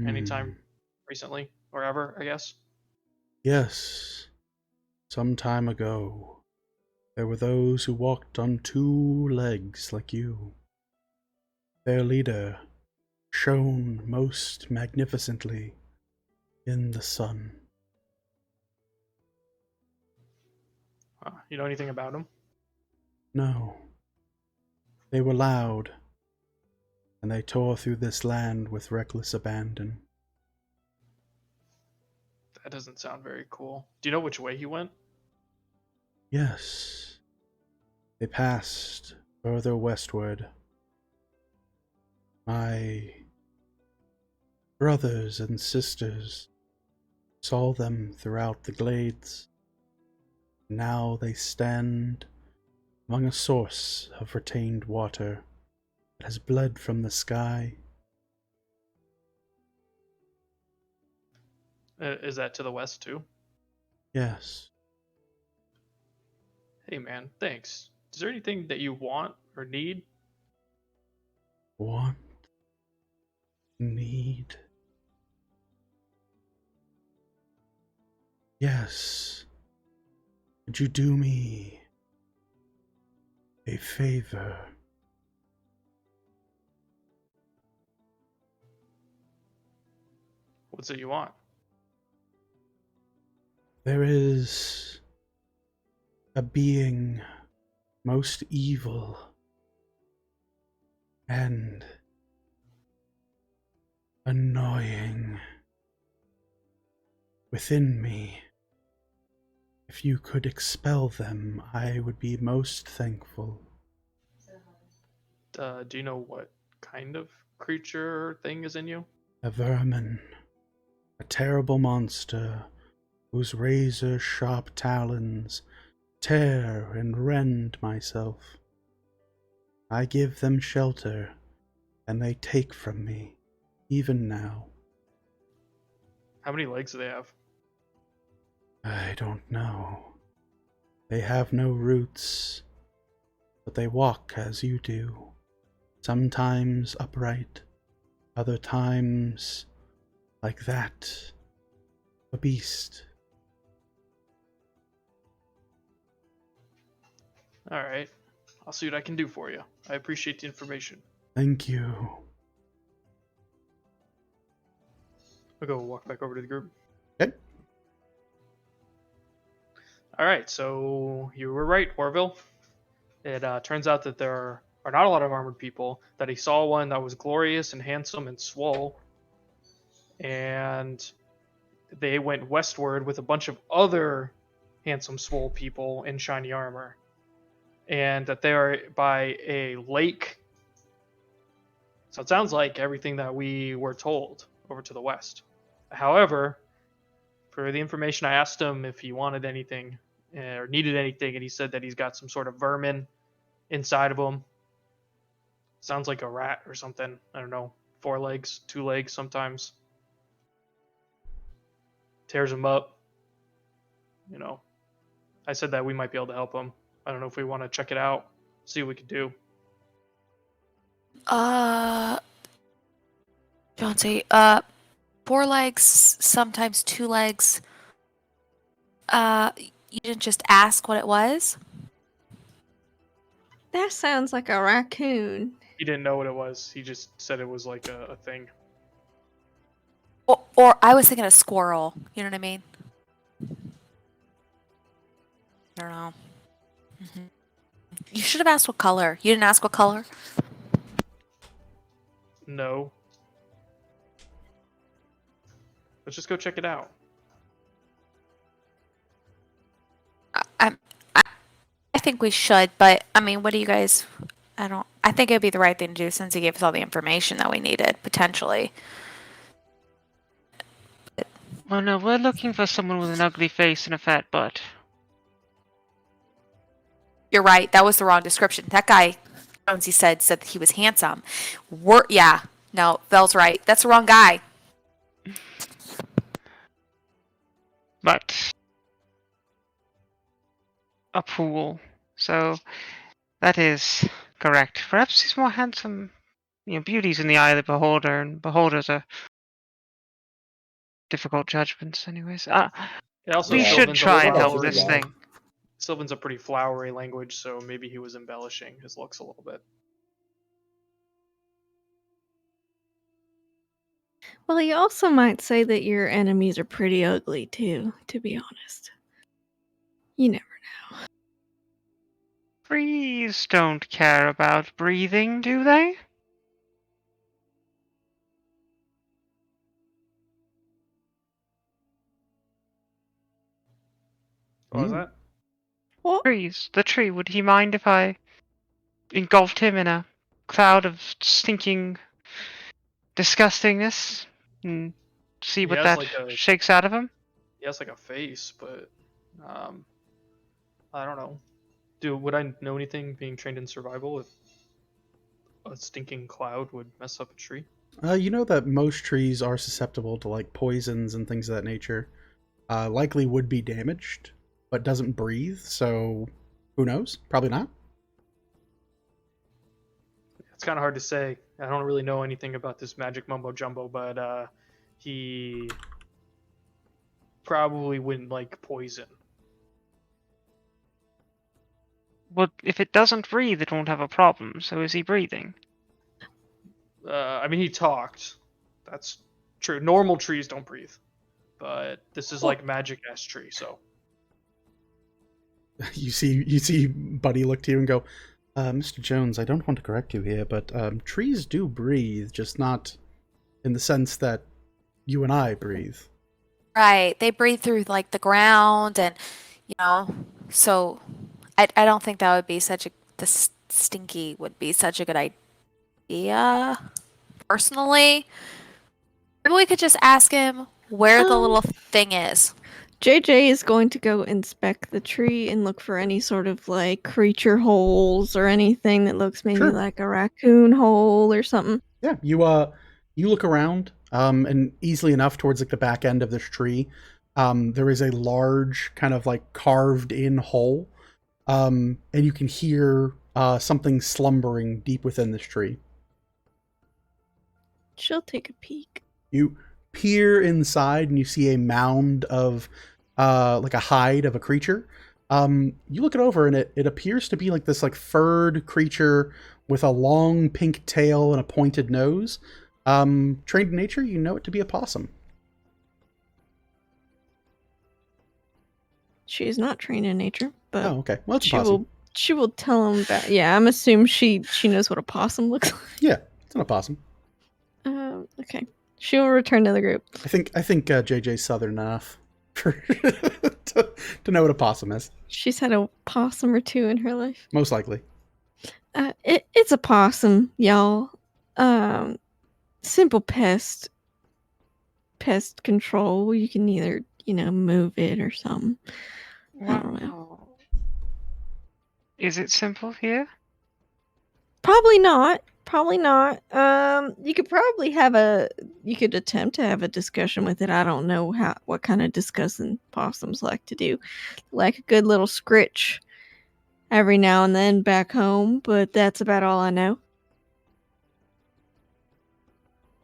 Speaker 3: anytime recently or ever, I guess?
Speaker 1: Yes. Some time ago, there were those who walked on two legs like you. Their leader shone most magnificently in the sun.
Speaker 3: You know anything about him?
Speaker 1: No. They were loud, and they tore through this land with reckless abandon.
Speaker 3: That doesn't sound very cool. Do you know which way he went?
Speaker 1: Yes. They passed further westward. My brothers and sisters saw them throughout the glades. Now they stand among a source of retained water that has bled from the sky.
Speaker 3: Is that to the west too?
Speaker 1: Yes.
Speaker 3: Hey man, thanks. Is there anything that you want or need?
Speaker 1: Want, need. Yes. Would you do me a favor?
Speaker 3: What's it you want?
Speaker 1: There is a being most evil and annoying within me. If you could expel them, I would be most thankful.
Speaker 3: Do you know what kind of creature or thing is in you?
Speaker 1: A vermin, a terrible monster whose razor-sharp talons tear and rend myself. I give them shelter, and they take from me, even now.
Speaker 3: How many legs do they have?
Speaker 1: I don't know. They have no roots, but they walk as you do. Sometimes upright, other times like that, a beast.
Speaker 3: Alright. I'll see what I can do for you. I appreciate the information.
Speaker 1: Thank you.
Speaker 3: I'll go walk back over to the group.
Speaker 1: Okay.
Speaker 3: Alright, so you were right, Orville. It turns out that there are not a lot of armored people, that he saw one that was glorious and handsome and swole, and they went westward with a bunch of other handsome swole people in shiny armor, and that they are by a lake. So it sounds like everything that we were told over to the west. However, for the information, I asked him if he wanted anything or needed anything, and he said that he's got some sort of vermin inside of him. Sounds like a rat or something. I don't know. 4 legs, 2 legs sometimes. Tears him up. You know, I said that we might be able to help him. I don't know if we want to check it out, see what we could do.
Speaker 6: Chauncey, 4 legs, sometimes 2 legs. You didn't just ask what it was?
Speaker 5: That sounds like a raccoon.
Speaker 3: He didn't know what it was. He just said it was like a thing.
Speaker 6: Or I was thinking a squirrel. You know what I mean? I don't know. You should have asked what color. You didn't ask what color?
Speaker 3: No. Let's just go check it out.
Speaker 6: I think we should, but I mean, what do you guys? I think it'd be the right thing to do since he gave us all the information that we needed, potentially.
Speaker 2: Well, no, we're looking for someone with an ugly face and a fat butt.
Speaker 6: You're right. That was the wrong description. That guy, Jonesy said that he was handsome. No, Vel's right. That's the wrong guy.
Speaker 2: But a pool. So that is correct. Perhaps he's more handsome. You know, beauty's in the eye of the beholder, and beholders are difficult judgments, anyways.
Speaker 3: Also,
Speaker 2: We
Speaker 4: Yeah,
Speaker 2: should
Speaker 3: Sylvan's a
Speaker 2: try and
Speaker 3: little
Speaker 2: help this
Speaker 3: flowery.
Speaker 2: thing.
Speaker 3: Sylvan's a pretty flowery language, so maybe he was embellishing his looks a little bit.
Speaker 5: Well, you also might say that your enemies are pretty ugly too, to be honest. You never know.
Speaker 2: Trees don't care about breathing, do they?
Speaker 3: What was
Speaker 1: Mm.
Speaker 3: that?
Speaker 5: What?
Speaker 2: Trees. The tree. Would he mind if I engulfed him in a cloud of stinking disgustingness and see
Speaker 3: He
Speaker 2: what
Speaker 3: has
Speaker 2: that
Speaker 3: like a-
Speaker 2: shakes out of him?
Speaker 3: He has like a face, but I don't know. Would I know anything being trained in survival if a stinking cloud would mess up a tree?
Speaker 1: You know that most trees are susceptible to like poisons and things of that nature. Likely would be damaged, but doesn't breathe. So who knows? Probably not.
Speaker 3: It's kind of hard to say. I don't really know anything about this magic mumbo jumbo, but he probably wouldn't like poison.
Speaker 2: Well, if it doesn't breathe, it won't have a problem. So is he breathing?
Speaker 3: I mean, he talked. That's true. Normal trees don't breathe, but this is like magic ass tree. So
Speaker 1: You see Buddy look to you and go, Mr. Jones, I don't want to correct you here, but trees do breathe, just not in the sense that you and I breathe.
Speaker 6: Right. They breathe through like the ground and so I don't think that would be stinky would be such a good idea. Personally. Maybe we could just ask him where the little thing is.
Speaker 5: JJ is going to go inspect the tree and look for any sort of like creature holes or anything that looks maybe
Speaker 1: Sure.
Speaker 5: like a raccoon hole or something.
Speaker 1: Yeah, you look around, and easily enough towards like the back end of this tree, there is a large kind of like carved in hole, and you can hear something slumbering deep within this tree.
Speaker 5: She'll take a peek.
Speaker 1: You peer inside and you see a mound of like a hide of a creature. You look it over and it appears to be like this like furred creature with a long pink tail and a pointed nose. Trained in nature, you know it to be a possum.
Speaker 5: She is not trained in nature, but
Speaker 1: Oh, okay. Well, it's a possum.
Speaker 5: she will tell him that. Yeah, I'm assuming she knows what a possum looks like.
Speaker 1: Yeah, it's not a possum.
Speaker 5: Okay. She will return to the group.
Speaker 1: I think JJ's southern enough for to know what a possum is.
Speaker 5: She's had a possum or two in her life.
Speaker 1: Most likely.
Speaker 5: It's a possum, y'all. Simple pest control. You can either, move it or something. I don't know.
Speaker 2: Wow. Is it simple here?
Speaker 5: Probably not. Probably not. You could probably you could attempt to have a discussion with it. I don't know what kind of discussing possums like to do. Like a good little scritch every now and then back home, but that's about all I know.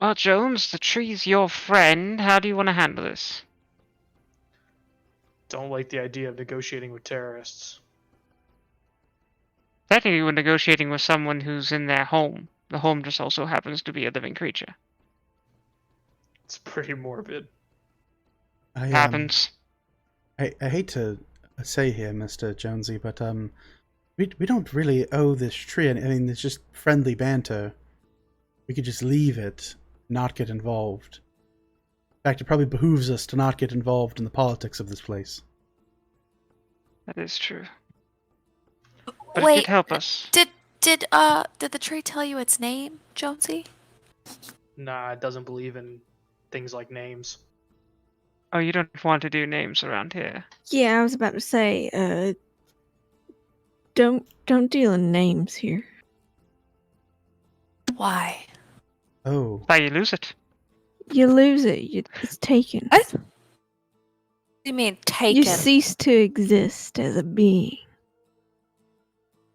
Speaker 2: Well, Jones, the tree's your friend. How do you want to handle this?
Speaker 3: Don't like the idea of negotiating with terrorists.
Speaker 2: Technically, we're negotiating with someone who's in their home. The home just also happens to be a living creature.
Speaker 3: It's pretty morbid.
Speaker 2: Happens.
Speaker 1: I hate to say here, Mr. Jonesy, but we don't really owe this tree. I mean, it's just friendly banter. We could just leave it, not get involved. In fact, it probably behooves us to not get involved in the politics of this place.
Speaker 2: That is true. But it
Speaker 6: Wait,
Speaker 2: did help us.
Speaker 6: did the tree tell you its name, Jonesy?
Speaker 3: Nah, it doesn't believe in things like names.
Speaker 2: Oh, you don't want to do names around here.
Speaker 5: Yeah, I was about to say, don't deal in names here.
Speaker 6: Why?
Speaker 1: Oh,
Speaker 2: Why you lose it?
Speaker 5: You lose it. It's taken.
Speaker 6: What? What do you mean taken?
Speaker 5: You cease to exist as a being.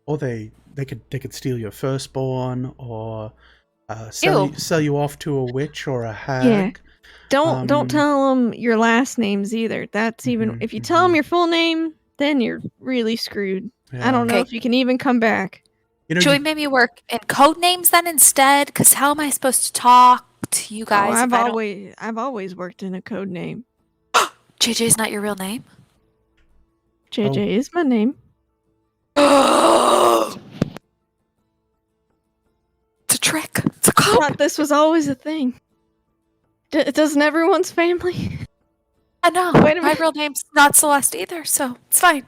Speaker 1: or they could steal your firstborn, or sell you off to a witch or a hag.
Speaker 5: Yeah. Don't
Speaker 1: Um,
Speaker 5: tell them your last names either. That's even if you tell them your full name, then you're really screwed.
Speaker 1: Yeah.
Speaker 5: I don't know
Speaker 6: Okay.
Speaker 5: if you can even come back.
Speaker 1: You know,
Speaker 6: Should we maybe work in code names then instead? Because how am I supposed to talk to you guys?
Speaker 5: Oh,
Speaker 6: if I don't...
Speaker 5: I've always worked in a code name.
Speaker 6: JJ's not your real name?
Speaker 5: JJ is my name.
Speaker 6: It's a trick. It's a
Speaker 5: I
Speaker 6: code.
Speaker 5: thought this was always a thing. Doesn't everyone's family?
Speaker 6: I know.
Speaker 5: Wait a
Speaker 6: My
Speaker 5: minute.
Speaker 6: real name's not Celeste either, so it's fine.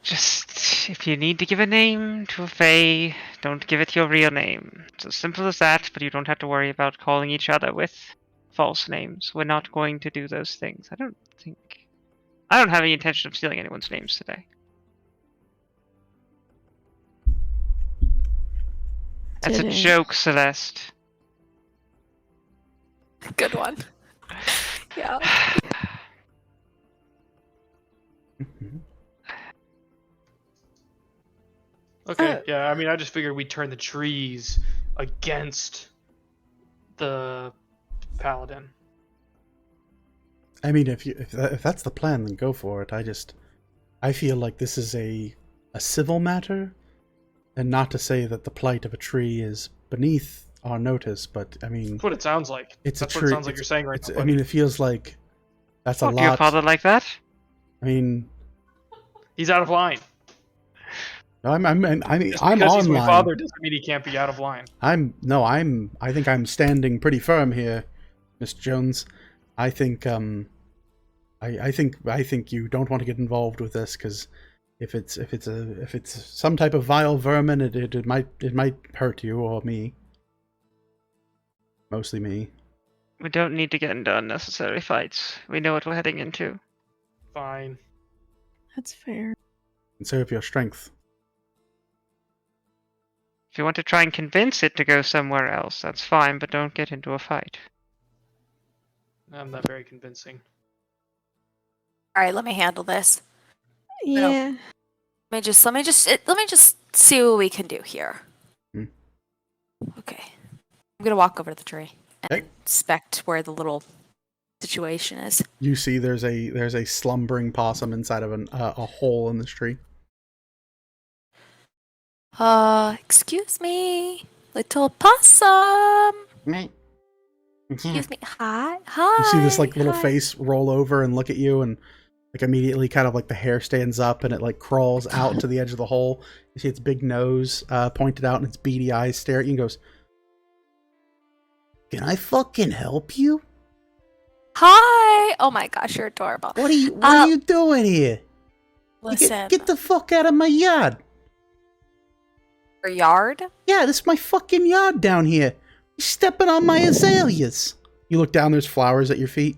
Speaker 2: Just, if you need to give a name to a fae, don't give it your real name. It's as simple as that, but you don't have to worry about calling each other with false names. We're not going to do those things. I don't have any intention of stealing anyone's names today. That's a
Speaker 5: Today.
Speaker 2: joke, Celeste.
Speaker 6: Good one. Yeah.
Speaker 1: Mhm.
Speaker 3: Okay, yeah, I mean, I just figured we'd turn the trees against the paladin.
Speaker 1: I mean, if that's the plan, then go for it. I feel like this is a civil matter, and not to say that the plight of a tree is beneath our notice, but I mean,
Speaker 3: That's what it sounds like.
Speaker 1: it's
Speaker 3: That's
Speaker 1: a
Speaker 3: what
Speaker 1: tree.
Speaker 3: it sounds like you're saying right now.
Speaker 1: I mean, it feels like that's a
Speaker 2: Talk to your
Speaker 1: lot.
Speaker 2: father like that?
Speaker 1: I mean,
Speaker 3: He's out of line.
Speaker 1: I mean,
Speaker 3: Just
Speaker 1: I'm
Speaker 3: because he's my
Speaker 1: online.
Speaker 3: father doesn't mean he can't be out of line.
Speaker 1: I think I'm standing pretty firm here, Mr. Jones. I think I think you don't want to get involved with this, because if it's some type of vile vermin, it might hurt you or me. Mostly me.
Speaker 2: We don't need to get into unnecessary fights. We know what we're heading into.
Speaker 3: Fine.
Speaker 5: That's fair.
Speaker 1: Conserve your strength.
Speaker 2: If you want to try and convince it to go somewhere else, that's fine, but don't get into a fight.
Speaker 3: I'm not very convincing.
Speaker 6: All right, let me handle this.
Speaker 5: Yeah.
Speaker 6: Let me just see what we can do here.
Speaker 1: Hmm.
Speaker 6: Okay. I'm gonna walk over to the tree and
Speaker 1: Okay.
Speaker 6: inspect where the little situation is.
Speaker 1: You see, there's a slumbering possum inside of a hole in this tree.
Speaker 6: Excuse me, little possum.
Speaker 1: You
Speaker 6: Excuse me. Hi. Hi.
Speaker 1: see this like little
Speaker 6: hi.
Speaker 1: face roll over and look at you, and like immediately kind of like the hair stands up and it like crawls out to the edge of the hole. You see its big nose pointed out and its beady eyes stare at you and goes, "Can I fucking help you?
Speaker 6: Hi. Oh my gosh, you're adorable.
Speaker 1: What are you doing here?
Speaker 6: Listen,
Speaker 1: Get the fuck out of my yard.
Speaker 6: your yard?
Speaker 1: Yeah, this is my fucking yard down here. You're stepping on my azaleas." You look down, there's flowers at your feet.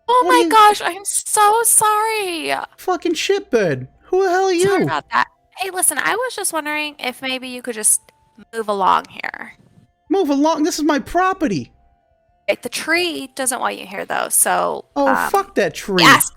Speaker 6: Oh
Speaker 1: What are
Speaker 6: my
Speaker 1: you-
Speaker 6: gosh, I'm so sorry.
Speaker 1: Fucking shitbird. Who the hell are
Speaker 6: Sorry
Speaker 1: you?
Speaker 6: about that. Hey, listen, I was just wondering if maybe you could just move along here.
Speaker 1: Move along. This is my property.
Speaker 6: Right, the tree doesn't want you here, though, so...
Speaker 1: Oh, fuck that tree.
Speaker 6: Yes.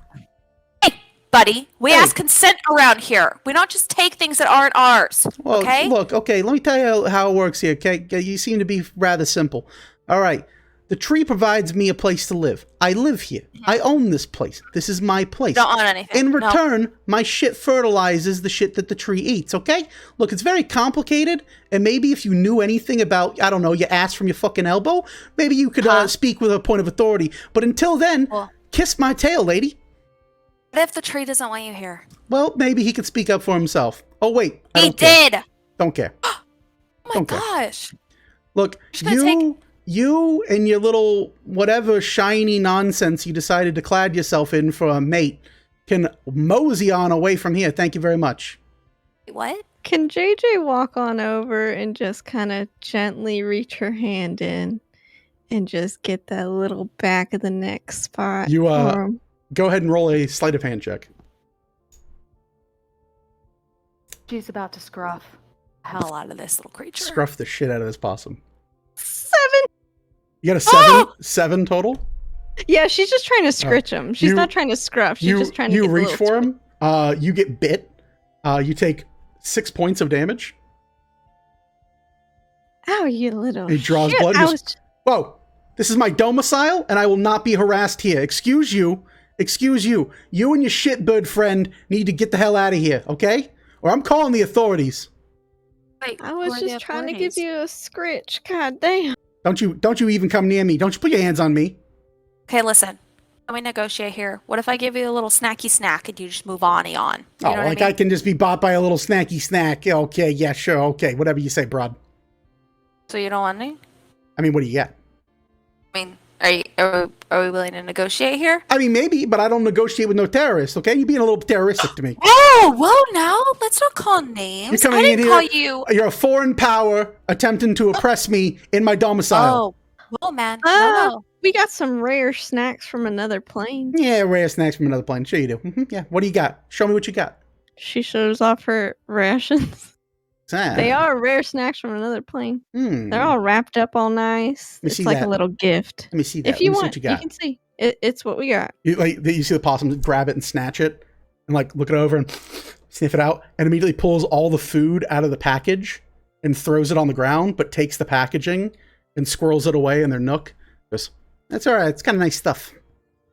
Speaker 6: Hey, buddy, we
Speaker 1: Hey.
Speaker 6: ask consent around here. We don't just take things that aren't ours,
Speaker 1: Well,
Speaker 6: okay?
Speaker 1: look, okay, let me tell you how it works here, okay? You seem to be rather simple. All right. The tree provides me a place to live. I live here. I own this place. This is my place.
Speaker 6: Don't own anything.
Speaker 1: In
Speaker 6: No.
Speaker 1: return, my shit fertilizes the shit that the tree eats, okay? Look, it's very complicated, and maybe if you knew anything about, I don't know, your ass from your fucking elbow, maybe you could speak with a point of authority. But until then,
Speaker 6: Well-
Speaker 1: kiss my tail, lady.
Speaker 6: What if the tree doesn't want you here?
Speaker 1: Well, maybe he could speak up for himself. Oh, wait. I
Speaker 6: He
Speaker 1: don't care.
Speaker 6: did!
Speaker 1: Don't care.
Speaker 6: Oh my
Speaker 1: Don't care.
Speaker 6: gosh.
Speaker 1: Look,
Speaker 6: Just gonna
Speaker 1: you and your little whatever shiny nonsense you decided to clad yourself in for a mate can mosey on away from here. Thank you very much.
Speaker 6: What?
Speaker 5: Can JJ walk on over and just kind of gently reach her hand in and just get that little back of the neck spot
Speaker 1: You,
Speaker 5: for him?
Speaker 1: Go ahead and roll a sleight of hand check.
Speaker 6: She's about to scruff the hell out of this little creature.
Speaker 1: Scruff the shit out of this possum.
Speaker 5: 7.
Speaker 1: You got a 7?
Speaker 6: Oh!
Speaker 1: 7 total?
Speaker 5: Yeah, she's just trying to scritch him. She's
Speaker 1: You-
Speaker 5: not trying to scruff. She's just trying to
Speaker 1: you
Speaker 5: get the
Speaker 1: reach
Speaker 5: little
Speaker 1: for him. You get bit. You take 6 points of damage.
Speaker 5: Ow, you little
Speaker 1: He draws
Speaker 5: shit.
Speaker 1: blood.
Speaker 5: I
Speaker 1: and
Speaker 5: was
Speaker 1: just- Whoa! This is my domicile, and I will not be harassed here. Excuse you. Excuse you. You and your shitbird friend need to get the hell out of here, okay? Or I'm calling the authorities.
Speaker 6: Wait,
Speaker 5: I
Speaker 6: who
Speaker 5: was
Speaker 6: are the
Speaker 5: just trying to give
Speaker 6: authorities?
Speaker 5: you a scritch. God damn.
Speaker 1: Don't you even come near me. Don't you put your hands on me.
Speaker 6: Okay, listen. Let me negotiate here. What if I give you a little snacky snack and you just move on? You
Speaker 1: Oh,
Speaker 6: know what
Speaker 1: like
Speaker 6: I
Speaker 1: I
Speaker 6: mean?
Speaker 1: can just be bought by a little snacky snack. Okay, yeah, sure, okay. Whatever you say, broad.
Speaker 6: So you don't want any?
Speaker 1: I mean, what do you get?
Speaker 6: I mean, are we willing to negotiate here?
Speaker 1: I mean, maybe, but I don't negotiate with no terrorists, okay? You're being a little terroristic to me.
Speaker 6: Whoa, now let's not call names.
Speaker 1: You're coming
Speaker 6: I didn't
Speaker 1: in
Speaker 6: call
Speaker 1: here-
Speaker 6: you.
Speaker 1: You're a foreign power attempting to oppress me in my domicile.
Speaker 6: Oh, well, man.
Speaker 5: Ah.
Speaker 6: No.
Speaker 5: We got some rare snacks from another plane.
Speaker 1: Yeah, rare snacks from another plane. Sure you do. Yeah. What do you got? Show me what you got.
Speaker 5: She shows off her rations.
Speaker 1: Ah.
Speaker 5: They are rare snacks from another plane. They're all wrapped up all nice.
Speaker 1: Let me
Speaker 5: It's
Speaker 1: see
Speaker 5: like
Speaker 1: that.
Speaker 5: a little gift.
Speaker 1: Let me see that.
Speaker 5: If you
Speaker 1: Let me see
Speaker 5: want,
Speaker 1: what you got.
Speaker 5: can see. It's what we got.
Speaker 1: You see the possum grab it and snatch it and like look it over and sniff it out and immediately pulls all the food out of the package and throws it on the ground, but takes the packaging and squirrels it away in their nook. Goes, that's all right. It's kind of nice stuff.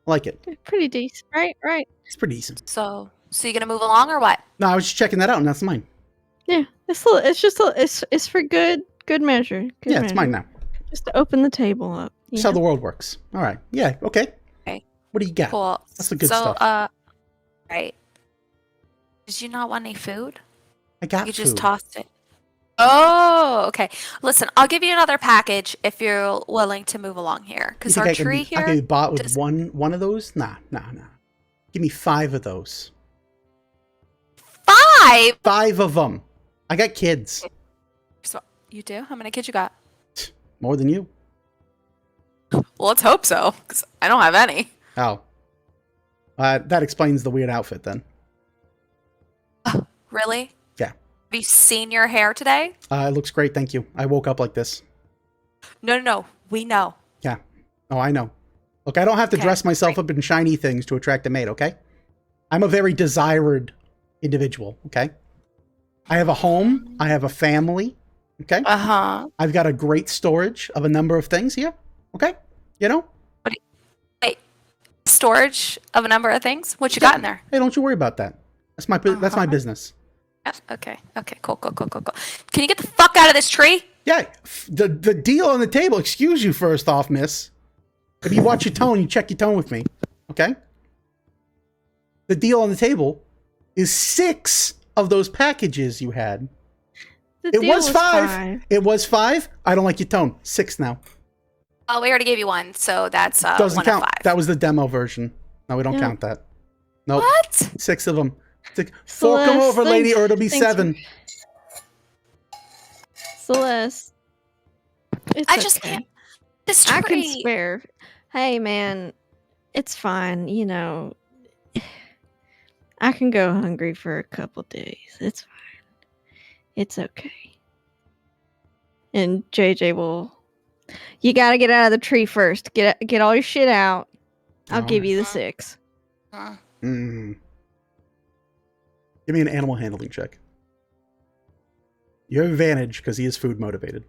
Speaker 1: I like it.
Speaker 5: Pretty decent, right? Right.
Speaker 1: It's pretty decent.
Speaker 6: So you gonna move along or what?
Speaker 1: No, I was just checking that out, and that's mine.
Speaker 5: Yeah. It's for good measure. Good
Speaker 1: Yeah, it's
Speaker 5: measure.
Speaker 1: mine now.
Speaker 5: Just to open the table up.
Speaker 1: That's
Speaker 5: you
Speaker 1: how the
Speaker 5: know?
Speaker 1: world works. All right. Yeah. Okay.
Speaker 6: Okay.
Speaker 1: What do you got?
Speaker 6: Cool.
Speaker 1: That's the good
Speaker 6: so,
Speaker 1: stuff.
Speaker 6: Right. Did you not want any food?
Speaker 1: I got
Speaker 6: You
Speaker 1: food.
Speaker 6: just tossed it. Oh, okay. Listen, I'll give you another package if you're willing to move along here.
Speaker 1: You
Speaker 6: Because
Speaker 1: think
Speaker 6: our
Speaker 1: I can
Speaker 6: tree
Speaker 1: be, I
Speaker 6: here.
Speaker 1: can be bought with
Speaker 6: does-
Speaker 1: one of those? Nah. Give me 5 of those.
Speaker 6: 5.
Speaker 1: 5 of them. I got kids.
Speaker 6: So you do? How many kids you got?
Speaker 1: More than you.
Speaker 6: Well, let's hope so, because I don't have any.
Speaker 1: Oh. That explains the weird outfit then.
Speaker 6: Really?
Speaker 1: Yeah.
Speaker 6: Have you seen your hair today?
Speaker 1: It looks great, thank you. I woke up like this.
Speaker 6: No. We know.
Speaker 1: Yeah. Oh, I know. Look, I don't have to
Speaker 6: Okay,
Speaker 1: dress myself up in shiny things to attract a mate, okay? I'm a very desired individual, okay? I have a home. I have a family, okay?
Speaker 6: Uh-huh.
Speaker 1: I've got a great storage of a number of things here, okay? You know?
Speaker 6: Storage of a number of things. What you got in there?
Speaker 1: Hey, don't you worry about that. That's my
Speaker 6: Uh-huh.
Speaker 1: business.
Speaker 6: Yeah, okay. Cool. Can you get the fuck out of this tree?
Speaker 1: Yeah, the deal on the table. Excuse you, first off, miss. If you watch your tone, you check your tone with me, okay? The deal on the table is 6 of those packages you had.
Speaker 5: The
Speaker 1: It
Speaker 5: deal
Speaker 1: was 5. It was 5. I don't like your tone. 6 now.
Speaker 6: Oh, we already gave you one, so that's
Speaker 1: Doesn't
Speaker 6: 1
Speaker 1: count.
Speaker 6: of 5.
Speaker 1: That was the demo version. No, we don't
Speaker 5: Yeah.
Speaker 1: count that. Nope.
Speaker 6: What?
Speaker 1: 6 of them. Fork them
Speaker 5: Celeste,
Speaker 1: over, lady,
Speaker 5: thanks-
Speaker 1: or it'll be
Speaker 5: thanks for-
Speaker 1: 7.
Speaker 5: Celeste. It's
Speaker 6: I just
Speaker 5: okay.
Speaker 6: can't. This
Speaker 5: I can
Speaker 6: tree.
Speaker 5: spare. Hey, man. It's fine, you know. I can go hungry for a couple days. It's fine. It's okay. And JJ will. You gotta get out of the tree first. Get all your shit out. I'll give you the 6.
Speaker 1: Mm. Give me an animal handling check. You have advantage because he is food motivated.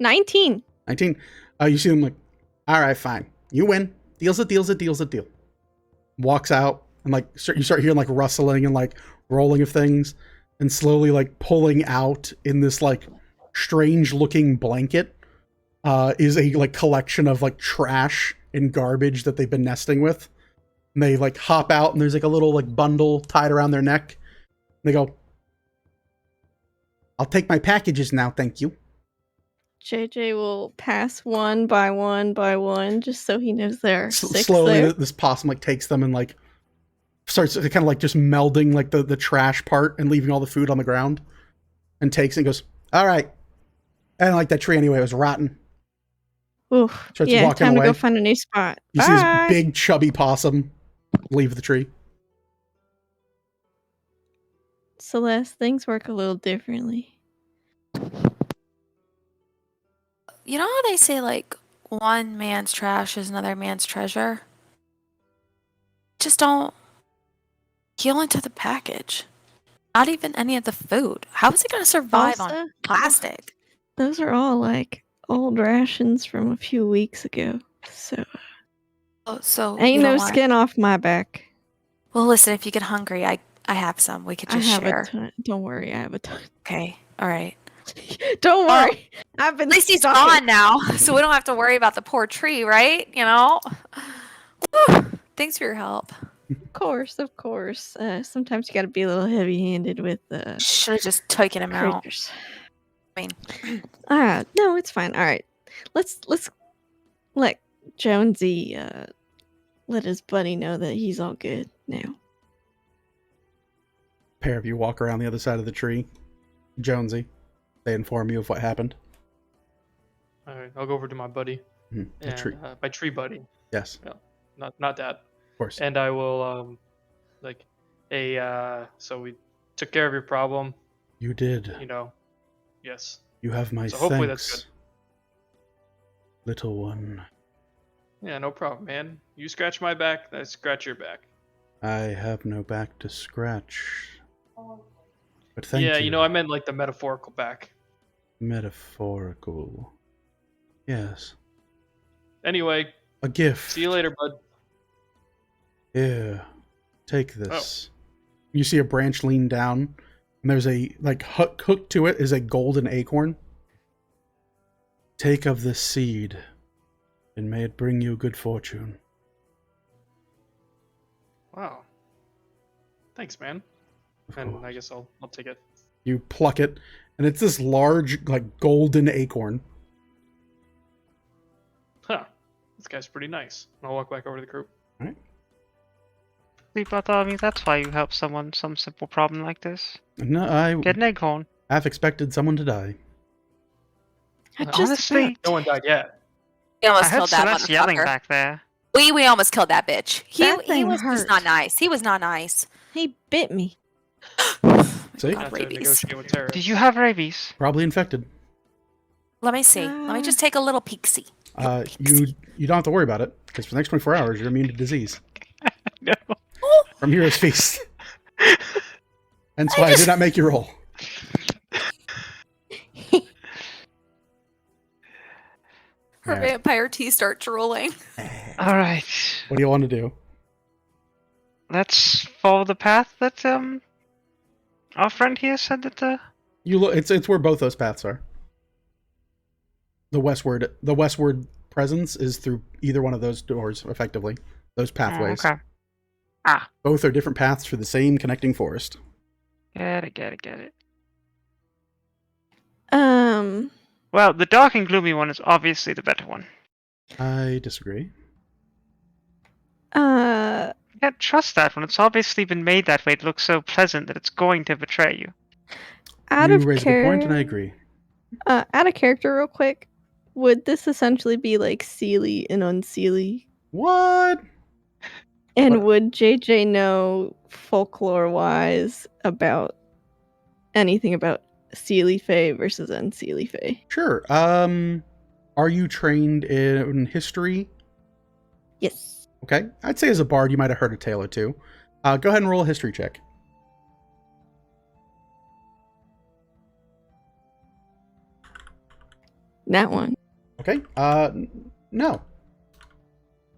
Speaker 5: $19.
Speaker 1: 19. You see him like, all right, fine. You win. Deal's a deal. Walks out and like you start hearing like rustling and like rolling of things and slowly like pulling out in this like strange looking blanket is a like collection of like trash and garbage that they've been nesting with. And they like hop out and there's like a little like bundle tied around their neck. And they go, I'll take my packages now, thank you.
Speaker 5: JJ will pass one by one, just so he knows there are 6
Speaker 1: Slowly,
Speaker 5: there.
Speaker 1: this possum like takes them and like starts kind of like just melding like the trash part and leaving all the food on the ground, and takes it and goes, all right. And like that tree anyway, it was rotten.
Speaker 5: Oof.
Speaker 1: Starts
Speaker 5: Yeah,
Speaker 1: walking
Speaker 5: time
Speaker 1: away.
Speaker 5: to go find a new spot.
Speaker 1: You see this
Speaker 5: Bye.
Speaker 1: big chubby possum leave the tree.
Speaker 5: Celeste, things work a little differently.
Speaker 6: You know how they say, like, one man's trash is another man's treasure? Just don't. He only took the package. Not even any of the food. How is he going to survive
Speaker 5: Also,
Speaker 6: on plastic?
Speaker 5: those are all like old rations from a few weeks ago. So
Speaker 6: Oh, so
Speaker 5: ain't
Speaker 6: you
Speaker 5: no
Speaker 6: don't want...
Speaker 5: skin off my back.
Speaker 6: Well, listen, if you get hungry, I have some. We could
Speaker 5: I
Speaker 6: just
Speaker 5: have
Speaker 6: share.
Speaker 5: a ton. Don't worry, I have a ton.
Speaker 6: Okay, all right.
Speaker 5: Don't
Speaker 6: Well,
Speaker 5: worry. I've been
Speaker 6: At least he's
Speaker 5: stalking.
Speaker 6: gone now, so we don't have to worry about the poor tree, right? You know? Whew. Thanks for your help.
Speaker 5: Of course. Sometimes you gotta be a little heavy-handed with
Speaker 6: Should have just taken him out.
Speaker 5: creatures.
Speaker 6: I mean,
Speaker 5: No, it's fine. All right, let's let Jonesy let his buddy know that he's all good now.
Speaker 1: Pair of you walk around the other side of the tree. Jonesy, they inform you of what happened.
Speaker 3: All right, I'll go over to my buddy,
Speaker 1: The
Speaker 3: and
Speaker 1: tree.
Speaker 3: my tree buddy,
Speaker 1: Yes,
Speaker 3: not dad,
Speaker 1: of course.
Speaker 3: and I will like, hey, so we took care of your problem,
Speaker 1: You did.
Speaker 3: you know, yes.
Speaker 1: You have my
Speaker 3: So
Speaker 1: thanks,
Speaker 3: hopefully that's good.
Speaker 1: little one.
Speaker 3: Yeah, no problem, man. You scratch my back, I scratch your back.
Speaker 1: I have no back to scratch. But thank
Speaker 3: Yeah,
Speaker 1: you.
Speaker 3: you know, I meant like the metaphorical back.
Speaker 1: Metaphorical. Yes.
Speaker 3: Anyway,
Speaker 1: A gift.
Speaker 3: see you later, bud.
Speaker 1: Here. Take this. You see a branch lean down, and there's a, like, hooked to it is a golden acorn. Take of this seed, and may it bring you good fortune.
Speaker 3: Wow. Thanks, man.
Speaker 1: Of
Speaker 3: And
Speaker 1: course.
Speaker 3: I guess I'll take it.
Speaker 1: You pluck it, and it's this large, like, golden acorn.
Speaker 3: Huh. This guy's pretty nice. And I'll walk back over to the group.
Speaker 2: See, Bartholomew, that's why you help someone some simple problem like this.
Speaker 1: No, I
Speaker 2: Get an acorn.
Speaker 1: have expected someone to die.
Speaker 5: I just
Speaker 2: Honestly,
Speaker 3: No one died yet.
Speaker 6: We
Speaker 2: I
Speaker 6: almost
Speaker 2: heard
Speaker 6: killed that
Speaker 2: Celeste yelling
Speaker 6: motherfucker.
Speaker 2: back there.
Speaker 6: We almost killed that bitch.
Speaker 5: That
Speaker 6: He
Speaker 5: thing
Speaker 6: was just
Speaker 5: hurt.
Speaker 6: not nice. He was not nice.
Speaker 5: he bit me.
Speaker 1: See?
Speaker 6: God,
Speaker 3: Not to
Speaker 6: rabies.
Speaker 3: negotiate with terrorists.
Speaker 2: Did you have rabies?
Speaker 1: Probably infected.
Speaker 6: Let me see. Let me just take a little peek-see.
Speaker 1: You don't have to worry about it, because for the next 24 hours, you're immune to disease.
Speaker 2: No.
Speaker 1: From Hero's Feast. Hence why I did not make you roll.
Speaker 6: Her
Speaker 1: Alright.
Speaker 6: vampire teeth start drooling.
Speaker 2: All right.
Speaker 1: What do you want to do?
Speaker 2: Let's follow the path that our friend here said that
Speaker 1: You look. It's where both those paths are. The westward presence is through either one of those doors, effectively. Those pathways.
Speaker 2: Okay.
Speaker 1: Both are different paths for the same connecting forest.
Speaker 2: Get it.
Speaker 5: Well,
Speaker 2: Well, the dark and gloomy one is obviously the better one.
Speaker 1: I disagree.
Speaker 2: You can't trust that one. It's obviously been made that way to look so pleasant that it's going to betray you.
Speaker 5: Out
Speaker 1: You
Speaker 5: of
Speaker 1: raise a good point, and I agree.
Speaker 5: Out of character, real quick. Would this essentially be like Seelie and Unseelie?
Speaker 1: What?
Speaker 5: And
Speaker 1: What-
Speaker 5: would JJ know folklore-wise about anything about Seelie Fae versus Unseelie Fae?
Speaker 1: Sure. Are you trained in history?
Speaker 5: Yes.
Speaker 1: Okay. I'd say as a bard, you might have heard a tale or two. Go ahead and roll a history check.
Speaker 5: That one.
Speaker 1: Okay. No.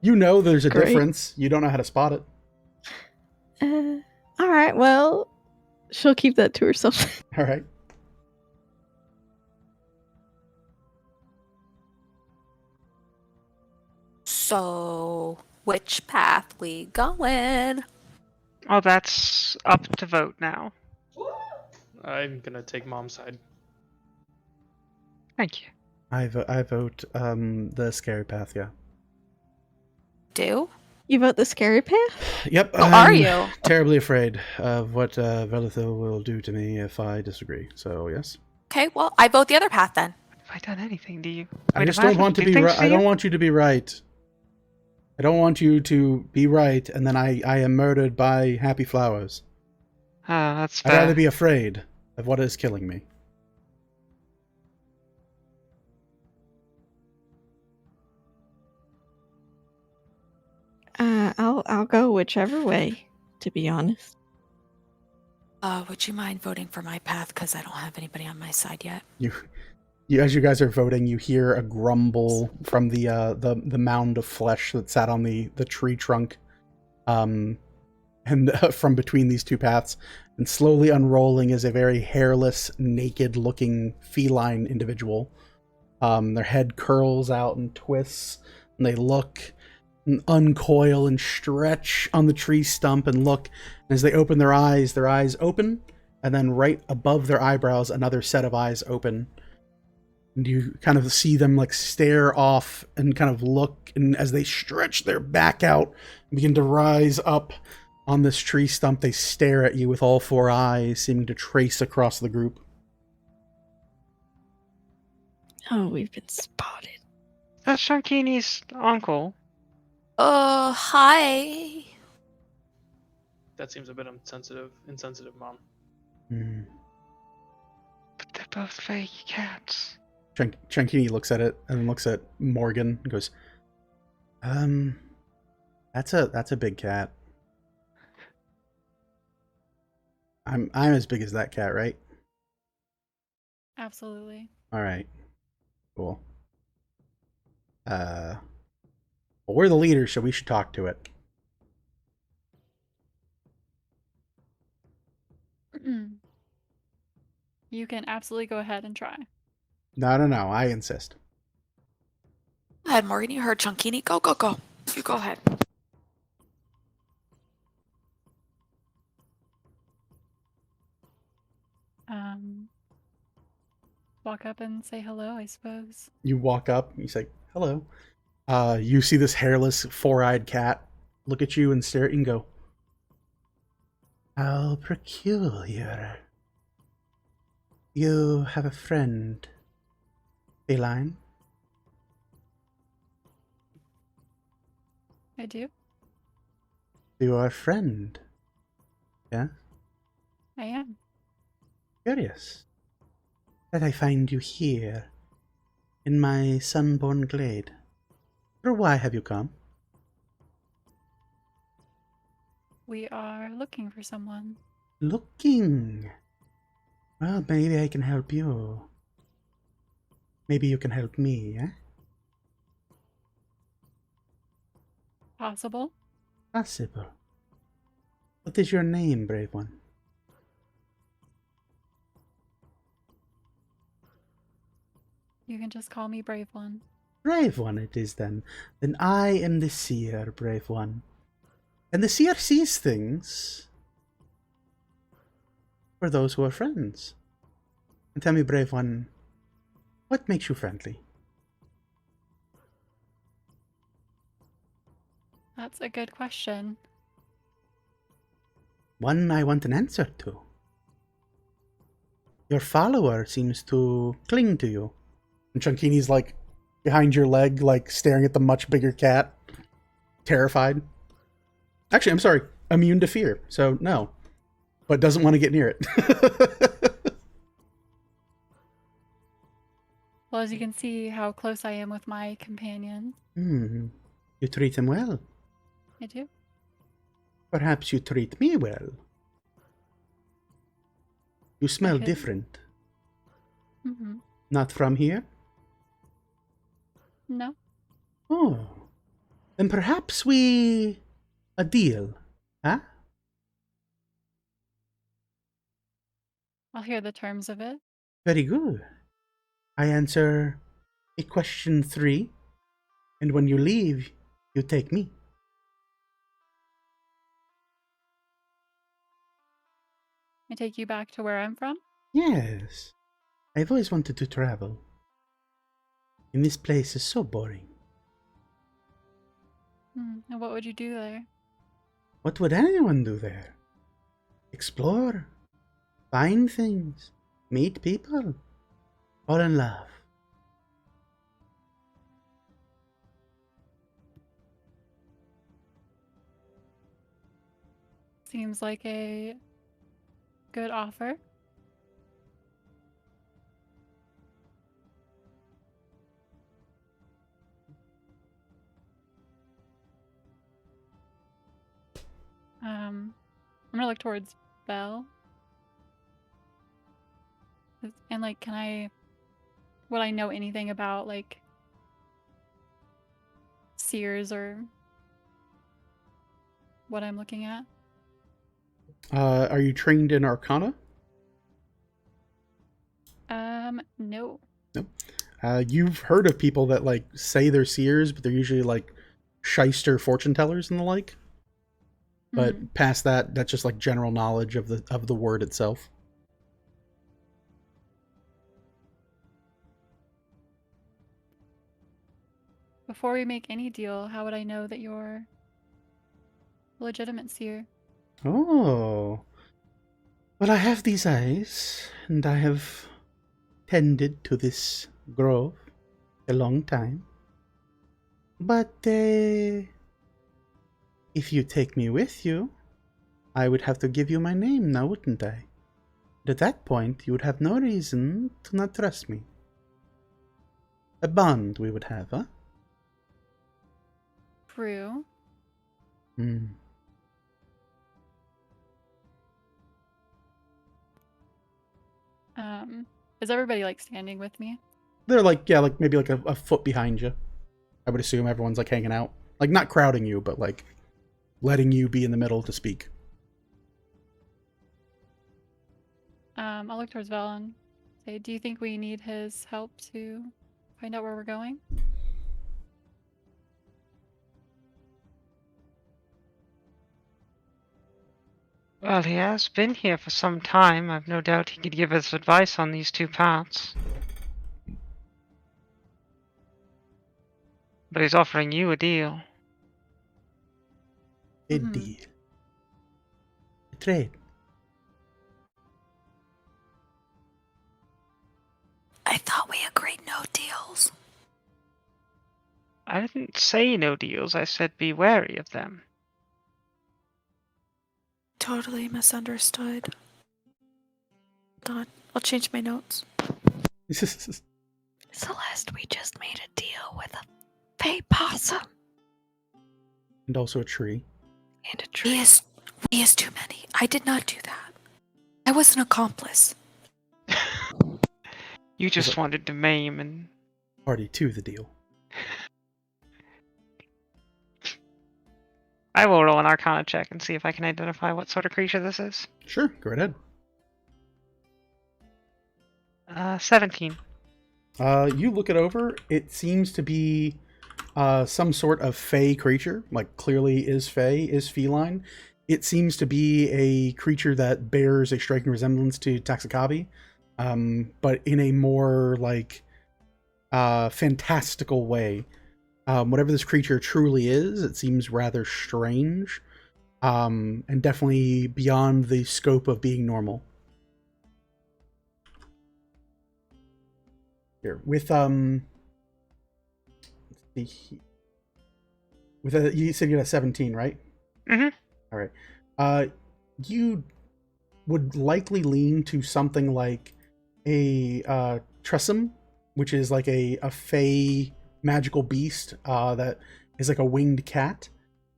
Speaker 1: You know there's a
Speaker 5: Great.
Speaker 1: difference. You don't know how to spot it.
Speaker 5: All right. Well, she'll keep that to herself.
Speaker 1: All right.
Speaker 6: So, which path we going?
Speaker 2: Oh, that's up to vote now.
Speaker 3: I'm gonna take mom's side.
Speaker 2: Thank you.
Speaker 1: I vote the scary path. Yeah.
Speaker 6: Do?
Speaker 5: You vote the scary path?
Speaker 1: Yep.
Speaker 6: Who are
Speaker 1: I'm
Speaker 6: you?
Speaker 1: terribly afraid of what Velithil will do to me if I disagree. So yes.
Speaker 6: Okay, well, I vote the other path then.
Speaker 2: Have I done anything to you?
Speaker 1: I
Speaker 2: Wait,
Speaker 1: just
Speaker 2: have
Speaker 1: don't want to
Speaker 2: did
Speaker 1: be
Speaker 2: things
Speaker 1: right.
Speaker 2: for
Speaker 1: I don't
Speaker 2: you?
Speaker 1: want you to be right. I don't want you to be right, and then I am murdered by happy flowers.
Speaker 2: That's
Speaker 1: I'd
Speaker 2: fair.
Speaker 1: rather be afraid of what is killing me.
Speaker 5: I'll go whichever way, to be honest.
Speaker 6: Would you mind voting for my path? Because I don't have anybody on my side yet.
Speaker 1: You, as you guys are voting, you hear a grumble from the mound of flesh that sat on the tree trunk, and from between these two paths, and slowly unrolling is a very hairless, naked-looking feline individual. Their head curls out and twists, and they look and uncoil and stretch on the tree stump and look. And as they open their eyes open, and then right above their eyebrows, another set of eyes open. And you kind of see them like stare off and kind of look, and as they stretch their back out and begin to rise up on this tree stump, they stare at you with all four eyes, seeming to trace across the group.
Speaker 5: Oh, we've been spotted.
Speaker 2: That's Shankini's uncle.
Speaker 6: Hi.
Speaker 3: That seems a bit insensitive, mom.
Speaker 1: Hmm.
Speaker 2: But they're both fake cats.
Speaker 1: Chankini looks at it and then looks at Morgan and goes, that's a big cat. I'm as big as that cat, right?
Speaker 7: Absolutely.
Speaker 1: All right. Cool. Well, we're the leaders, so we should talk to it.
Speaker 7: You can absolutely go ahead and try.
Speaker 1: No, I insist.
Speaker 6: Go ahead, Morgan. You heard Chunkini. Go. You go ahead.
Speaker 7: Walk up and say hello, I suppose.
Speaker 1: You walk up, you say, hello. You see this hairless, four-eyed cat look at you and stare at you and go, how peculiar. You have a friend, feline?
Speaker 7: I do.
Speaker 1: You are a friend. Yeah?
Speaker 7: I am.
Speaker 1: Curious that I find you here in my sunborn glade. Or why have you come?
Speaker 7: We are looking for someone.
Speaker 1: Looking. Well, maybe I can help you. Maybe you can help me, eh?
Speaker 7: Possible?
Speaker 1: Possible. What is your name, brave one?
Speaker 7: You can just call me Brave One.
Speaker 1: Brave one it is then. Then I am the seer, brave one. And the seer sees things for those who are friends. And tell me, brave one, what makes you friendly?
Speaker 7: That's a good question.
Speaker 1: One I want an answer to. Your follower seems to cling to you. And Chunkini's like behind your leg, like staring at the much bigger cat, terrified. Actually, I'm sorry, immune to fear, so no. But doesn't want to get near it.
Speaker 7: Well, as you can see how close I am with my companion.
Speaker 1: You treat him well.
Speaker 7: I do.
Speaker 1: Perhaps you treat me well. You smell
Speaker 7: Okay.
Speaker 1: different.
Speaker 7: Mm-hmm.
Speaker 1: Not from here?
Speaker 7: No.
Speaker 1: Oh. Then perhaps a deal, huh?
Speaker 7: I'll hear the terms of it.
Speaker 1: Very good. I answer a question 3, and when you leave, you take me.
Speaker 7: I take you back to where I'm from.
Speaker 1: Yes. I've always wanted to travel. And this place is so boring.
Speaker 7: And what would you do there?
Speaker 1: What would anyone do there? Explore. Find things. Meet people. Fall in love.
Speaker 7: Seems like a good offer. I'm gonna look towards Belle. And like, would I know anything about like seers or what I'm looking at?
Speaker 1: Are you trained in Arcana?
Speaker 7: No.
Speaker 1: Nope. You've heard of people that like say they're seers, but they're usually like shyster fortune tellers and the like. But past that, that's just like general knowledge of the word itself.
Speaker 7: Before we make any deal, how would I know that you're a legitimate seer?
Speaker 1: Oh. Well, I have these eyes, and I have tended to this grove a long time. But, if you take me with you, I would have to give you my name now, wouldn't I? And at that point, you would have no reason to not trust me. A bond we would have, huh?
Speaker 7: True.
Speaker 1: Hmm.
Speaker 7: Is everybody like standing with me?
Speaker 1: They're like, yeah, like maybe like a foot behind you. I would assume everyone's like hanging out. Like not crowding you, but like letting you be in the middle to speak.
Speaker 7: I'll look towards Val and say, do you think we need his help to find out where we're going?
Speaker 2: Well, he has been here for some time. I've no doubt he could give us advice on these 2 paths. But he's offering you a deal.
Speaker 1: A
Speaker 7: Mhm.
Speaker 1: deal. A trade.
Speaker 6: I thought we agreed no deals.
Speaker 2: I didn't say no deals, I said be wary of them.
Speaker 6: Totally misunderstood. Hold on, I'll change my notes.
Speaker 5: Celeste, we just made a deal with a fey possum
Speaker 1: And also a tree.
Speaker 5: and a tree.
Speaker 6: We is too many. I did not do that. I was an accomplice.
Speaker 2: You just
Speaker 1: it-
Speaker 2: wanted to maim and...
Speaker 1: Party to the deal.
Speaker 2: I will roll an Arcana check and see if I can identify what sort of creature this is.
Speaker 1: Sure, go right ahead.
Speaker 2: 17.
Speaker 1: You look it over. It seems to be some sort of fey creature. Like clearly is fey, is feline. It seems to be a creature that bears a striking resemblance to Taxakabi, but in a more like fantastical way. Whatever this creature truly is, it seems rather strange, and definitely beyond the scope of being normal. here with let's see, with you said you got a 17, right?
Speaker 2: Mhm.
Speaker 1: All right. You would likely lean to something like a Tressum, which is like a fey magical beast that is like a winged cat.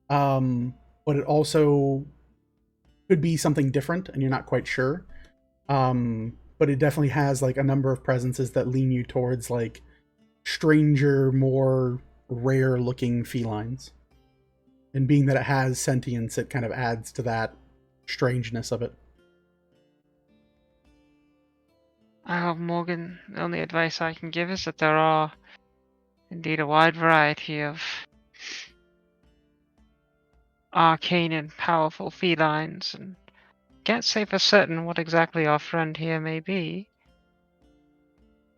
Speaker 1: But it also could be something different, and you're not quite sure. But it definitely has like a number of presences that lean you towards like stranger, more rare looking felines. And being that it has sentience, it kind of adds to that strangeness of it.
Speaker 2: Morgan, the only advice I can give is that there are indeed a wide variety of arcane and powerful felines, and can't say for certain what exactly our friend here may be,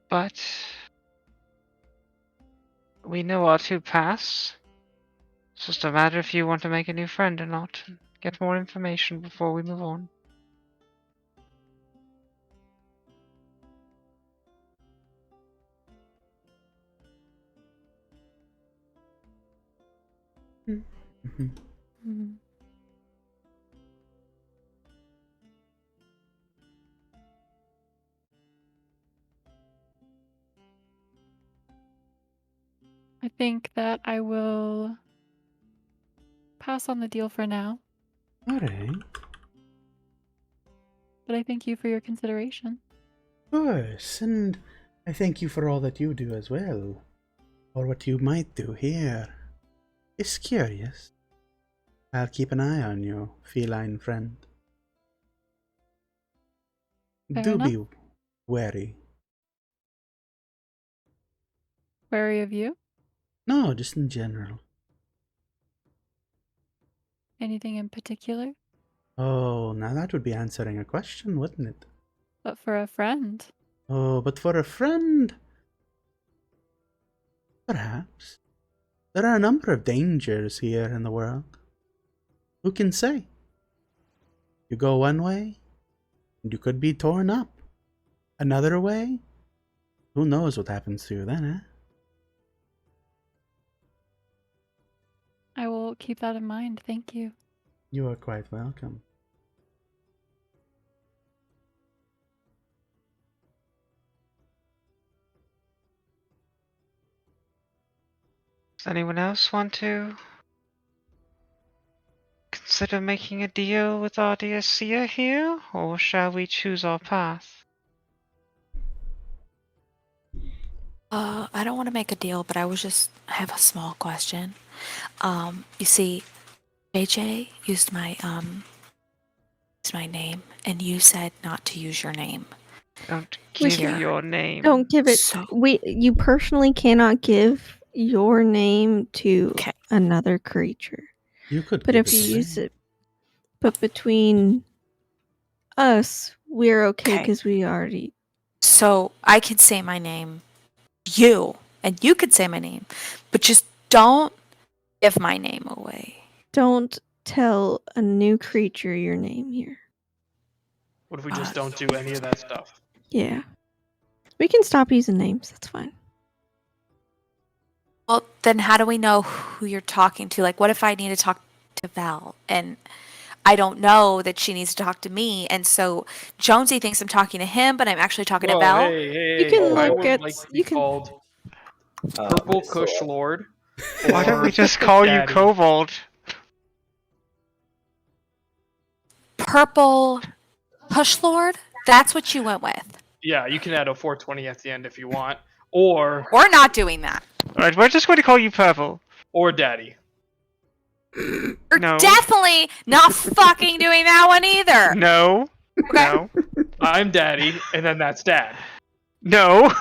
Speaker 2: but we know our two paths. It's just a matter if you want to make a new friend or not, and get more information before we move on.
Speaker 1: Mm-hmm.
Speaker 7: Mhm. I think that I will pass on the deal for now,
Speaker 1: All right.
Speaker 7: but I thank you for your consideration.
Speaker 1: Of course, and I thank you for all that you do as well, or what you might do here. It's curious. I'll keep an eye on you, feline friend.
Speaker 7: Fair
Speaker 1: Do
Speaker 7: enough.
Speaker 1: be wary.
Speaker 7: Wary of you?
Speaker 1: No, just in general.
Speaker 7: Anything in particular?
Speaker 1: Oh, now that would be answering a question, wouldn't it?
Speaker 7: But for a friend.
Speaker 1: Oh, but for a friend, perhaps. There are a number of dangers here in the world. Who can say? You go one way, and you could be torn up. Another way, who knows what happens to you then, eh?
Speaker 7: I will keep that in mind. Thank you.
Speaker 1: You are quite welcome.
Speaker 2: Does anyone else want to consider making a deal with our dear seer here, or shall we choose our path?
Speaker 6: I don't want to make a deal, but I have a small question. You see, JJ used my name, and you said not to use your name.
Speaker 2: Don't
Speaker 5: We
Speaker 2: give
Speaker 6: can't-
Speaker 2: your name.
Speaker 5: Don't give it.
Speaker 6: So-
Speaker 5: You personally cannot give your name to
Speaker 6: Okay.
Speaker 5: another creature.
Speaker 1: You could
Speaker 5: But
Speaker 1: keep
Speaker 5: if you
Speaker 1: it
Speaker 5: use
Speaker 1: there.
Speaker 5: it, but between us, we're okay
Speaker 6: Okay.
Speaker 5: because we already.
Speaker 6: So I could say my name, you, and you could say my name, but just don't give my name away.
Speaker 5: Don't tell a new creature your name here.
Speaker 3: What if we just don't do any of that stuff?
Speaker 5: Yeah. We can stop using names. That's fine.
Speaker 6: Well, then how do we know who you're talking to? Like, what if I need to talk to Val and I don't know that she needs to talk to me, and so Jonesy thinks I'm talking to him, but I'm actually talking to
Speaker 3: Whoa,
Speaker 6: Val?
Speaker 3: hey,
Speaker 5: You can
Speaker 3: I
Speaker 5: look
Speaker 3: would
Speaker 5: at-
Speaker 3: like to be
Speaker 5: you can-
Speaker 3: called Purple
Speaker 4: so,
Speaker 3: Kush Lord.
Speaker 2: Why don't we
Speaker 3: or
Speaker 2: just call you
Speaker 3: Daddy.
Speaker 2: Kobold?
Speaker 6: Purple Hush Lord? That's what you went with.
Speaker 3: Yeah, you can add a 420 at the end if you want. Or
Speaker 6: We're not doing that.
Speaker 2: Alright, we're just going to call you Purple.
Speaker 3: Daddy.
Speaker 6: We're
Speaker 2: No.
Speaker 6: definitely not fucking doing that one either.
Speaker 2: No.
Speaker 6: Okay.
Speaker 2: No.
Speaker 3: I'm Daddy, and then that's Dad.
Speaker 2: No.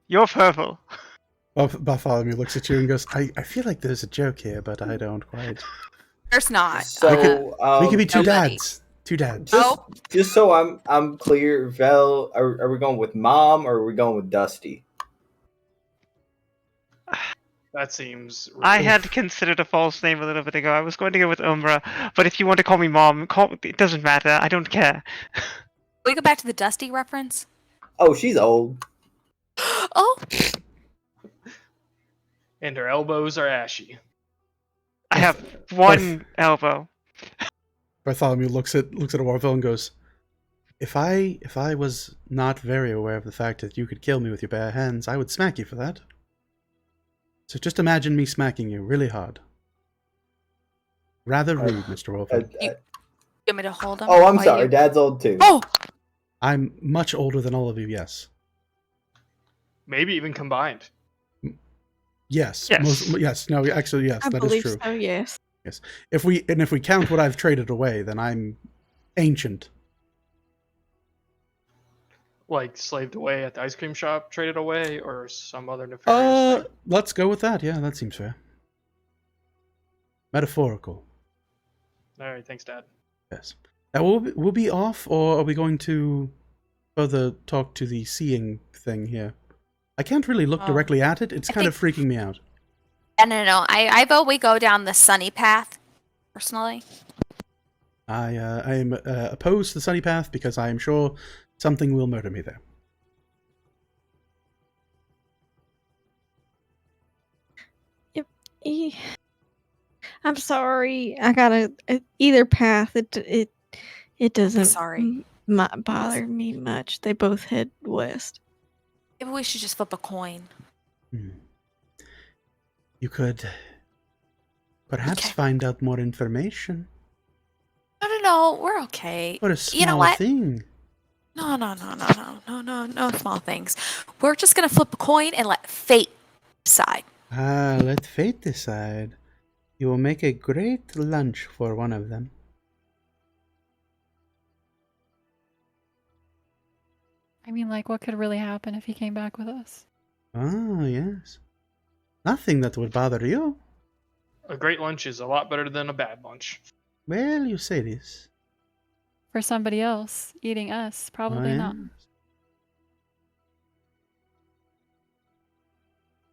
Speaker 2: You're Purple.
Speaker 1: Bartholomew looks at you and goes, I feel like there's a joke here, but I don't quite.
Speaker 6: There's not.
Speaker 4: So
Speaker 1: we could be two
Speaker 6: nobody.
Speaker 1: dads. Two dads.
Speaker 4: just so I'm clear, Vel, are we going with Mom or are we going with Dusty?
Speaker 3: That seems.
Speaker 2: I had considered a false name a little bit ago. I was going to go with Umbra, but if you want to call me Mom, it doesn't matter. I don't care.
Speaker 6: Can we go back to the Dusty reference?
Speaker 4: Oh, she's old.
Speaker 6: Oh,
Speaker 3: And her elbows are ashy.
Speaker 2: I have one elbow.
Speaker 1: Bartholomew looks at Orville and goes, If I was not very aware of the fact that you could kill me with your bare hands, I would smack you for that. So just imagine me smacking you really hard. Rather rude, Mr. Orville.
Speaker 6: you want me to hold him?
Speaker 4: Oh, I'm
Speaker 6: while
Speaker 4: sorry.
Speaker 6: you-
Speaker 4: Dad's old too.
Speaker 6: Oh,
Speaker 1: I'm much older than all of you, yes.
Speaker 3: Maybe even combined.
Speaker 1: Yes.
Speaker 2: Yes.
Speaker 1: Yes. No, actually, yes,
Speaker 5: I
Speaker 1: that is
Speaker 5: believe
Speaker 1: true.
Speaker 5: so, yes.
Speaker 1: If we count what I've traded away, then I'm ancient.
Speaker 3: Like slaved away at the ice cream shop, traded away, or some other nefarious thing.
Speaker 1: Let's go with that. Yeah, that seems fair. Metaphorical.
Speaker 3: Alright, thanks, Dad.
Speaker 1: Yes. Now we'll be off, or are we going to further talk to the seeing thing here? I can't really look directly at it. It's
Speaker 6: I
Speaker 1: kind of freaking me out.
Speaker 6: no. I vote we go down the sunny path, personally.
Speaker 1: I am opposed to the sunny path because I am sure something will murder me there.
Speaker 5: I'm sorry. I gotta either path. It doesn't
Speaker 6: Sorry.
Speaker 5: bother me much. They both head west.
Speaker 6: Maybe we should just flip a coin.
Speaker 1: You could perhaps
Speaker 6: Okay.
Speaker 1: find out more information.
Speaker 6: No, we're okay.
Speaker 1: What a small
Speaker 6: You know what?
Speaker 1: thing.
Speaker 6: No, small things. We're just gonna flip a coin and let fate decide.
Speaker 1: Let fate decide. You will make a great lunch for one of them.
Speaker 7: I mean, like, what could really happen if he came back with us?
Speaker 1: Ah, yes. Nothing that would bother you.
Speaker 3: A great lunch is a lot better than a bad lunch.
Speaker 1: Well, you say this.
Speaker 7: For somebody else eating us, probably
Speaker 1: Oh,
Speaker 7: not.
Speaker 1: yes.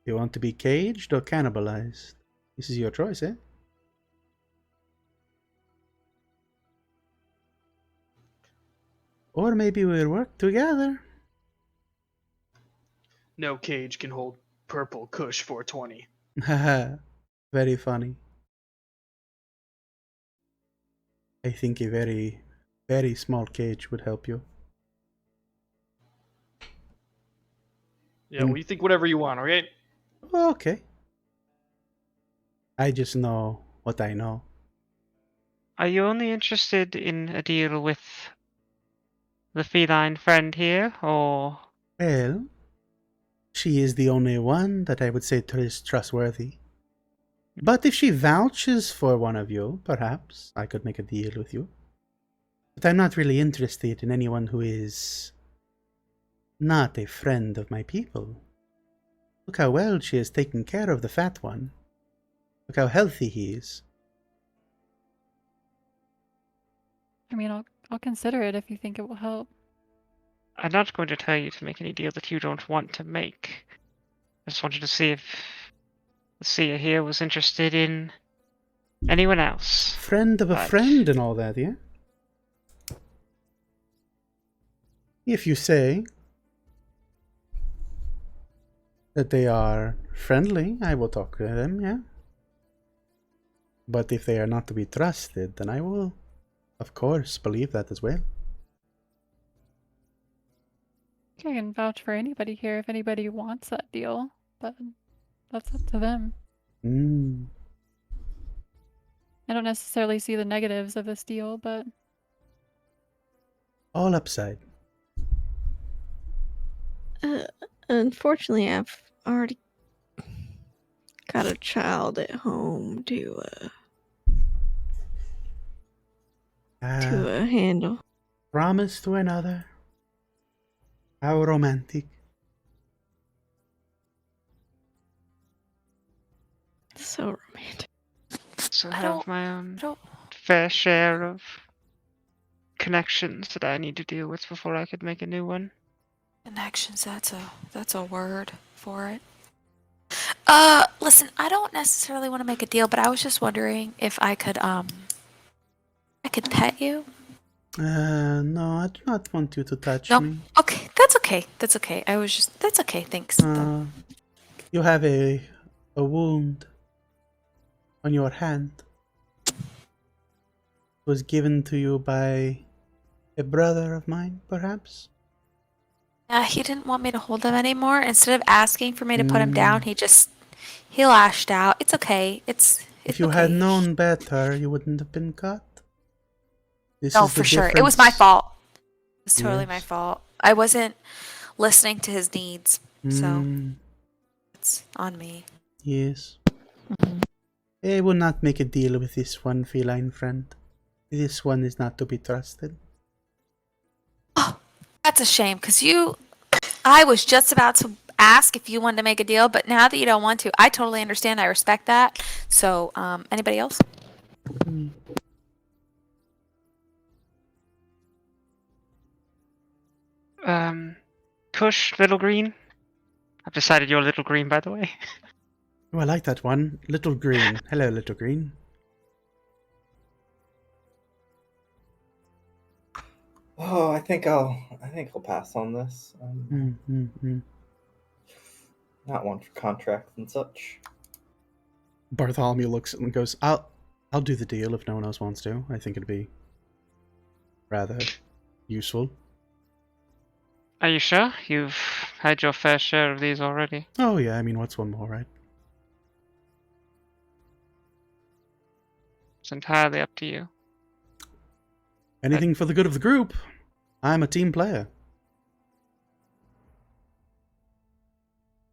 Speaker 1: You want to be caged or cannibalized? This is your choice, eh? Or maybe we'll work together.
Speaker 3: No cage can hold purple Kush 420.
Speaker 1: Haha, very funny. I think a very, very small cage would help you.
Speaker 3: Yeah, well, you think whatever you want, okay?
Speaker 1: Okay. I just know what I know.
Speaker 2: Are you only interested in a deal with the feline friend here, or
Speaker 1: Well, she is the only one that I would say is trustworthy. But if she vouches for one of you, perhaps I could make a deal with you. But I'm not really interested in anyone who is not a friend of my people. Look how well she has taken care of the fat one. Look how healthy he is.
Speaker 7: I mean, I'll consider it if you think it will help.
Speaker 2: I'm not going to tell you to make any deal that you don't want to make. I just wanted to see if the seer here was interested in anyone else.
Speaker 1: Friend of a
Speaker 2: But-
Speaker 1: friend and all that, yeah? If you say that they are friendly, I will talk to them, yeah? But if they are not to be trusted, then I will, of course, believe that as well.
Speaker 7: I can vouch for anybody here if anybody wants that deal, but that's up to them. I don't necessarily see the negatives of this deal, but
Speaker 1: All upside.
Speaker 5: Unfortunately, I've already got a child at home to handle.
Speaker 1: Promise to another. How romantic.
Speaker 5: So romantic.
Speaker 2: So I
Speaker 6: I
Speaker 2: have
Speaker 6: don't-
Speaker 2: my own
Speaker 6: don't-
Speaker 2: fair share of connections that I need to deal with before I could make a new one.
Speaker 6: Connections, that's a word for it. Listen, I don't necessarily want to make a deal, but I was just wondering if I could pet you.
Speaker 1: No, I do not want you to touch
Speaker 6: No.
Speaker 1: me.
Speaker 6: Okay, that's okay. That's okay. That's okay. Thanks. though.
Speaker 1: You have a wound on your hand. It was given to you by a brother of mine, perhaps?
Speaker 6: He didn't want me to hold him anymore. Instead of asking for me to put him down,
Speaker 1: Mm.
Speaker 6: he lashed out. It's okay. It's
Speaker 1: If you
Speaker 6: okay.
Speaker 1: had known better, you wouldn't have been cut. This
Speaker 6: No,
Speaker 1: is the
Speaker 6: for sure. It was my
Speaker 1: difference.
Speaker 6: fault. It was totally my
Speaker 1: Yes.
Speaker 6: fault. I wasn't listening to his needs, so
Speaker 1: Mm,
Speaker 6: it's on me.
Speaker 1: yes. I will not make a deal with this one feline friend. This one is not to be trusted.
Speaker 6: Oh, that's a shame, because I was just about to ask if you wanted to make a deal, but now that you don't want to, I totally understand. I respect that. So, anybody else?
Speaker 1: Mm.
Speaker 2: Kush, Little Green. I've decided you're Little Green, by the way.
Speaker 1: Oh, I like that one. Little Green. Hello, Little Green.
Speaker 4: Oh, I think I'll pass on this. Not one for contracts and such.
Speaker 1: Bartholomew looks and goes, I'll do the deal if no one else wants to. I think it'd be rather useful.
Speaker 2: Are you sure? You've had your fair share of these already.
Speaker 1: Oh yeah, I mean, what's one more, right?
Speaker 2: It's entirely up to you.
Speaker 1: Anything for the good of the group. I'm a team player.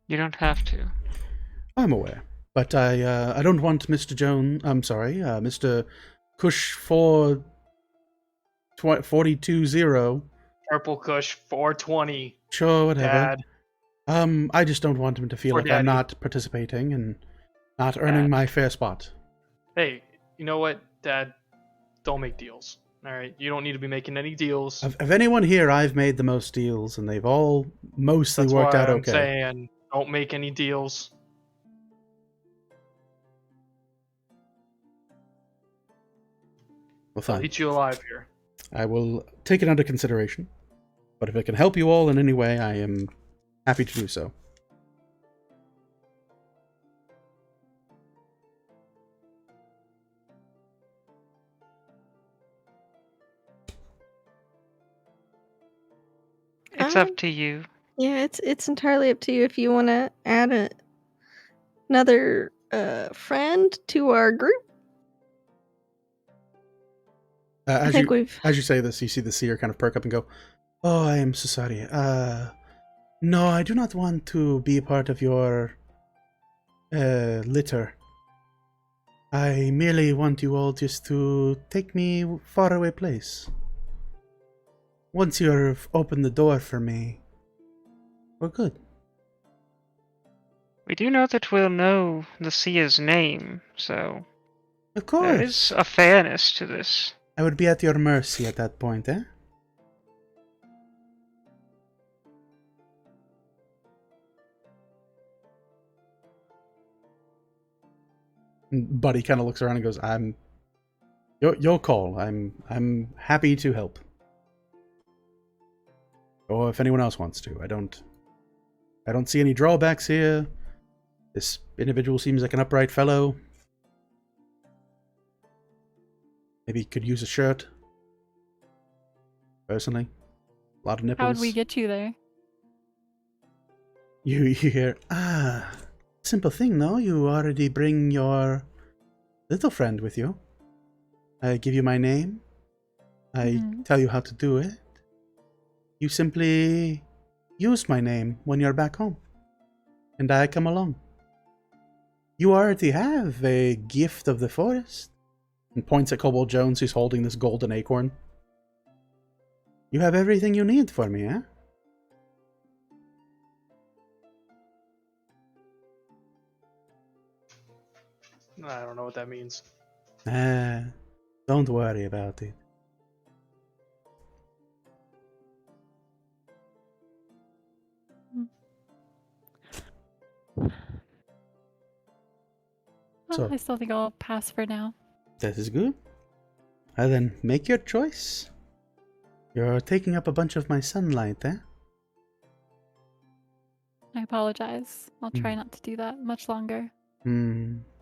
Speaker 2: You don't have to.
Speaker 1: I'm aware. But I don't want Mr. Jones, I'm sorry, Mr. Kush 420.
Speaker 3: Purple Kush 420.
Speaker 1: Sure, whatever.
Speaker 3: Dad.
Speaker 1: I just don't want him to feel
Speaker 3: Poor
Speaker 1: like I'm
Speaker 3: Daddy.
Speaker 1: not participating and not earning
Speaker 3: Dad.
Speaker 1: my fair spot.
Speaker 3: Hey, you know what, Dad? Don't make deals. All right, you don't need to be making any deals.
Speaker 1: Of anyone here, I've made the most deals, and they've all mostly
Speaker 3: That's
Speaker 1: worked
Speaker 3: why
Speaker 1: out
Speaker 3: I'm
Speaker 1: okay.
Speaker 3: saying don't make any deals.
Speaker 1: Well,
Speaker 3: I'll
Speaker 1: fine.
Speaker 3: eat you alive here.
Speaker 1: I will take it under consideration. But if it can help you all in any way, I am happy to do so.
Speaker 2: It's up to you.
Speaker 5: Yeah, it's entirely up to you if you want to add another friend to our group. I think
Speaker 1: As you say this, you see the seer kind of perk up and go, "Oh, I am so sorry. No, I do not want to be a part of your litter. I merely want you all just to take me far away place. Once you've opened the door for me, we're good."
Speaker 2: We do know that we'll know the seer's name, so
Speaker 1: Of
Speaker 2: there is
Speaker 1: course.
Speaker 2: a fairness to this.
Speaker 1: I would be at your mercy at that point, eh? Buddy kind of looks around and goes, your call. I'm happy to help. Or if anyone else wants to. I don't see any drawbacks here. This individual seems like an upright fellow. Maybe could use a shirt. Personally. A lot of nipples.
Speaker 7: How would we get you there?
Speaker 1: You hear, simple thing, no? You already bring your little friend with you. I give you my name. I tell you how to do it. You simply use my name when you're back home. And I come along. You already have a gift of the forest. And points at Kobold Jones, who's holding this golden acorn. You have everything you need for me, eh?
Speaker 3: I don't know what that means.
Speaker 1: Don't worry about it.
Speaker 7: Well,
Speaker 1: So-
Speaker 7: I still think I'll pass for now.
Speaker 1: That is good. Then make your choice. You're taking up a bunch of my sunlight there.
Speaker 7: I apologize. I'll try not to do that much longer.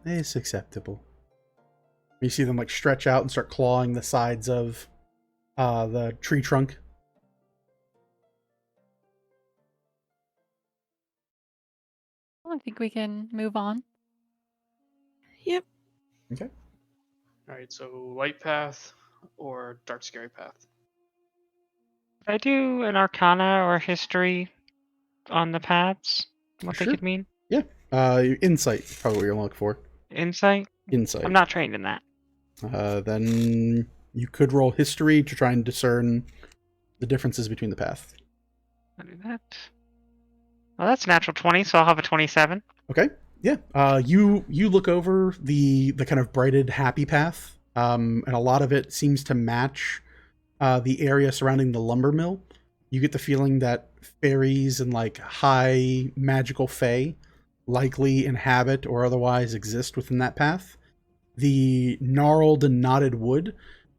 Speaker 1: It's acceptable. You see them like stretch out and start clawing the sides of the tree trunk.
Speaker 7: Well, I think we can move on.
Speaker 5: Yep.
Speaker 1: Okay.
Speaker 3: All right, so light path or dark scary path.
Speaker 2: Could I do an Arcana or History on the paths? What
Speaker 1: Sure.
Speaker 2: they could mean?
Speaker 1: Yeah. Insight, probably what you're looking for.
Speaker 2: Insight?
Speaker 1: Insight.
Speaker 2: I'm not trained in that.
Speaker 1: Then you could roll history to try and discern the differences between the path.
Speaker 2: I'll do that. Well, that's natural 20, so I'll have a 27.
Speaker 1: Okay. Yeah. You look over the kind of brighted happy path, and a lot of it seems to match the area surrounding the lumber mill. You get the feeling that fairies and like high magical fae likely inhabit or otherwise exist within that path. The gnarled and knotted wood,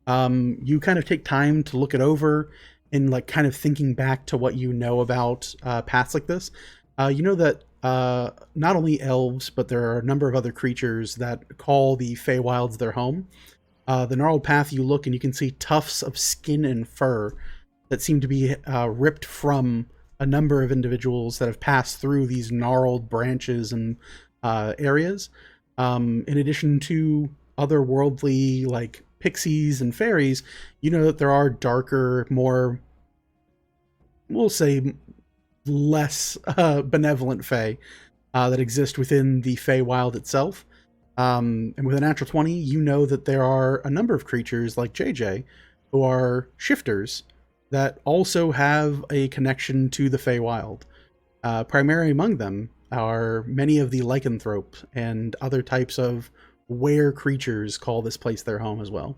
Speaker 1: you kind of take time to look it over and like kind of thinking back to what you know about paths like this. You know that not only elves, but there are a number of other creatures that call the Feywilds their home. The gnarled path, you look and you can see tufts of skin and fur that seem to be ripped from a number of individuals that have passed through these gnarled branches and areas. In addition to otherworldly like pixies and fairies, you know that there are darker, more, we'll say, less benevolent fae that exist within the Feywild itself. And with a natural 20, you know that there are a number of creatures like JJ who are shifters that also have a connection to the Feywild. Primary among them are many of the lycanthrope and other types of were creatures call this place their home as well.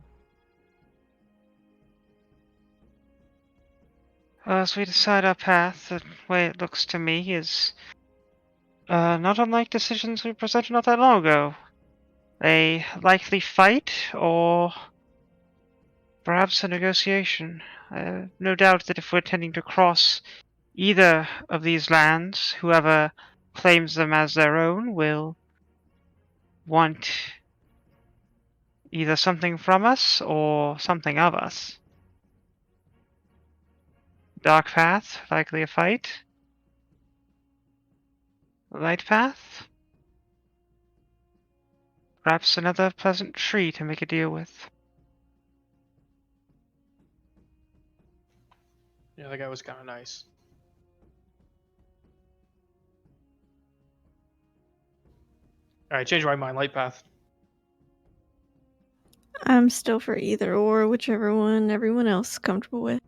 Speaker 2: As we decide our path, the way it looks to me is not unlike decisions we presented not that long ago. A likely fight, or perhaps a negotiation. No doubt that if we're intending to cross either of these lands, whoever claims them as their own will want either something from us or something of us. Dark path, likely a fight. Light path, perhaps another pleasant tree to make a deal with.
Speaker 3: Yeah, that guy was kind of nice. All right, change my mind. Light path.
Speaker 5: I'm still for either or, whichever one everyone else is comfortable with.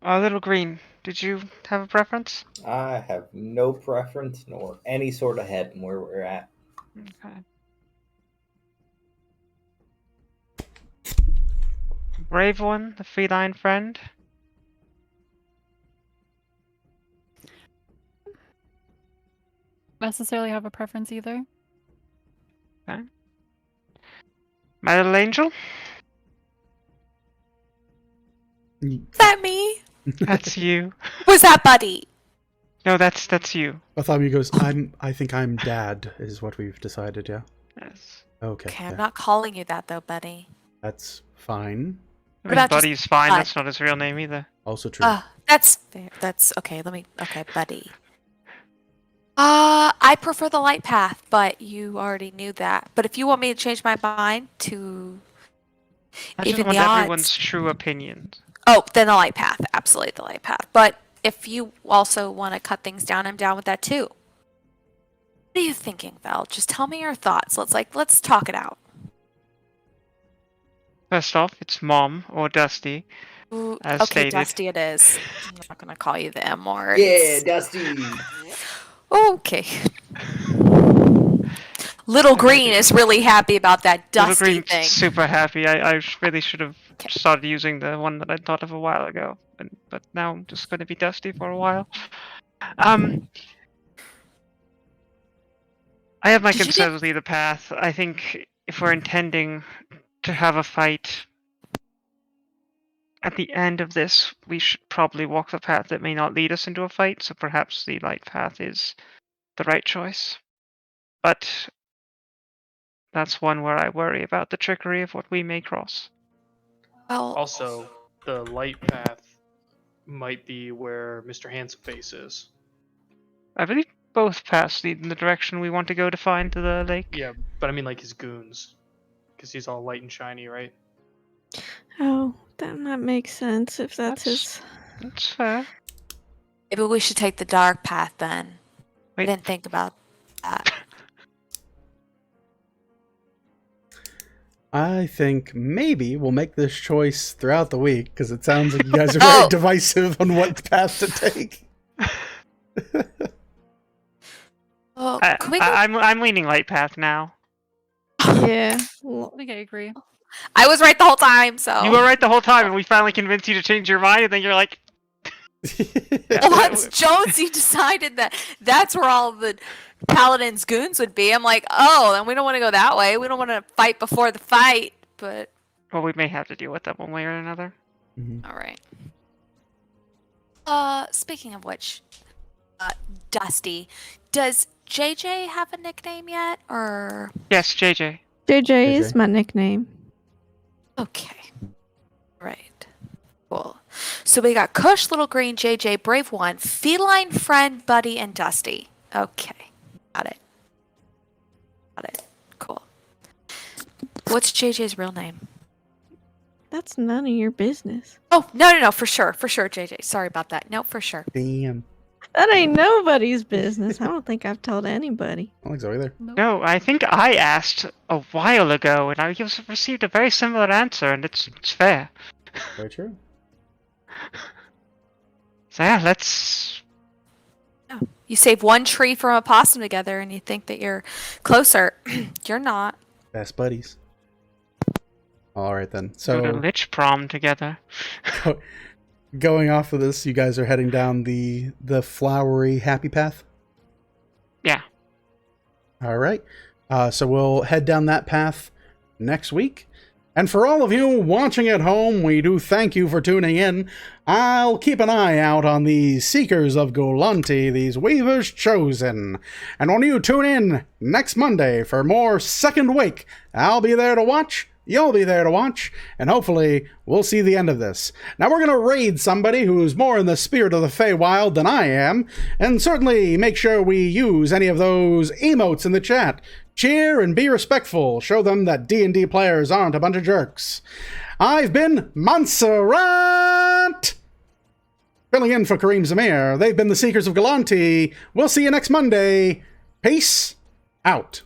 Speaker 2: Little Green, did you have a preference?
Speaker 4: I have no preference nor any sort of head in where we're at.
Speaker 2: Okay. Brave one, the feline friend.
Speaker 7: Necessarily have a preference either.
Speaker 2: My little angel?
Speaker 6: Is that me?
Speaker 2: That's you.
Speaker 6: Was that Buddy?
Speaker 2: No, that's you.
Speaker 1: Bartholomew goes, I think I'm dad, is what we've decided, yeah?
Speaker 2: Yes.
Speaker 1: Okay.
Speaker 6: Okay,
Speaker 1: yeah,
Speaker 6: I'm not calling you that though, Buddy.
Speaker 1: that's fine.
Speaker 2: I
Speaker 6: What
Speaker 2: mean,
Speaker 6: about just
Speaker 2: Buddy's fine,
Speaker 6: Bud?
Speaker 2: that's not his real name either.
Speaker 1: Also true.
Speaker 6: That's fair. That's okay. Okay, Buddy. I prefer the light path, but you already knew that. But if you want me to change my mind to
Speaker 2: I just
Speaker 6: even
Speaker 2: want
Speaker 6: the odds,
Speaker 2: everyone's true opinions.
Speaker 6: oh, then the light path. Absolutely the light path. But if you also want to cut things down, I'm down with that too. What are you thinking, Val? Just tell me your thoughts. Let's talk it out.
Speaker 2: First off, it's Mom or Dusty,
Speaker 6: Ooh,
Speaker 2: as
Speaker 6: okay,
Speaker 2: stated.
Speaker 6: Dusty it is. I'm not gonna call you the M word.
Speaker 4: Yeah, Dusty.
Speaker 6: Okay. Little Green is really happy about that
Speaker 2: Little
Speaker 6: Dusty
Speaker 2: Green's
Speaker 6: thing.
Speaker 2: super happy. I really should have
Speaker 6: Okay.
Speaker 2: started using the one that I thought of a while ago, but now I'm just going to be Dusty for a while. I have my
Speaker 6: Did you
Speaker 2: concerns with either path. I think if we're intending to have a fight, at the end of this, we should probably walk the path that may not lead us into a fight, so perhaps the light path is the right choice. But that's one where I worry about the trickery of what we may cross.
Speaker 6: Well,
Speaker 3: Also, the light path might be where Mr. Handsome Face is.
Speaker 2: I believe both paths lead in the direction we want to go to find the lake.
Speaker 3: Yeah, but I mean like his goons. Because he's all light and shiny, right?
Speaker 5: Oh, that makes sense if that's his.
Speaker 2: That's fair.
Speaker 6: maybe we should take the dark path then. I
Speaker 2: Wait.
Speaker 6: didn't think about that.
Speaker 1: I think maybe we'll make this choice throughout the week because it sounds like you guys are very
Speaker 6: Oh.
Speaker 1: divisive on what path to take.
Speaker 6: Oh, can we go?
Speaker 2: I'm leaning light path now.
Speaker 5: Yeah.
Speaker 7: I think I agree.
Speaker 6: I was right the whole time, so.
Speaker 2: You were right the whole time, and we finally convinced you to change your mind, and then you're like,
Speaker 6: Well, once Jonesy decided that that's where all the Paladin's goons would be, I'm like, oh, then we don't want to go that way. We don't want to fight before the fight, but
Speaker 2: well, we may have to deal with that one way or another.
Speaker 1: Mhm.
Speaker 6: all right. Speaking of which, Dusty, does JJ have a nickname yet, or?
Speaker 2: Yes, JJ.
Speaker 5: JJ is
Speaker 1: JJ.
Speaker 5: my nickname.
Speaker 6: Okay. Right. Cool. So we got Kush, Little Green, JJ, Brave One, Feline Friend, Buddy, and Dusty. Okay. Got it. Cool. What's JJ's real name?
Speaker 5: That's none of your business.
Speaker 6: Oh, no, for sure, JJ. Sorry about that. No, for sure.
Speaker 1: Damn.
Speaker 5: That ain't nobody's business. I don't think I've told anybody.
Speaker 1: I don't think so either.
Speaker 7: Nope.
Speaker 2: No, I think I asked a while ago, and I received a very similar answer, and it's fair.
Speaker 1: Very true.
Speaker 2: So yeah, let's.
Speaker 6: You save one tree from a possum together and you think that you're closer. You're not.
Speaker 1: Best buddies. All right then.
Speaker 2: Go to
Speaker 1: So
Speaker 2: Lich Prom together.
Speaker 1: going off of this, you guys are heading down the flowery happy path.
Speaker 2: Yeah.
Speaker 1: All right. So we'll head down that path next week. And for all of you watching at home, we do thank you for tuning in. I'll keep an eye out on these Seekers of Golanti, these Weavers Chosen. And when you tune in next Monday for more Second Wake, I'll be there to watch. You'll be there to watch, and hopefully we'll see the end of this. Now we're going to raid somebody who's more in the spirit of the Feywild than I am, and certainly make sure we use any of those emotes in the chat. Cheer and be respectful. Show them that D&D players aren't a bunch of jerks. I've been Montserrat! Filling in for Kareem Zamir. They've been the Seekers of Galanti. We'll see you next Monday. Peace out.